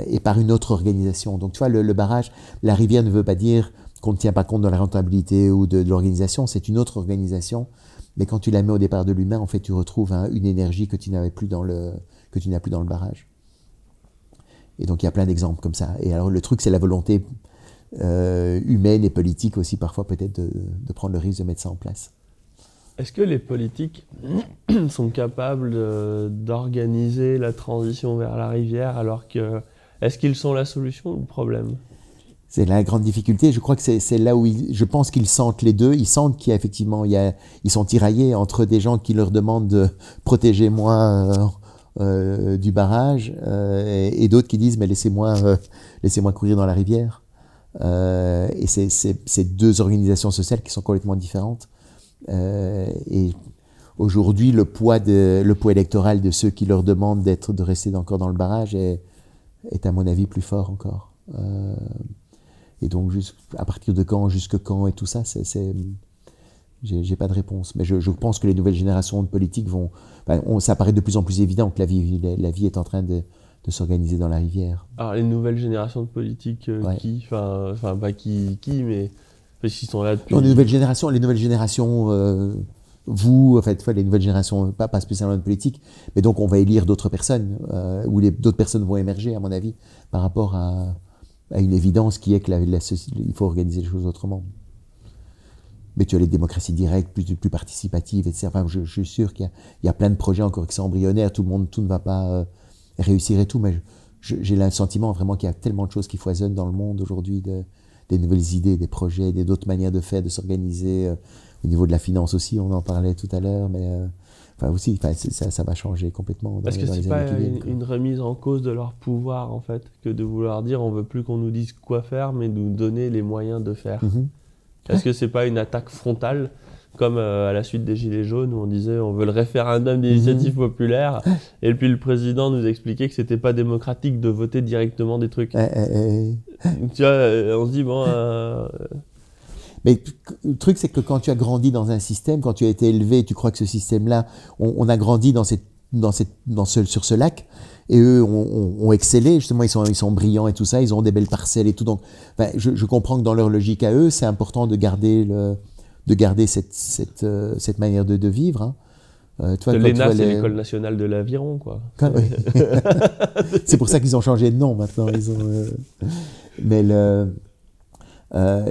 [SPEAKER 1] Et par une autre organisation. Donc tu vois, le barrage, la rivière ne veut pas dire qu'on ne tient pas compte de la rentabilité ou de l'organisation, c'est une autre organisation, mais quand tu la mets au départ de l'humain, en fait tu retrouves une énergie que tu n'as plus dans le barrage. Et donc il y a plein d'exemples comme ça. Et alors le truc, c'est la volonté humaine et politique aussi, parfois peut-être de prendre le risque de mettre ça en place.
[SPEAKER 2] Est-ce que les politiques sont capables d'organiser la transition vers la rivière, alors que... Est-ce qu'ils sont la solution ou le problème?
[SPEAKER 1] C'est la grande difficulté. Je crois que c'est là où je pense qu'ils sentent les deux. Ils sentent qu'il y a effectivement, ils sont tiraillés entre des gens qui leur demandent de protéger moins du barrage et d'autres qui disent mais laissez-moi courir dans la rivière. Et c'est deux organisations sociales qui sont complètement différentes. Et aujourd'hui, le poids électoral de ceux qui leur demandent de rester encore dans le barrage est à mon avis plus fort encore. Et donc, à partir de quand, jusque quand et tout ça, j'ai pas de réponse. Mais je pense que les nouvelles générations de politiques ça paraît de plus en plus évident que la vie est en train de s'organiser dans la rivière.
[SPEAKER 2] Alors, les nouvelles générations de politiques,
[SPEAKER 1] ouais.
[SPEAKER 2] qui? Enfin, pas qui, mais Parce qu'ils sont là depuis...
[SPEAKER 1] Non, les nouvelles générations, vous, en fait, les nouvelles générations, pas spécialement de politique, mais donc on va élire d'autres personnes, ou d'autres personnes vont émerger, à mon avis, par rapport à une évidence qui est que il faut organiser les choses autrement. Mais tu as les démocraties directes, plus participatives, etc. Enfin, je suis sûr qu'il y a plein de projets encore qui sont embryonnaires, tout ne va pas réussir et tout, mais j'ai le sentiment vraiment qu'il y a tellement de choses qui foisonnent dans le monde aujourd'hui, des nouvelles idées, des projets, d'autres manières de faire, de s'organiser, au niveau de la finance aussi, on en parlait tout à l'heure, mais ça va changer complètement.
[SPEAKER 2] Est-ce que c'est pas une remise en cause de leur pouvoir, en fait, que de vouloir dire on veut plus qu'on nous dise quoi faire, mais nous donner les moyens de faire? Est-ce que c'est pas une attaque frontale, comme à la suite des Gilets jaunes, où on disait on veut le référendum d'initiative populaire, et puis le président nous expliquait que c'était pas démocratique de voter directement des trucs. Tu vois, on se dit bon...
[SPEAKER 1] Mais le truc, c'est que quand tu as grandi dans un système, quand tu as été élevé, tu crois que ce système-là, on a grandi sur ce lac, et eux ont excellé, justement, ils sont brillants et tout ça, ils ont des belles parcelles et tout. Donc, je comprends que dans leur logique à eux, c'est important de garder cette manière de vivre. Hein.
[SPEAKER 2] L'ENA, c'est l'École nationale de l'aviron, quoi.
[SPEAKER 1] Oui. C'est pour ça qu'ils ont changé de nom maintenant. Mais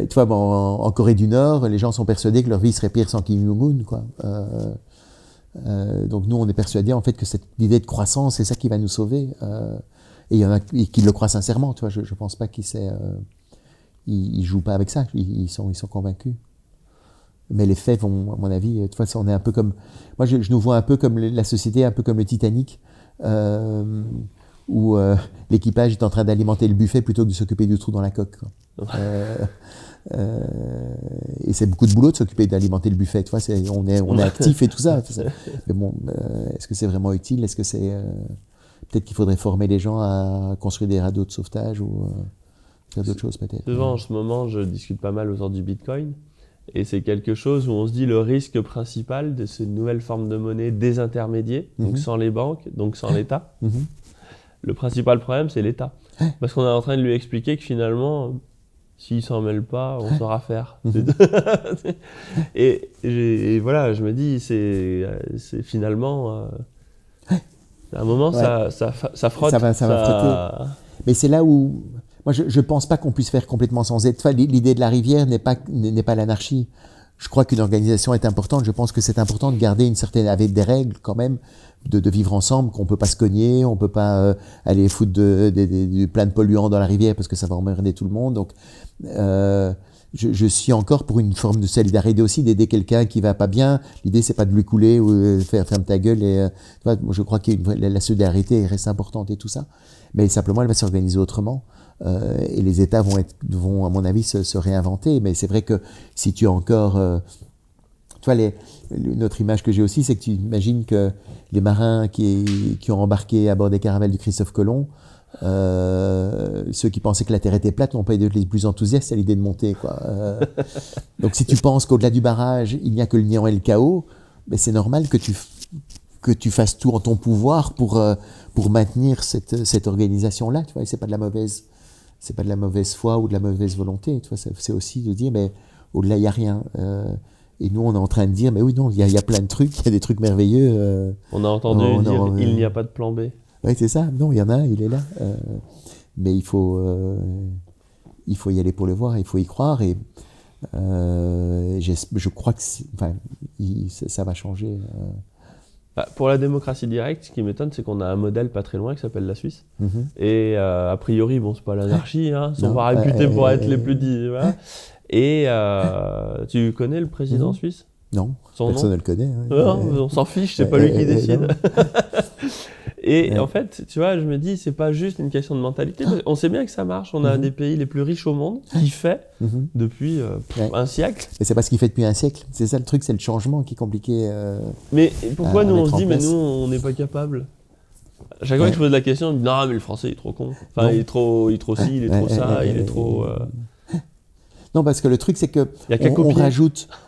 [SPEAKER 1] tu vois, en Corée du Nord, les gens sont persuadés que leur vie serait pire sans Kim Jong-un, quoi. Donc nous, on est persuadés en fait que cette idée de croissance, c'est ça qui va nous sauver. Et il y en a qui le croient sincèrement, tu vois. Je pense pas ils jouent pas avec ça. Ils sont convaincus. Mais les faits vont, à mon avis, tu vois, on est un peu comme, moi, je nous vois un peu comme la société, un peu comme le Titanic, où l'équipage est en train d'alimenter le buffet plutôt que de s'occuper du trou dans la coque, quoi. Et c'est beaucoup de boulot de s'occuper d'alimenter le buffet, tu vois, on est actif et tout ça. Mais bon, est-ce que c'est vraiment utile? Est-ce que c'est peut-être qu'il faudrait former les gens à construire des radeaux de sauvetage ou faire d'autres choses peut-être.
[SPEAKER 2] Souvent, en ce moment, je discute pas mal autour du Bitcoin. Et c'est quelque chose où on se dit le risque principal de ces nouvelles formes de monnaie désintermédiées, donc sans les banques, donc sans l'État. Le principal problème, c'est l'État. Parce qu'on est en train de lui expliquer que finalement, s'il s'en mêle pas, on saura faire. Et voilà, je me dis, c'est finalement... à un moment, ça frotte.
[SPEAKER 1] Ça va frotter. Mais c'est là où... Moi, je ne pense pas qu'on puisse faire complètement sans aide. Enfin, l'idée de la rivière n'est pas l'anarchie. Je crois qu'une organisation est importante. Je pense que c'est important de garder avec des règles quand même, de vivre ensemble, qu'on ne peut pas se cogner, on ne peut pas aller foutre plein de polluants dans la rivière parce que ça va emmerder tout le monde. Donc, je suis encore pour une forme de solidarité aussi, d'aider quelqu'un qui va pas bien. L'idée, c'est pas de lui couler ou ferme ta gueule. Je crois que la solidarité reste importante et tout ça. Mais simplement, elle va s'organiser autrement. Et les États vont à mon avis, se réinventer. Mais c'est vrai que si tu as encore... tu vois, une autre image que j'ai aussi, c'est que tu imagines que les marins qui ont embarqué à bord des caravelles du Christophe Colomb, ceux qui pensaient que la Terre était plate n'ont pas été les plus enthousiastes à l'idée de monter, quoi. Donc si tu penses qu'au-delà du barrage, il n'y a que le néant et le chaos, ben c'est normal que tu fasses tout en ton pouvoir pour maintenir cette organisation-là, tu vois, et c'est pas de la mauvaise foi ou de la mauvaise volonté, tu vois, c'est aussi de dire, mais au-delà, il n'y a rien. Et nous, on est en train de dire, mais oui, non, il y a plein de trucs, il y a des trucs merveilleux.
[SPEAKER 2] On a entendu dire, il n'y a pas de plan B.
[SPEAKER 1] Oui, c'est ça. Non, il y en a un, il est là. Mais il faut y aller pour le voir, il faut y croire. Et je crois que ça va changer.
[SPEAKER 2] Pour la démocratie directe, ce qui m'étonne, c'est qu'on a un modèle pas très loin qui s'appelle la Suisse. Et a priori, bon, c'est pas l'anarchie, hein, ils sont pas réputés pour être les plus dits. Voilà. Et tu connais le président suisse?
[SPEAKER 1] Non, personne ne le connaît.
[SPEAKER 2] On s'en fiche, c'est pas lui qui décide. Et en fait, tu vois, je me dis, c'est pas juste une question de mentalité. On sait bien que ça marche. On a un des pays les plus riches au monde qui fait depuis un siècle.
[SPEAKER 1] Et c'est pas ce qu'il fait depuis un siècle. C'est ça le truc, c'est le changement qui est compliqué.
[SPEAKER 2] Mais pourquoi nous on se dit, mais nous on n'est pas capable? À chaque fois que je pose la question, on me dit, non, mais le français il est trop con. Enfin, il est trop ci, il est trop ça, il est trop.
[SPEAKER 1] Non, parce que le truc, c'est que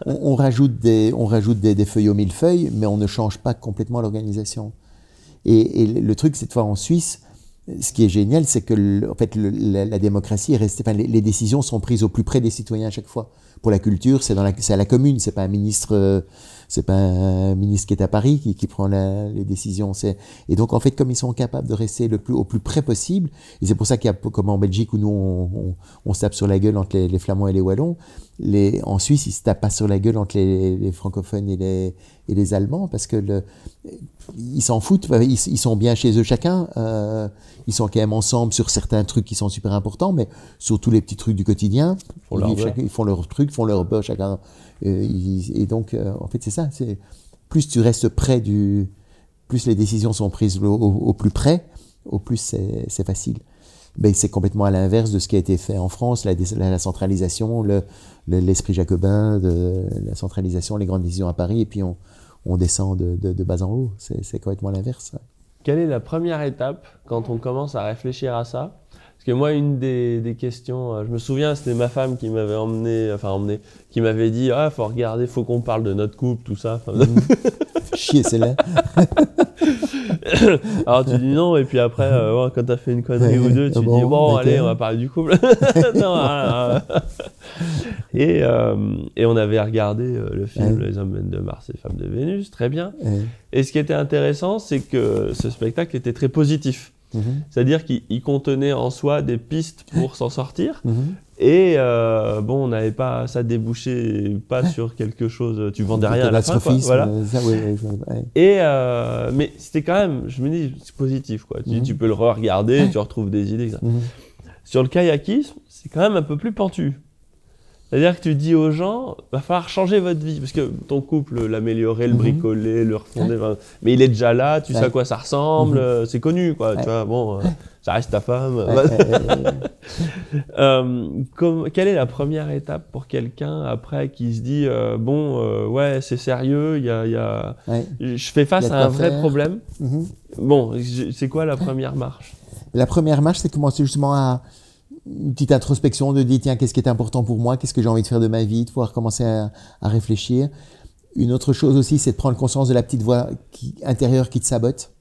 [SPEAKER 1] on rajoute des feuilles au millefeuille, mais on ne change pas complètement l'organisation. Et le truc, cette fois en Suisse, ce qui est génial, c'est que en fait, la démocratie est restée. Enfin, les décisions sont prises au plus près des citoyens à chaque fois, pour la culture, c'est à la commune, c'est pas un ministre qui est à Paris qui prend les décisions. Et donc, en fait, comme ils sont capables de rester au plus près possible, et c'est pour ça qu'il y a, comme en Belgique où nous, on se tape sur la gueule entre les Flamands et les Wallons, en Suisse, ils se tapent pas sur la gueule entre les francophones et les Allemands, parce que ils s'en foutent, ils sont bien chez eux chacun, ils sont quand même ensemble sur certains trucs qui sont super importants, mais sur tous les petits trucs du quotidien, ils font leurs trucs, font leur beurre chacun. Et donc, en fait, c'est ça. Plus tu restes près plus les décisions sont prises au plus près, au plus c'est facile. Ben, c'est complètement à l'inverse de ce qui a été fait en France, la centralisation, l'esprit jacobin, la centralisation, les grandes décisions à Paris, et puis on descend de bas en haut. C'est complètement l'inverse.
[SPEAKER 2] Quelle est la première étape quand on commence à réfléchir à ça? Parce que moi, une des questions, je me souviens, c'était ma femme qui m'avait emmené, qui m'avait dit, ah, faut regarder, faut qu'on parle de notre couple, tout ça.
[SPEAKER 1] Chier, c'est là.
[SPEAKER 2] Alors tu dis non, et puis après, quand t'as fait une connerie ou deux, tu dis bon, allez, on va parler du couple. Non, et on avait regardé le film Les hommes de Mars et les femmes de Vénus, très bien. Et ce qui était intéressant, c'est que ce spectacle était très positif. C'est-à-dire qu'il contenait en soi des pistes pour s'en sortir. Et on n'avait pas, ça débouchait pas sur quelque chose, tu vendais rien à la fin, quoi, voilà. Et mais c'était quand même, je me dis, c'est positif, quoi. Tu peux le re-regarder, tu retrouves des idées. Sur le kayakisme, c'est quand même un peu plus pentu. C'est-à-dire que tu dis aux gens, va falloir changer votre vie, parce que ton couple, l'améliorer, le bricoler, le refonder, mais il est déjà là, tu sais à quoi ça ressemble, c'est connu, quoi. Tu vois, bon, ça reste ta femme. Quelle est la première étape pour quelqu'un après qui se dit, ouais, c'est sérieux, je fais face à un vrai problème. Bon, c'est quoi la première marche?
[SPEAKER 1] La première marche, c'est commencer justement à une petite introspection, de dire tiens, qu'est-ce qui est important pour moi, qu'est-ce que j'ai envie de faire de ma vie, de pouvoir commencer à réfléchir. Une autre chose aussi, c'est de prendre conscience de la petite voix intérieure qui te sabote,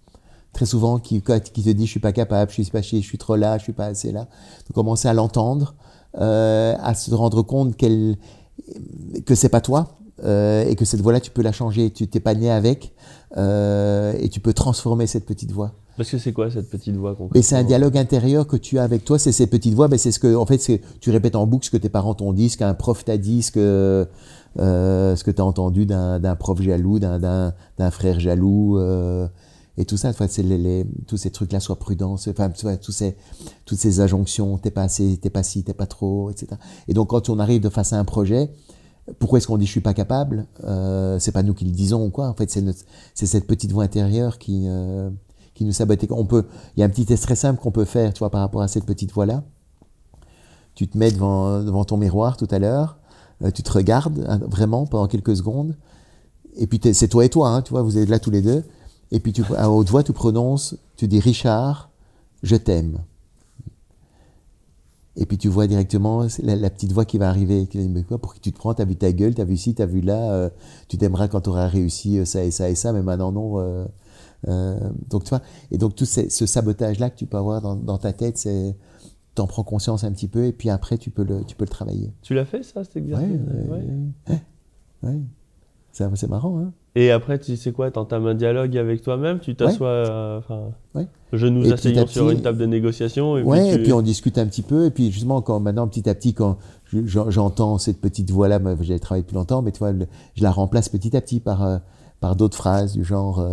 [SPEAKER 1] très souvent, qui te dit je suis pas capable, je suis trop là, je suis pas assez là. De commencer à l'entendre, à se rendre compte que c'est pas toi, et que cette voix-là, tu peux la changer, tu t'es pas né avec, et tu peux transformer cette petite voix.
[SPEAKER 2] Parce que c'est quoi cette petite voix concrètement?
[SPEAKER 1] Mais c'est un dialogue intérieur que tu as avec toi, c'est ces petites voix, c'est en fait, tu répètes en boucle ce que tes parents t'ont dit, ce qu'un prof t'a dit, ce que tu as entendu d'un prof jaloux, d'un frère jaloux, et tout ça, c'est tous ces trucs-là, sois prudent, enfin, toutes ces injonctions, t'es pas assez, t'es pas ci, t'es pas trop, etc. Et donc, quand on arrive face à un projet, pourquoi est-ce qu'on dit je suis pas capable? C'est pas nous qui le disons, quoi. En fait, c'est cette petite voix intérieure qui nous sabote. Il y a un petit test très simple qu'on peut faire, tu vois, par rapport à cette petite voix-là. Tu te mets devant ton miroir tout à l'heure, tu te regardes vraiment pendant quelques secondes, et puis c'est toi et toi, hein, tu vois, vous êtes là tous les deux, et puis à haute voix, tu prononces, tu dis Richard, je t'aime. Et puis tu vois directement la petite voix qui va arriver, qui va dire mais quoi, pour qui tu te prends, t'as vu ta gueule, t'as vu ci, t'as vu là, tu t'aimeras quand tu auras réussi ça et ça et ça, mais maintenant non. Donc tu vois, et donc tout ce sabotage-là que tu peux avoir dans ta tête, t'en prends conscience un petit peu, et puis après tu peux le travailler.
[SPEAKER 2] Tu l'as fait ça, cet exercice?
[SPEAKER 1] Ouais. C'est marrant, hein.
[SPEAKER 2] Et après, tu sais quoi, t'entames un dialogue avec toi-même, tu t'assois, genoux asseyants sur une table de négociation.
[SPEAKER 1] Et puis on discute un petit peu, et puis justement, maintenant, petit à petit, quand j'entends cette petite voix-là, j'ai travaillé depuis longtemps, mais tu vois, je la remplace petit à petit par d'autres phrases du genre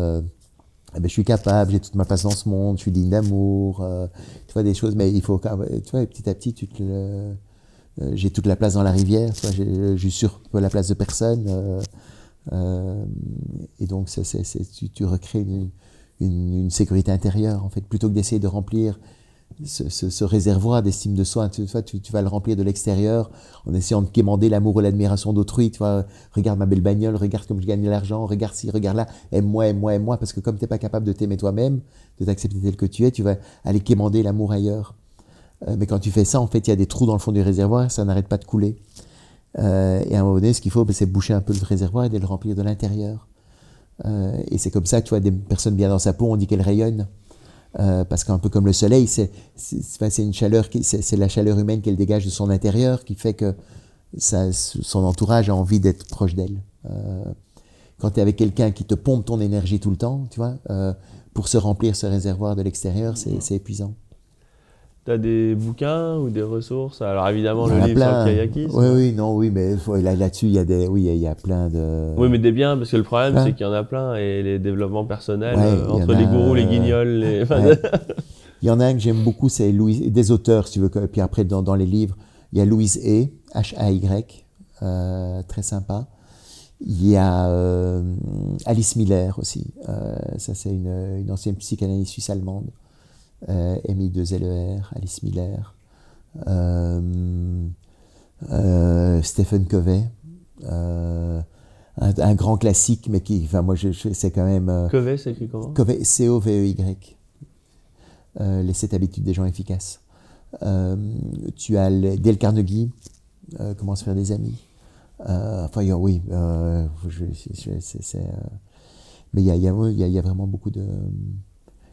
[SPEAKER 1] je suis capable, j'ai toute ma place dans ce monde, je suis digne d'amour, tu vois, des choses, mais il faut, tu vois, petit à petit, j'ai toute la place dans la rivière, tu vois, j'ai sur la place de personne, et donc tu recrées une sécurité intérieure, en fait, plutôt que d'essayer de remplir ce réservoir d'estime de soi. Tu vas le remplir de l'extérieur en essayant de quémander l'amour ou l'admiration d'autrui. Tu vois, regarde ma belle bagnole, regarde comme je gagne de l'argent, regarde ci, regarde là, aime-moi, aime-moi, aime-moi, parce que comme tu n'es pas capable de t'aimer toi-même, de t'accepter tel que tu es, tu vas aller quémander l'amour ailleurs. Mais quand tu fais ça, en fait, il y a des trous dans le fond du réservoir, ça n'arrête pas de couler. Et à un moment donné, ce qu'il faut, c'est boucher un peu le réservoir et de le remplir de l'intérieur. Et c'est comme ça, tu vois, des personnes bien dans sa peau, on dit qu'elles rayonnent. Parce qu'un peu comme le soleil, c'est une chaleur, c'est la chaleur humaine qu'elle dégage de son intérieur qui fait que son entourage a envie d'être proche d'elle. Quand tu es avec quelqu'un qui te pompe ton énergie tout le temps, tu vois, pour se remplir ce réservoir de l'extérieur, c'est épuisant.
[SPEAKER 2] Tu as des bouquins ou des ressources? Alors évidemment, le livre sur le kayakisme.
[SPEAKER 1] Mais là-dessus, il y a plein de...
[SPEAKER 2] Oui, mais des biens, parce que le problème, c'est qu'il y en a plein, et les développements personnels, entre les gourous, les guignols...
[SPEAKER 1] Il y en a un que j'aime beaucoup, c'est des auteurs, si tu veux, puis après, dans les livres, il y a Louise Hay, Hay, très sympa. Il y a Alice Miller aussi, ça c'est une ancienne psychanalyste suisse-allemande. MI2LER, Alice Miller, Stephen Covey, un grand classique, mais qui, enfin moi, c'est quand même...
[SPEAKER 2] Covey, c'est écrit comment?
[SPEAKER 1] Covey, C-O-V-E-Y. Les 7 habitudes des gens efficaces. Tu as Dale Carnegie, Comment se faire des amis. Oui, mais il y a vraiment beaucoup de...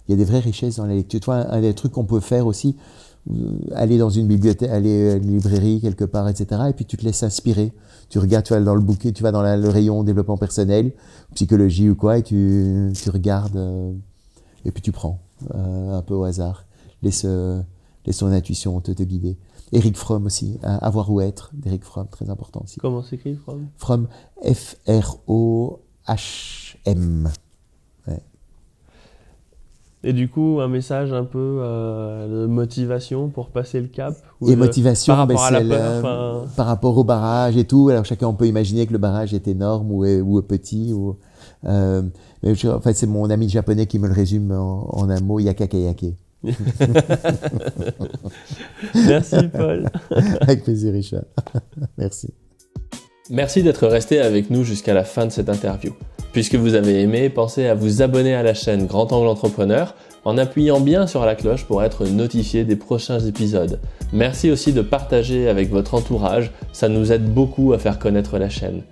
[SPEAKER 1] Il y a des vraies richesses dans la lecture. Tu vois, un des trucs qu'on peut faire aussi, aller dans une bibliothèque, aller à une librairie quelque part, etc. Et puis tu te laisses inspirer. Tu regardes, tu vas dans le bouquet, tu vas dans le rayon développement personnel, psychologie ou quoi, et tu regardes, et puis tu prends un peu au hasard. Laisse ton intuition te guider. Eric Fromm aussi, Avoir ou être, d'Eric Fromm, très important aussi.
[SPEAKER 2] Comment s'écrit Fromm?
[SPEAKER 1] Fromm, F-R-O-H-M. Ouais.
[SPEAKER 2] Et du coup, un message un peu de motivation pour passer le cap?
[SPEAKER 1] Et motivation,
[SPEAKER 2] par rapport à la peur,
[SPEAKER 1] par rapport au barrage et tout. Alors chacun, on peut imaginer que le barrage est énorme ou est petit. Mais en fait, c'est mon ami japonais qui me le résume en un mot, yakakayake.
[SPEAKER 2] Merci Paul.
[SPEAKER 1] Avec plaisir Richard. Merci.
[SPEAKER 2] Merci d'être resté avec nous jusqu'à la fin de cette interview. Puisque vous avez aimé, pensez à vous abonner à la chaîne Grand Angle Entrepreneur en appuyant bien sur la cloche pour être notifié des prochains épisodes. Merci aussi de partager avec votre entourage, ça nous aide beaucoup à faire connaître la chaîne.